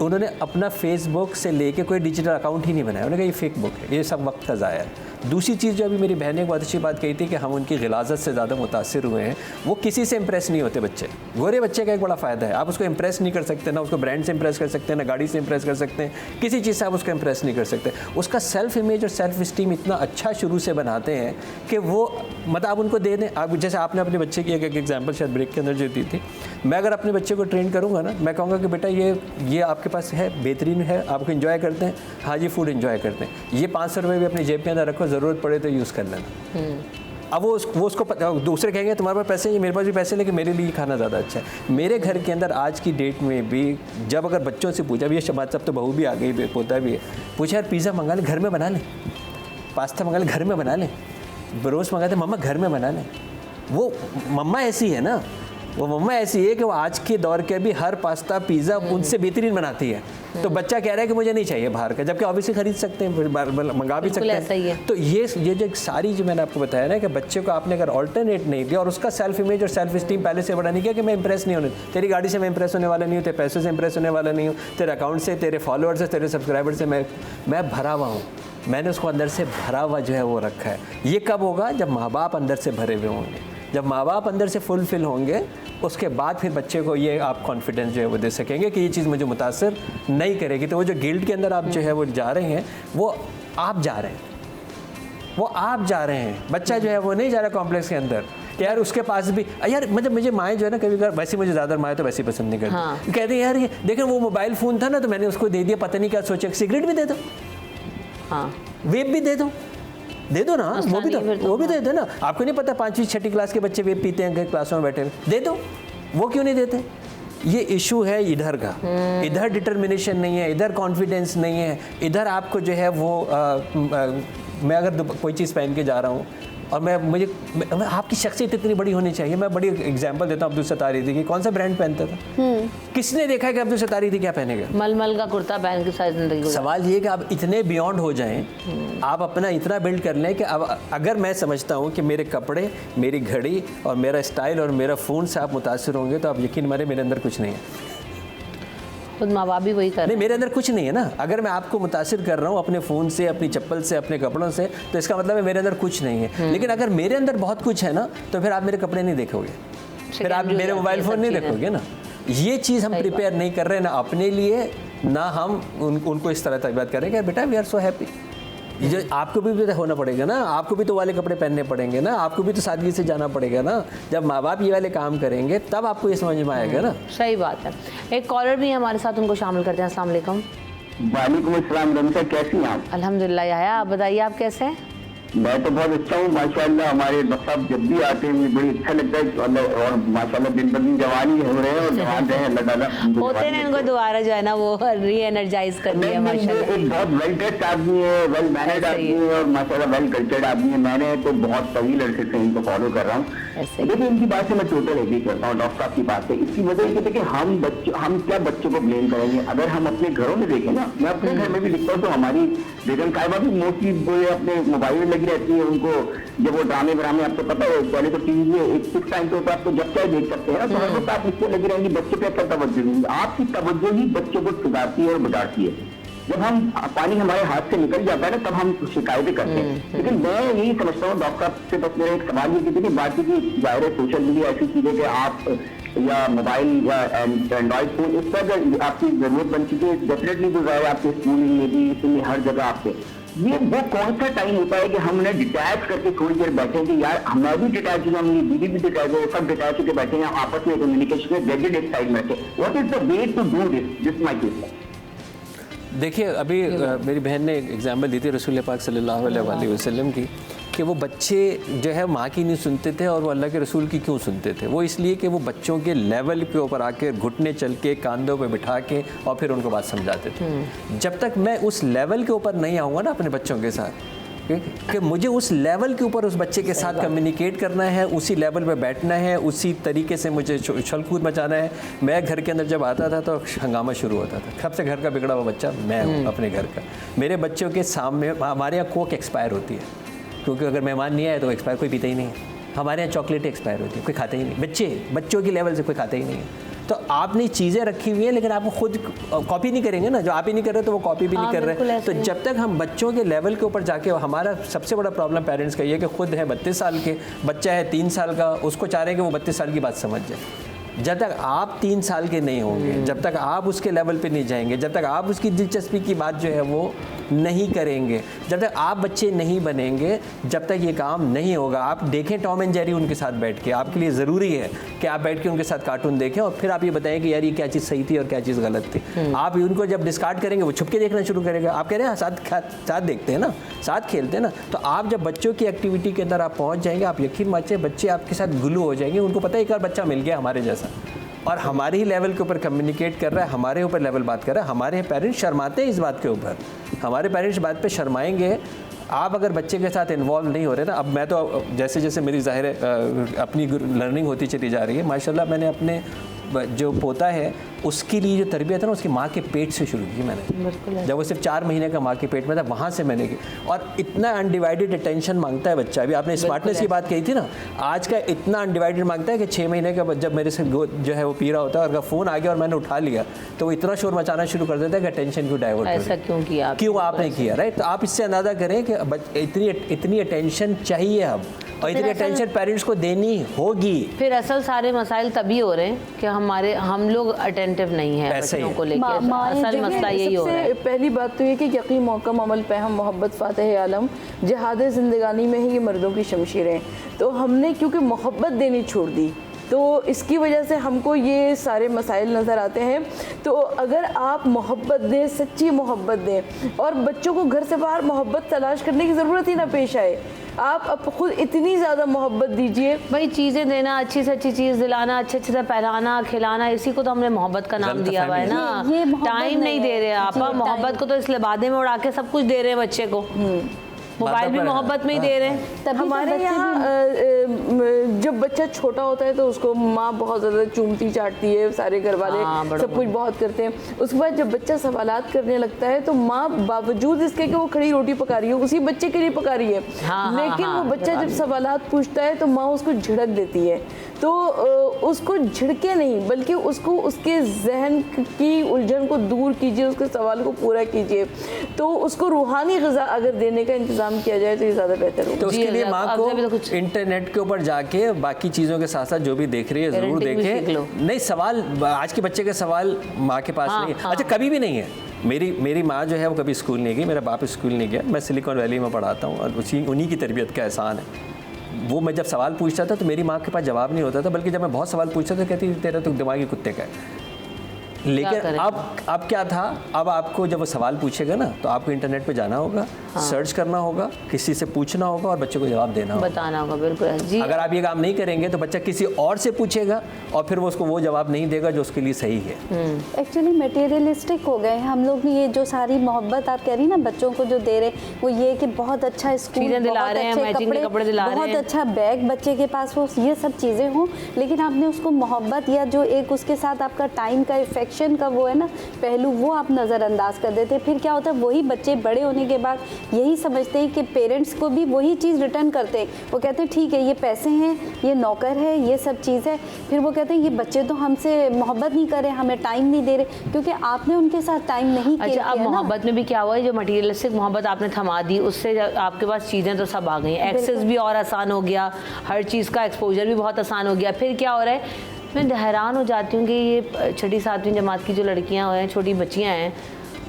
उन्होंने अपना फेसबुक से लेके कोई डिजिटल अकाउंट ही नहीं बनाया। उन्होंने कहा ये फेक बुक है, ये सब वक्त का ज़ाया है। दूसरी चीज़ जो अभी मेरी बहन ने एक बहुत अच्छी बात कही थी कि हम उनकी गिलाज़त से ज़्यादा मुतासिर हुए हैं। वो किसी से इंप्रेस नहीं होते बच्चे। गोरे बच्चे का एक बड़ा फ़ायदा है, आप उसको इंप्रेस नहीं कर सकते, ना उसको ब्रांड से इंप्रेस कर सकते हैं, ना गाड़ी से इंप्रेस कर सकते हैं, किसी चीज़ से आप उसको इंप्रेस नहीं कर सकते। उसका सेल्फ इमेज और सेल्फ इस्टीम इतना अच्छा शुरू से बनाते हैं कि वो मतलब आप उनको दे दें। आप जैसे आपने अपने बच्चे की एक एग्जाम्पल शायद ब्रेक के अंदर जो दी थी, मैं अगर अपने बच्चे को ट्रेन करूँगा ना, मैं कहूँगा कि बेटा ये आपके पास है, बेहतरीन है, आपको इन्जॉय करते हैं, हाँ जी फूड इन्जॉय करते हैं, ये 500 रुपये भी अपनी जेब के अंदर रखो, ज़रूरत पड़े तो यूज़ कर लेना। अब वो उसको दूसरे कहेंगे तुम्हारे पास पैसे हैं, मेरे पास भी पैसे, लेकिन मेरे लिए खाना ज़्यादा अच्छा है। मेरे घर के अंदर आज की डेट में भी जब अगर बच्चों से पूछा भी, ये शबाद सब तो बहू भी आ गई, पोता भी है, पूछा यार पिज़्ज़ा मंगा लें, घर में बना लें, पास्ता मंगा लें, घर में बना लें, रोस्ट मंगाते मम्मा घर में बना लें। वो मम्मा ऐसी है ना, वो मम्मा ऐसी है कि वो आज के दौर के भी हर पास्ता पिज़्ज़ा उनसे बेहतरीन बनाती है। तो बच्चा कह रहा है कि मुझे नहीं चाहिए बाहर का, जबकि ऑब्वियसली खरीद सकते हैं, मंगा भी सकते हैं। तो ये जो सारी जो मैंने आपको बताया ना कि बच्चे को आपने अगर ऑल्टरनेट नहीं दिया और उसका सेल्फ इमेज और सेल्फ स्टीम पहले से बड़ा नहीं किया कि मैं इंप्रेस नहीं होने, तेरी गाड़ी से मैं इंप्रेस होने वाला नहीं हूँ, तेरे पैसों से इंप्रेस होने वाला नहीं हूँ, तेरे अकाउंट से, तेरे फॉलोअर से, तेरे सब्सक्राइबर से मैं भरा हुआ हूँ, मैंने उसको अंदर से भरा हुआ जो है वो रखा है। ये कब होगा, जब माँ बाप अंदर से भरे हुए होंगे, जब माँ बाप अंदर से फुलफिल होंगे, उसके बाद फिर बच्चे को ये आप कॉन्फिडेंस जो है वो दे सकेंगे कि ये चीज़ मुझे मुतासर नहीं करेगी। तो वो जो गिल्ट के अंदर आप जो है वो जा रहे हैं, वो आप जा रहे हैं, वो आप जा रहे हैं। बच्चा जो है वो नहीं जा रहा कॉम्प्लेक्स के अंदर कि यार उसके पास भी यार मतलब मुझे माएँ जो है ना कभी कभी, वैसे मुझे ज़्यादा माएँ तो वैसे पसंद नहीं करती। हाँ। कहते हैं यार ये देखें वो मोबाइल फ़ोन था ना तो मैंने उसको दे दिया, पता नहीं क्या सोचा, सिगरेट भी दे दो, हाँ वेप भी दे दो ना, वो भी दे दो ना। आपको नहीं पता 5वीं 6ठी क्लास के बच्चे वेब पीते हैं क्लासों में बैठे, दे दो, वो क्यों नहीं देते? ये इशू है इधर का, इधर डिटर्मिनेशन नहीं है, इधर कॉन्फिडेंस नहीं है, इधर आपको जो है वो मैं अगर कोई चीज़ पहन के जा रहा हूँ और मैं आपकी शख्सियत इतनी बड़ी होनी चाहिए। मैं बड़ी एग्जांपल देता हूँ, अब्दुल सत्तार थी कि कौन सा ब्रांड पहनता था, किसने देखा है कि अब्दुल सत्तार थी क्या पहनेगा? मलमल का कुर्ता पहन के सारी जिंदगी। सवाल ये कि आप इतने बियॉन्ड हो जाएं, आप अपना इतना बिल्ड कर लें कि अब अगर मैं समझता हूँ कि मेरे कपड़े, मेरी घड़ी और मेरा स्टाइल और मेरा फ़ोन से आप मुतासर होंगे, तो आप यकीन माने मेरे अंदर कुछ नहीं है। खुद माँ बाप भी वही कर रहे हैं। मेरे अंदर कुछ नहीं है ना। अगर मैं आपको मुतासिर कर रहा हूँ अपने फ़ोन से, अपनी चप्पल से, अपने कपड़ों से, तो इसका मतलब है मेरे अंदर कुछ नहीं है। लेकिन अगर मेरे अंदर बहुत कुछ है ना, तो फिर आप मेरे कपड़े नहीं देखोगे, फिर आप मेरे मोबाइल फ़ोन नहीं देखोगे ना। ये चीज़ हम प्रिपेयर नहीं कर रहे हैं ना अपने लिए, ना हम उनको इस तरह तरबियत करेंगे बेटा वी आर सो हैप्पी। जो आपको भी होना पड़ेगा ना, आपको भी तो वाले कपड़े पहनने पड़ेंगे ना, आपको भी तो सादगी से जाना पड़ेगा ना। जब माँ बाप ये वाले काम करेंगे तब आपको ये समझ में आएगा ना। सही बात है। एक कॉलर भी हमारे साथ, उनको शामिल करते हैं। अस्सलाम वालेकुम। वालेकुम अस्सलाम। रमसा कैसी हैं आप? अल्हम्दुलिल्लाह। याया आप बताइए, आप कैसे हैं? मैं तो बहुत अच्छा हूँ माशाल्लाह। हमारे डॉक्टर साहब जब भी आते हैं मुझे बड़ी अच्छा लगता है, और माशाल्लाह दिन ब दिन जवानी हो रहे हैं और जवान रहे अल्लाह ताला होते हैं। उनको दोबारा जो है ना वो री एनर्जाइज कर दिया माशाल्लाह। एक बहुत वेल ड्रेस्ड आदमी है, वेल मैनेड आदमी है और माशाल्लाह वेल कल्चर्ड आदमी है। मैंने तो बहुत तवील अरसे से इनको फॉलो कर रहा हूँ, लेकिन इनकी बात से मैं टोटल एग्री करता हूँ डॉक्टर साहब की बात से। इसकी वजह ये है कि हम क्या बच्चों को ब्लेम करेंगे? अगर हम अपने घरों में देखें ना, मैं अपने घर में भी दिखता हूँ तो हमारी बेगम साहिबा भी मोस्टली वो अपने मोबाइल में लगी रहती है। उनको जब वो ड्रामे आपको पता है पहले तो टीवी में एक फिक्स टाइम पे आपको जब चाहे देख सकते हैं ना, तो हर वक्त आप इससे लगी रहेंगी, बच्चे पे क्या तवज्जो नहीं। आपकी तवज्जो ही बच्चों को सुधारती है और बिगाड़ती है। जब हम पानी हमारे हाथ से निकल जाता है ना, तब हम शिकायतें करते हैं। लेकिन मैं यही समझता हूँ डॉक्टर से, बस मेरा एक सवाल ये की बात की जाहिर है सोशल मीडिया ऐसी चीज है कि आप या मोबाइल या एंड्रॉइड फोन इस पर आपकी जरूरत बन चुकी है। डेफिनेटली तो जाहिर आपके स्कूल में भी, इसमें हर जगह आपके, ये वो कौन सा टाइम होता है कि हम उन्हें डिटैच करके थोड़ी देर बैठे कि यार मैं भी डिटैच हूँ, मेरी बीवी भी डिटैच है, सब डिटैच होकर बैठे हैं आपस में कम्युनिकेशन में, गैजेट एक साइड में रखे। What is the way to do this my question. देखिए अभी मेरी बहन ने एग्जाम्पल दी थी रसूल पाक सल्लल्लाहु अलैहि वसल्लम की कि वो बच्चे जो है माँ की नहीं सुनते थे और वो अल्लाह के रसूल की क्यों सुनते थे। वो इसलिए कि वो बच्चों के लेवल के ऊपर आके घुटने चल के कांधों पे बिठा के और फिर उनको बात समझाते थे। जब तक मैं उस लेवल के ऊपर नहीं आऊँगा ना अपने बच्चों के साथ कि मुझे उस लेवल के ऊपर उस बच्चे के साथ कम्युनिकेट करना है, उसी लेवल पे बैठना है, उसी तरीके से मुझे उछल कूद मचाना है। मैं घर के अंदर जब आता था तो हंगामा शुरू होता था, सबसे घर का बिगड़ा हुआ बच्चा मैं हूँ अपने घर का। मेरे बच्चों के सामने हमारे यहाँ कोक एक्सपायर होती है, क्योंकि अगर मेहमान नहीं आए तो एक्सपायर कोई पीता ही नहीं है। हमारे यहाँ चॉकलेट एक्सपायर होती है, कोई खाता ही नहीं। बच्चों की लेवल से कोई खाता ही नहीं है। तो आपने चीज़ें रखी हुई हैं लेकिन आप खुद कॉपी नहीं करेंगे ना, जो आप ही नहीं कर रहे तो वो कॉपी भी नहीं कर रहे। तो जब तक हम बच्चों के लेवल के ऊपर जाके, हमारा सबसे बड़ा प्रॉब्लम पेरेंट्स का ये है कि खुद है 32 साल के, बच्चा है 3 साल का, उसको चाह रहे हैं कि वो 32 साल की बात समझ जाए। जब तक आप 3 साल के नहीं होंगे, जब तक आप उसके लेवल पे नहीं जाएंगे, जब तक आप उसकी दिलचस्पी की बात जो है वो नहीं करेंगे, जब तक आप बच्चे नहीं बनेंगे, जब तक ये काम नहीं होगा। आप देखें टॉम एंड जेरी उनके साथ बैठ के, आपके लिए ज़रूरी है कि आप बैठ के उनके साथ कार्टून देखें और फिर आप ये बताएं कि यार ये क्या चीज़ सही थी और क्या चीज़ गलत थी। आप उनको जब डिस्कार्ड करेंगे वो छुप के देखना शुरू करेगा। आप कह रहे हैं साथ देखते हैं ना, साथ खेलते हैं ना। तो आप जब बच्चों की एक्टिविटी के अंदर आप पहुँच जाएंगे, आप यकीन मानिए बच्चे आपके साथ गुलू हो जाएंगे। उनको पता है एक बार बच्चा मिल गया हमारे जैसा और हमारे ही लेवल के ऊपर कम्युनिकेट कर रहा है, हमारे ऊपर लेवल बात कर रहा है। हमारे पेरेंट्स शर्माते हैं इस बात के ऊपर, हमारे पेरेंट्स बात पे शर्माएंगे। आप अगर बच्चे के साथ इन्वॉल्व नहीं हो रहे ना, अब मैं तो जैसे जैसे मेरी ज़ाहिर अपनी लर्निंग होती चली जा रही है, माशाल्लाह मैंने अपने जो पोता है उसके लिए जो तरबियत है ना उसकी माँ के पेट से शुरू की मैंने। जब वो सिर्फ 4 महीने का माँ के पेट में था वहाँ से मैंने की। और इतना अनडिवाइडेड अटेंशन मांगता है बच्चा। अभी आपने स्मार्टनेस की बात कही थी ना, आज का इतना अनडिवाइडेड मांगता है कि 6 महीने का जब मेरे से जो है वो पी रहा होता है और अगर फ़ोन आ गया और मैंने उठा लिया तो वो इतना शोर मचाना शुरू कर देता है कि अटेंशन क्यों डाइवर्ट हो। ऐसा क्यों आपने किया, राइट। तो आप इससे अंदाज़ा करें कि इतनी अटेंशन चाहिए अब, और इतनी अटेंशन पेरेंट्स को देनी होगी। फिर असल सारे मसाइल तभी हो रहे हैं कि हम लोग अटेंटिव नहीं है बच्चों को लेकर। असल मसला यही हो रहा है। पहली बात तो ये कि यकीन मौकम अमल पे हम मोहब्बत फातह आलम जिहाद ज़िंदगानी में ही ये मर्दों की शमशीरें। तो हमने क्योंकि मोहब्बत देनी छोड़ दी तो इसकी वजह से हमको ये सारे मसाइल नज़र आते हैं। तो अगर आप मोहब्बत दें, सच्ची मोहब्बत दें और बच्चों को घर से बाहर मोहब्बत तलाश करने की ज़रूरत ही ना पेश आए, आप अब खुद इतनी ज़्यादा मोहब्बत दीजिए। भाई चीज़ें देना, अच्छी से अच्छी चीज़ दिलाना, अच्छे से पहलाना खिलाना, इसी को तो हमने मोहब्बत का नाम दिया हुआ है ना। टाइम नहीं दे रहे आप, मोहब्बत को तो इस लिबादे में उड़ा के सब कुछ दे रहे हैं बच्चे को। मोबाइल भी मोहब्बत में ही दे रहे हैं। हमारे यहाँ जब बच्चा छोटा होता है तो उसको माँ बहुत ज़्यादा चूमती चाटती है, सारे घर वाले सब कुछ बहुत करते हैं। उसके बाद जब बच्चा सवालात करने लगता है तो माँ बावजूद इसके कि वो खड़ी रोटी पका रही है, उसी बच्चे के लिए पका रही है, लेकिन वो बच्चा जब सवालात पूछता है तो माँ उसको झिड़क देती है। तो उसको झिड़के नहीं बल्कि उसको उसके जहन की उलझन को दूर कीजिए, उसके सवाल को पूरा कीजिए। तो उसको रूहानी ग़िज़ा अगर देने का इंतज़ाम किया जाए तो ये ज़्यादा बेहतर होगा। तो उसके लिए माँ को इंटरनेट के ऊपर जाके बाकी चीज़ों के साथ साथ जो भी देख रही है ज़रूर देखें। नहीं, सवाल आज के बच्चे के सवाल माँ के पास नहीं है। अच्छा, कभी भी नहीं है। मेरी माँ जो है वो कभी स्कूल नहीं गई, मेरा बाप स्कूल नहीं गया। मैं सिलिकॉन वैली में पढ़ाता हूँ और उन्हीं की तरबियत का एहसान है। वो मैं जब सवाल पूछता था तो मेरी माँ के पास जवाब नहीं होता था, बल्कि जब मैं बहुत सवाल पूछता था कहती तेरा तो दिमागी कुत्ते का है। लेकिन अब क्या था, अब आपको जब वो सवाल पूछेगा ना तो आपको इंटरनेट पे जाना होगा, सर्च करना होगा, किसी से पूछना होगा और बच्चे को जवाब देना होगा, बताना होगा। बिल्कुल जी। अगर आप ये काम नहीं करेंगे तो बच्चा किसी और से पूछेगा और फिर वो उसको वो जवाब नहीं देगा जो उसके लिए सही है। एक्चुअली मटेरियलिस्टिक हो गए हम लोग। ये जो सारी मोहब्बत आप कह रही ना बच्चों को जो दे रहे, वो ये कि बहुत अच्छा स्कूल दिला रहे हैं, मैचिंग के कपड़े दिला रहे हैं, बहुत अच्छा बैग बच्चे के पास, वो ये सब चीज़ें हों, लेकिन आपने उसको मोहब्बत या जो एक उसके साथ आपका टाइम का इफेक्शन का वो है ना पहलू, वो आप नज़रअंदाज कर देते। फिर क्या होता है, वही बच्चे बड़े होने के बाद यही समझते हैं कि पेरेंट्स को भी वही चीज़ रिटर्न करते हैं। वो कहते हैं ठीक है ये पैसे हैं, ये नौकर है, ये सब चीज़ है। फिर वो कहते हैं ये बच्चे तो हमसे मोहब्बत नहीं कर रहे, हमें टाइम नहीं दे रहे, क्योंकि आपने उनके साथ टाइम नहीं किया। अच्छा, अब मोहब्बत में भी क्या हुआ है, जो मटीरियलिस्टिक मोहब्बत आपने थमा दी, उससे आपके पास चीज़ें तो सब आ गई, एक्सेस भी और आसान हो गया, हर चीज़ का एक्सपोजर भी बहुत आसान हो गया। फिर क्या हो रहा है, मैं हैरान हो जाती हूँ कि ये 6ठी 7वीं जमात की जो लड़कियाँ हैं, छोटी बच्चियाँ हैं,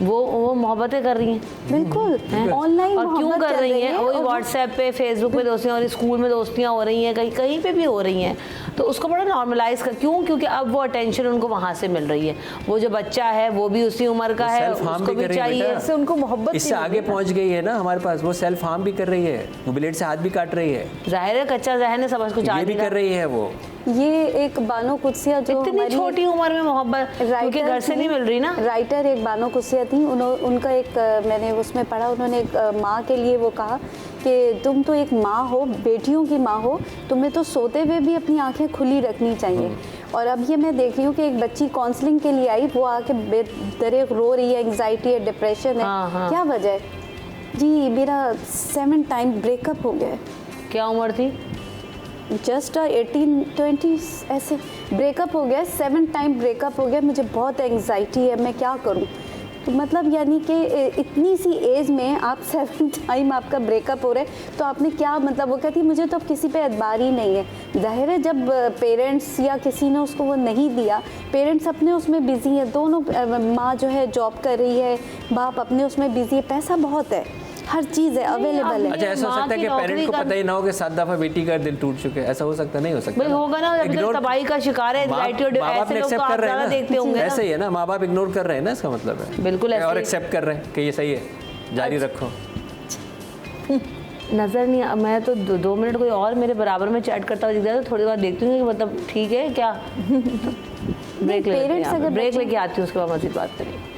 वो मोहब्बतें कर रही हैं। बिल्कुल ऑनलाइन और क्यों कर रही हैं? वही व्हाट्सएप पे, फेसबुक पे दोस्तियाँ, और स्कूल में दोस्तियाँ हो रही हैं, कहीं कहीं पे भी हो रही हैं। तो उसको बड़ा नॉर्मलाइज कर, क्यों? क्योंकि अब वो अटेंशन उनको वहाँ से मिल रही है। वो जो बच्चा है वो भी उसी उम्र का है, उसको भी चाहिए, इससे उनको मोहब्बत इससे आगे पहुँच गई है ना हमारे पास। वो सेल्फ हार्म भी कर रही है, वो ब्लेड से हाथ भी काट रही है। जाहिर है कच्चा जहन है, समझ कुछ ये भी कर रही है वो। ये एक बानो कुदसिया जो इतनी छोटी उम्र में मोहब्बत क्योंकि घर से नहीं मिल रही ना। राइटर एक बानो कुदसिया थी, उनका एक मैंने उसमें पढ़ा, उन्होंने एक माँ के लिए वो कहा कि तुम तो एक माँ हो, बेटियों की माँ हो, तुम्हें तो सोते हुए भी अपनी आंखें खुली रखनी चाहिए। और अब ये मैं देख रही हूँ कि एक बच्ची काउंसलिंग के लिए आई, वो आके बेदरिक रो रही है, एंग्जाइटी है, डिप्रेशन है। क्या वजह है? जी मेरा 7 टाइम ब्रेकअप हो गया है। क्या उम्र थी? जस्ट 18-20 ऐसे ब्रेकअप हो गया, 7 टाइम ब्रेकअप हो गया, मुझे बहुत एंग्जाइटी है, मैं क्या करूं? तो मतलब यानी कि इतनी सी एज में आप 7 टाइम आपका ब्रेकअप हो रहा है, तो आपने क्या मतलब? वो कहती मुझे तो अब किसी पे एतबार ही नहीं है। जाहिर है जब पेरेंट्स या किसी ने उसको वो नहीं दिया, पेरेंट्स अपने उसमें बिजी है, दोनों माँ जो है जॉब कर रही है, बाप अपने उसमें बिजी है, पैसा बहुत है, हर चीज़ है, अवेलेबल है। अच्छा ऐसा हो सकता है कि पेरेंट को पता ही ना हो कि 7 दफ़ा बेटी का दिल टूट चुके, ऐसा हो सकता? नहीं हो सकता। भाई होगा ना, जब तबाही का शिकार है, एंग्जाइटी और ऐसे लोग तो आप ज़्यादा देखते होंगे। ऐसे ही है ना, माँ बाप इग्नोर कर रहे हैं ना, इसका मतलब है। बिल्कुल ऐसे और एक्सेप्ट कर रहे हैं कि ये सही है, जारी रखो। नज़र नहीं, मैं तो 2 मिनट कोई और मेरे बराबर में चैट करता हुआ दिख जाए तो थोड़ी बार देखती हूँ कि मतलब ठीक है क्या। ब्रेक लेके आती हूँ, उसके बाद मज़ीद बात करेंगे।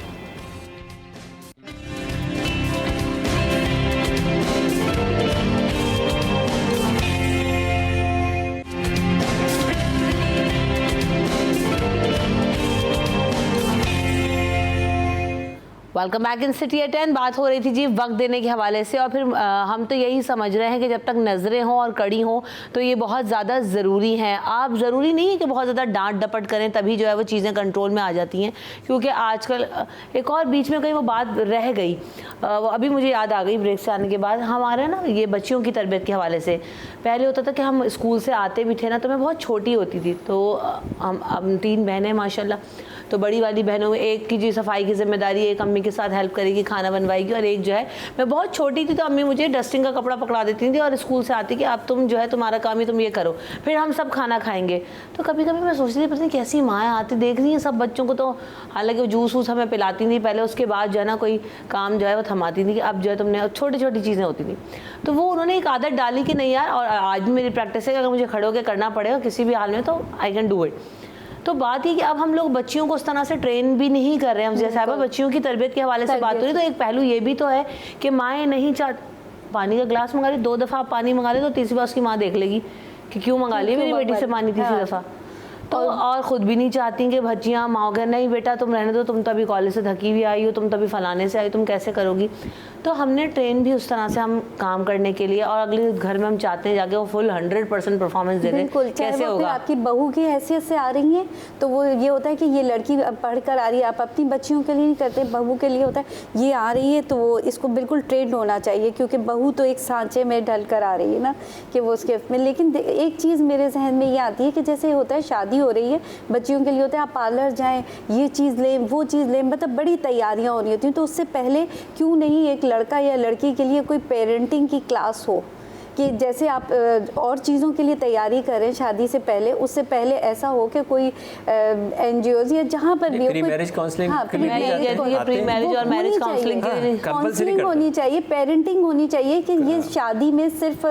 Welcome back in city at 10। बात हो रही थी जी वक्त देने के हवाले से, और फिर हम तो यही समझ रहे हैं कि जब तक नज़रें हों और कड़ी हों तो ये बहुत ज़्यादा ज़रूरी हैं। आप ज़रूरी नहीं है कि बहुत ज़्यादा डांट डपट करें तभी जो है वो चीज़ें कंट्रोल में आ जाती हैं, क्योंकि आजकल एक और बीच में कहीं वो बात रह गई, अभी मुझे याद आ गई ब्रेक से आने के बाद। हमारे ना ये बच्चियों की तरबियत के हवाले से पहले होता था कि हम स्कूल से आते भी थे ना, तो मैं बहुत छोटी होती थी, तो हम 3 बहनें माशाल्लाह, तो बड़ी वाली बहनों में एक की जी सफाई की जिम्मेदारी, एक अम्मी के साथ हेल्प करेगी, खाना बनवाएगी, और एक जो है मैं बहुत छोटी थी तो अम्मी मुझे डस्टिंग का कपड़ा पकड़ा देती थी और स्कूल से आती कि अब तुम जो है तुम्हारा काम ही तुम ये करो, फिर हम सब खाना खाएंगे। तो कभी कभी मैं सोचती थी पता नहीं कैसी माँ आती, देख रही हैं सब बच्चों को, तो हालांकि जूस वूस हमें पिलाती थी पहले, उसके बाद जो है ना कोई काम जो है वो थमाती थी कि अब जो है तुमने, छोटी छोटी चीज़ें होती थी। तो वो उन्होंने एक आदत डाली कि नहीं यार, और आज भी मेरी प्रैक्टिस है कि अगर मुझे खड़े होकर करना पड़ेगा किसी भी हाल में तो आई कैन डू इट। तो बात ये कि अब हम लोग बच्चियों को उस तरह से ट्रेन भी नहीं कर रहे हैं। हम जैसे बच्चियों की तरबियत के हवाले से बात हो रही, तो एक पहलू ये भी तो है कि माएँ नहीं पानी का गिलास मंगा ली, 2 दफ़ा आप पानी मंगा ले तो तीसरी बार उसकी माँ देख लेगी कि क्यों मंगा लिया मेरी बेटी से पानी तीसरी दफ़ा। तो और ख़ुद भी नहीं चाहती कि बच्चियाँ माँ कहें नहीं बेटा तुम रहने दो, तुम तो अभी कॉलेज से थकी हुई आई हो, तुम तो अभी फलाने से आई, तुम कैसे करोगी। तो हमने ट्रेन भी उस तरह से हम काम करने के लिए, और अगले घर में हम चाहते हैं जाके वो फुल 100% परफॉर्मेंस दे दें। कैसे होगा? आपकी बहू की हैसियत से आ रही हैं तो वो ये होता है कि ये लड़की पढ़ कर आ रही है, आप अपनी बच्चियों के लिए नहीं करते, बहू के लिए होता है ये आ रही है तो वो इसको बिल्कुल ट्रेंड होना चाहिए, क्योंकि बहू तो एक सांचे में ढल कर आ रही है ना कि वो उसके में। लेकिन एक चीज़ मेरे जहन में ये आती है कि जैसे होता है शादी हो रही है, बच्चियों के लिए होता है आप पार्लर जाएँ, ये चीज़ लें, वो चीज़ लें, मतलब बड़ी तैयारियाँ हो रही होती हैं। तो उससे पहले क्यों नहीं एक लड़का या लड़की के लिए कोई पेरेंटिंग की क्लास हो, कि जैसे आप और चीज़ों के लिए तैयारी करें शादी से पहले, उससे पहले ऐसा हो कि कोई NGOs या जहाँ पर भी प्री मैरिज काउंसलिंग काउंसलिंग होनी चाहिए, पेरेंटिंग होनी चाहिए कि ये शादी में सिर्फ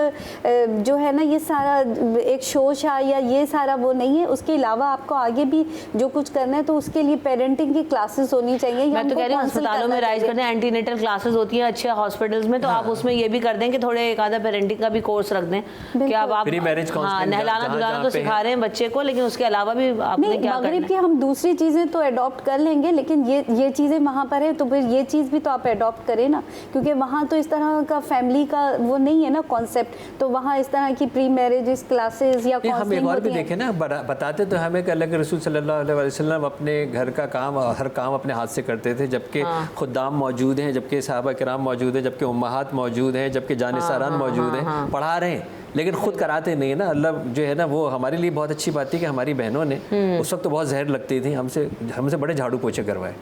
जो है ना ये सारा एक शोशा या ये सारा वो नहीं है, उसके अलावा आपको आगे भी जो कुछ करना है तो उसके लिए पेरेंटिंग की क्लासेस होनी चाहिए। मैं तो कह रही हूँ अस्पतालों में राइज करते हैं, एंटीनेटल क्लासेस होती हैं अच्छे हॉस्पिटल्स में, तो आप उसमें ये भी कर दें कि थोड़े एक आधा पेरेंटिंग का भी कोर्स रख दें कि अब आप नहलाना धुलाना तो सिखा रहे हैं बच्चे को, लेकिन उसके अलावा भी आपने क्या करना है। मगरिब की हम दूसरी चीज़ें तो अडॉप्ट कर लेंगे, लेकिन ये चीज़ें वहाँ पर है तो फिर ये चीज़ भी तो आप अडॉप्ट करें ना, क्योंकि वहाँ तो इस तरह का फैमिली का वो नहीं है ना कॉन्सेप्ट, तो वहाँ इस तरह की प्री मैरिज क्लासेस या हम एक और भी देखें ना, बताते तो हमें कि अल्लाह के रसूल सल्लल्लाहु अलैहि वसल्लम अपने घर का काम हर काम अपने हाथ से करते थे, जबकि खुद्दाम मौजूद हैं, जबकि सहाबा किराम मौजूद हैं, जबकि उम्महात मौजूद हैं, जबकि जानिसारान मौजूद हैं, पढ़ा रहे हैं, लेकिन खुद कराते नहीं ना। अल्लाह जो है ना वो हमारे लिए बहुत अच्छी बात थी कि हमारी बहनों ने उस वक्त तो बहुत जहर लगती थी, हमसे बड़े झाड़ू पोछे करवाए।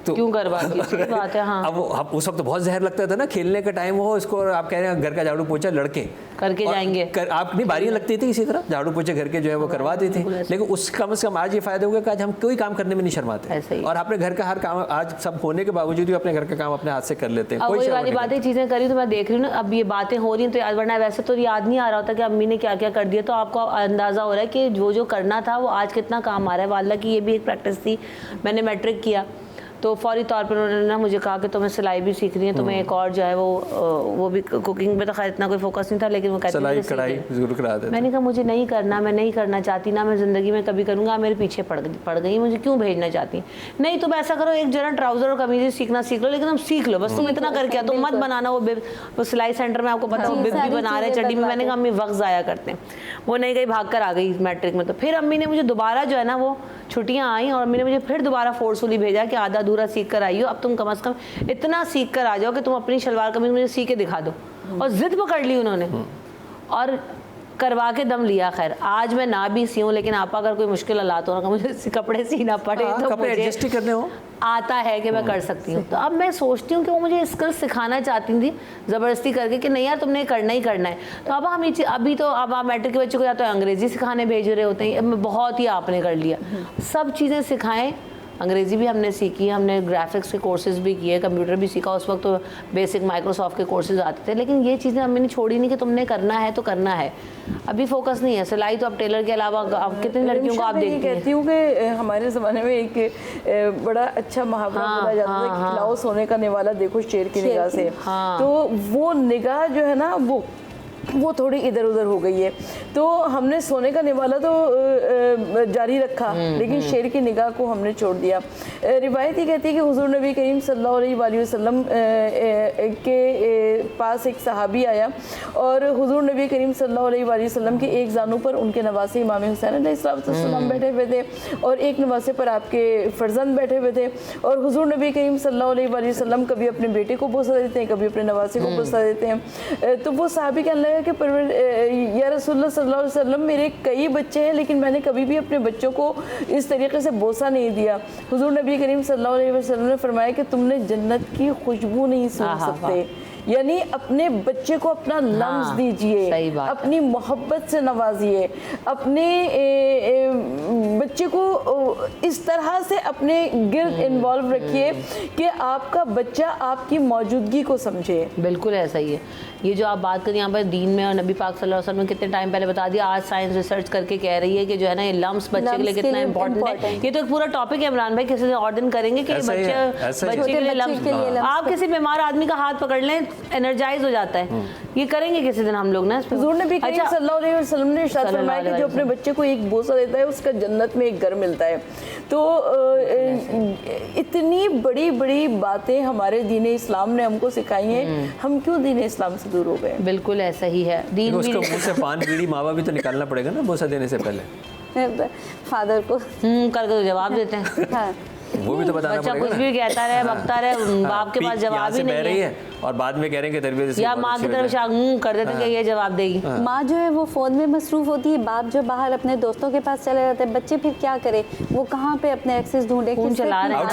तो क्यों करवा दी, सही बात है। हाँ, अब उस वक्त तो बहुत जहर लगता था ना, खेलने का टाइम हो इसको और आप कह रहे हैं घर का झाड़ू पोछा लड़के करके जाएंगे। आप नहीं, बारियां लगती थी इसी तरह, झाड़ू पोछे घर के जो है वो करवाते थे। लेकिन उस कम से कम आज ये फायदा होगा कि आज हम कोई काम करने में नहीं शर्माते, और अपने घर का हर काम आज सब होने के बावजूद भी अपने घर का काम अपने हाथ से कर लेते हैं। अब वही वाली बातें चीज़ें करी तो मैं देख रही हूँ ना, अब ये बातें हो रही हैं तो याद, वरना वैसे तो याद नहीं आ रहा होता कि अम्मी ने क्या क्या कर दिया। तो आपको अंदाज़ा हो रहा है कि जो करना था वो आज कितना काम आ रहा है। वाल्ला की ये भी एक प्रैक्टिस थी, मैंने मैट्रिक किया तो फौरी तौर पर उन्होंने ना मुझे कहा कि तुम्हें सिलाई भी सीखनी है, तुम्हें एक और जो है वो भी, कुकिंग पे तो खैर इतना कोई फोकस नहीं था, लेकिन वो कहते सिलाई कढ़ाई जरूर करा देते। मैंने कहा मुझे नहीं करना, मैं नहीं करना चाहती ना, मैं ज़िंदगी में कभी करूँगा, मेरे पीछे पड़ गई, मुझे क्यों भेजना चाहती। नहीं तुम ऐसा करो, एक जरा ट्राउज़र और कमीज़ सीखना सीख लो, लेकिन तुम सीख लो बस, तुम इतना करके तुम मत बनाना वो सिलाई सेंटर में, आपको पता वो बिब भी बना रहे चड्डी में। मैंने कहा अम्मी वक्त ज़ाया करते हैं, वो नहीं गई, भाग कर आ गई मैट्रिक में। तो फिर अम्मी ने मुझे दोबारा जो है ना, वो छुट्टियाँ आई और अम्मी ने मुझे फिर दोबारा फोर्सफुली भेजा कि आधा अधूरा सीख कर आई हो, अब तुम कम से कम इतना सीख कर आ जाओ कि तुम अपनी शलवार कमीज मुझे सी के दिखा दो। और जिद पकड़ ली उन्होंने और करवा के दम लिया। खैर आज मैं ना भी सी हूँ, लेकिन आपा अगर कोई मुश्किल हालात हो ना, मुझे कपड़े सीना पड़े तो कपड़े एडजस्ट ही करने हो आता है कि मैं कर सकती हूँ। तो अब मैं सोचती हूँ कि वो मुझे स्किल सिखाना चाहती थी ज़बरदस्ती करके कि नहीं यार तुमने करना ही करना है। तो अब हम अभी तो अब आप मैट्रिक के बच्चों को या तो अंग्रेज़ी सिखाने भेज रहे होते हैं, बहुत ही आपने कर लिया, सब चीज़ें सिखाएं। अंग्रेज़ी भी हमने सीखी, हमने ग्राफिक्स के कोर्सेज़ भी किए, कंप्यूटर भी सीखा, उस वक्त तो बेसिक माइक्रोसॉफ्ट के कोर्सेज़ आते थे, लेकिन ये चीज़ें हमने छोड़ी नहीं कि तुमने करना है तो करना है। अभी फोकस नहीं है सिलाई तो, अब टेलर के अलावा अब कितनी लड़कियों को आप देखती हैं। कहती हूँ कि हमारे ज़माने में एक बड़ा अच्छा मुहावरा बोला जाता था कि खिलाओ सोने का निवाला देखो शेर की निगाह से। तो वो निगाह जो है ना वो थोड़ी इधर उधर हो गई है। तो हमने सोने का निवाला तो जारी रखा, लेकिन शेर की निगाह को हमने छोड़ दिया। रिवायत ये कहती है कि हुजूर नबी करीम सल्लल्लाहु अलैहि वसल्लम के पास एक सहाबी आया और हुजूर नबी करीम सल्लल्लाहु अलैहि वसल्लम के एक जानू पर उनके नवासे इमाम हुसैन अलैहिस्सलाम बैठे हुए थे और एक नवासे पर आपके फर्जंद बैठे हुए थे। और हुजूर नबी करीम सल्लल्लाहु अलैहि वसल्लम कभी अपने बेटे को बोसा देते हैं, कभी अपने नवासे को बोसा देते हैं। तो वो सहाबी कहने लगा कि या रसूलुल्लाह सल्लल्लाहु अलैहि वसल्लम मेरे कई बच्चे हैं, लेकिन मैंने कभी भी अपने बच्चों को इस तरीके से बोसा नहीं दिया। हुजूर नबी करीम सल्लल्लाहु अलैहि वसल्लम ने फरमाया कि तुमने जन्नत की खुशबू नहीं सूंघ सकते, यानी अपने बच्चे को अपना लम्स दीजिए, अपनी मोहब्बत से नवाजिए, अपने बच्चे को इस तरह से अपने गिर्द इन्वॉल्व रखिए कि आपका बच्चा आपकी मौजूदगी को समझे। बिल्कुल ऐसा ही है। ये जो आप बात करें यहाँ पर दीन में और नबी पाक सल्लल्लाहु अलैहि वसल्लम ने कितने टाइम पहले बता दिया, आज साइंस रिसर्च करके कह रही है कि जो है ना ये लम्स बच्चे के लिए कितना इंपॉर्टेंट है। ये तो एक पूरा टॉपिक है इमरान भाई, किसी दिन और दिन करेंगे कि बच्चे के लिए लम्स। आप किसी बीमार आदमी का हाथ पकड़ लें, एनर्जाइज हो जाता है। ये करेंगे किसी दिन हम लोग ना। हुजूर नबी करीम सल्लल्लाहु अलैहि वसल्लम ने इरशाद फरमाया कि जो अपने बच्चे को एक बोसा देता है उसका जन्नत में एक घर मिलता है। तो इतनी बड़ी बड़ी बातें हमारे दीन इस्लाम ने हमको सिखाई हैं, हम क्यों दीन इस्लाम से दूर हो गए? बिल्कुल ऐसा ही है। दीन भी उसको मुंह से पान बीड़ी मावा भी तो निकालना पड़ेगा ना बोसा देने से पहले। फादर को करके तो जवाब देते हैं। हाँ। वो भी तो बताना बच्चा पड़ेगा कुछ भी कहता रहे, बकता रहे, बाप के पास जवाब ही नहीं है। और बाद में कह रहे हैं कि तरबियत से या माँ की तरफ कर देते हैं कि ये जवाब देगी। माँ जो है वो फ़ोन में मसरूफ़ होती है, बाप जो बाहर अपने दोस्तों के पास चले जाते हैं, बच्चे फिर क्या करें, वो कहाँ पे अपने एक्सेस ढूंढे, फोन चला रहे हैं,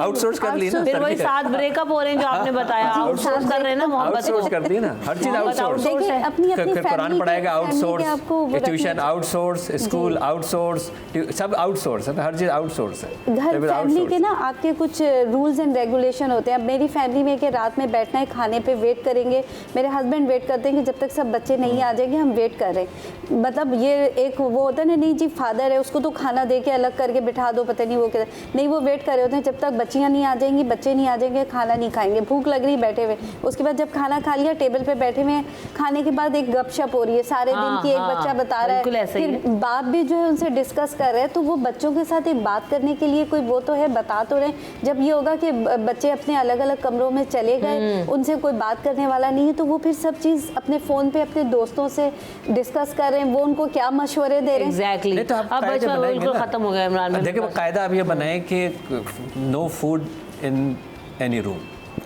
आउटसोर्स कर ली ना। फिर वही 7 ब्रेकअप हो रहे हैं जो आपने बताया, आउटसोर्स कर रहे हैं ना, मोहब्बत आउटसोर्स कर दी ना, हर चीज आउटसोर्स। देखिए अपनी अपनी कुरान पढ़ाएगा outsource, tuition outsource, school outsource, सब आउटसोर्स है, हर चीज आउटसोर्स है। घर फैमिली के ना आपके कुछ रूल्स एंड रेगुलेशन होते हैं। अब मेरी फैमिली में कि रात में बैठना है, खाने पे वेट करेंगे, मेरे हस्बैंड वेट करते हैं कि जब तक सब बच्चे नहीं आ जाएंगे हम वेट कर रहे हैं। मतलब ये एक वो होता है ना, नहीं जी फादर है उसको तो खाना दे के अलग करके बिठा दो, पता नहीं वो क्या, नहीं वो वेट कर रहे होते हैं जब तक बच्चियाँ नहीं आ जाएंगी, बच्चे नहीं आ जाएंगे, खाना नहीं खाएंगे, भूख लग रही बैठे हुए। उसके बाद जब खाना खा लिया, टेबल पे बैठे हुए हैं, खाने के बाद एक गपशप हो रही है सारे दिन की, एक बच्चा बता रहा है, फिर बाप भी जो है उनसे डिस्कस कर रहे हैं। तो वो बच्चों के साथ एक बात करने के लिए कोई वो तो है, बता तो रहे। जब ये होगा कि बच्चे अपने अलग अलग कमरों में चले गए, उनसे कोई बात करने वाला नहीं है, तो वो फिर सब चीज़ अपने फ़ोन पे अपने दोस्तों से डिस्कस कर रहे हैं, वो उनको क्या मशवरे दे रहे हैं। एग्जैक्टली। तो अब बच्चा बिल्कुल ख़त्म हो गया इमरान। देखिए कायदा अब ये बनाए कि no food in any room,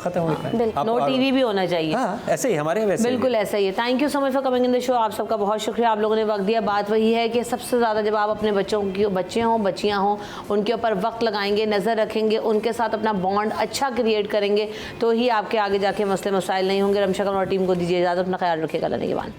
खत्म हो गया। नो टीवी भी होना चाहिए। हाँ, ऐसे ही हमारे वैसे बिल्कुल ऐसा ही है। Thank you so much for coming in the show. आप सबका बहुत शुक्रिया, आप लोगों ने वक्त दिया। बात वही है कि सबसे ज़्यादा जब आप अपने बच्चों की, बच्चे हों बच्चियाँ हों, उनके ऊपर वक्त लगाएंगे, नज़र रखेंगे, उनके साथ अपना बॉन्ड अच्छा क्रिएट करेंगे, तो ही आपके आगे जाके मसले मसाइल नहीं होंगे। रमशा और टीम को दीजिए इजाज़त, अपना ख्याल रखिएगा। अल्लाह निगहबान।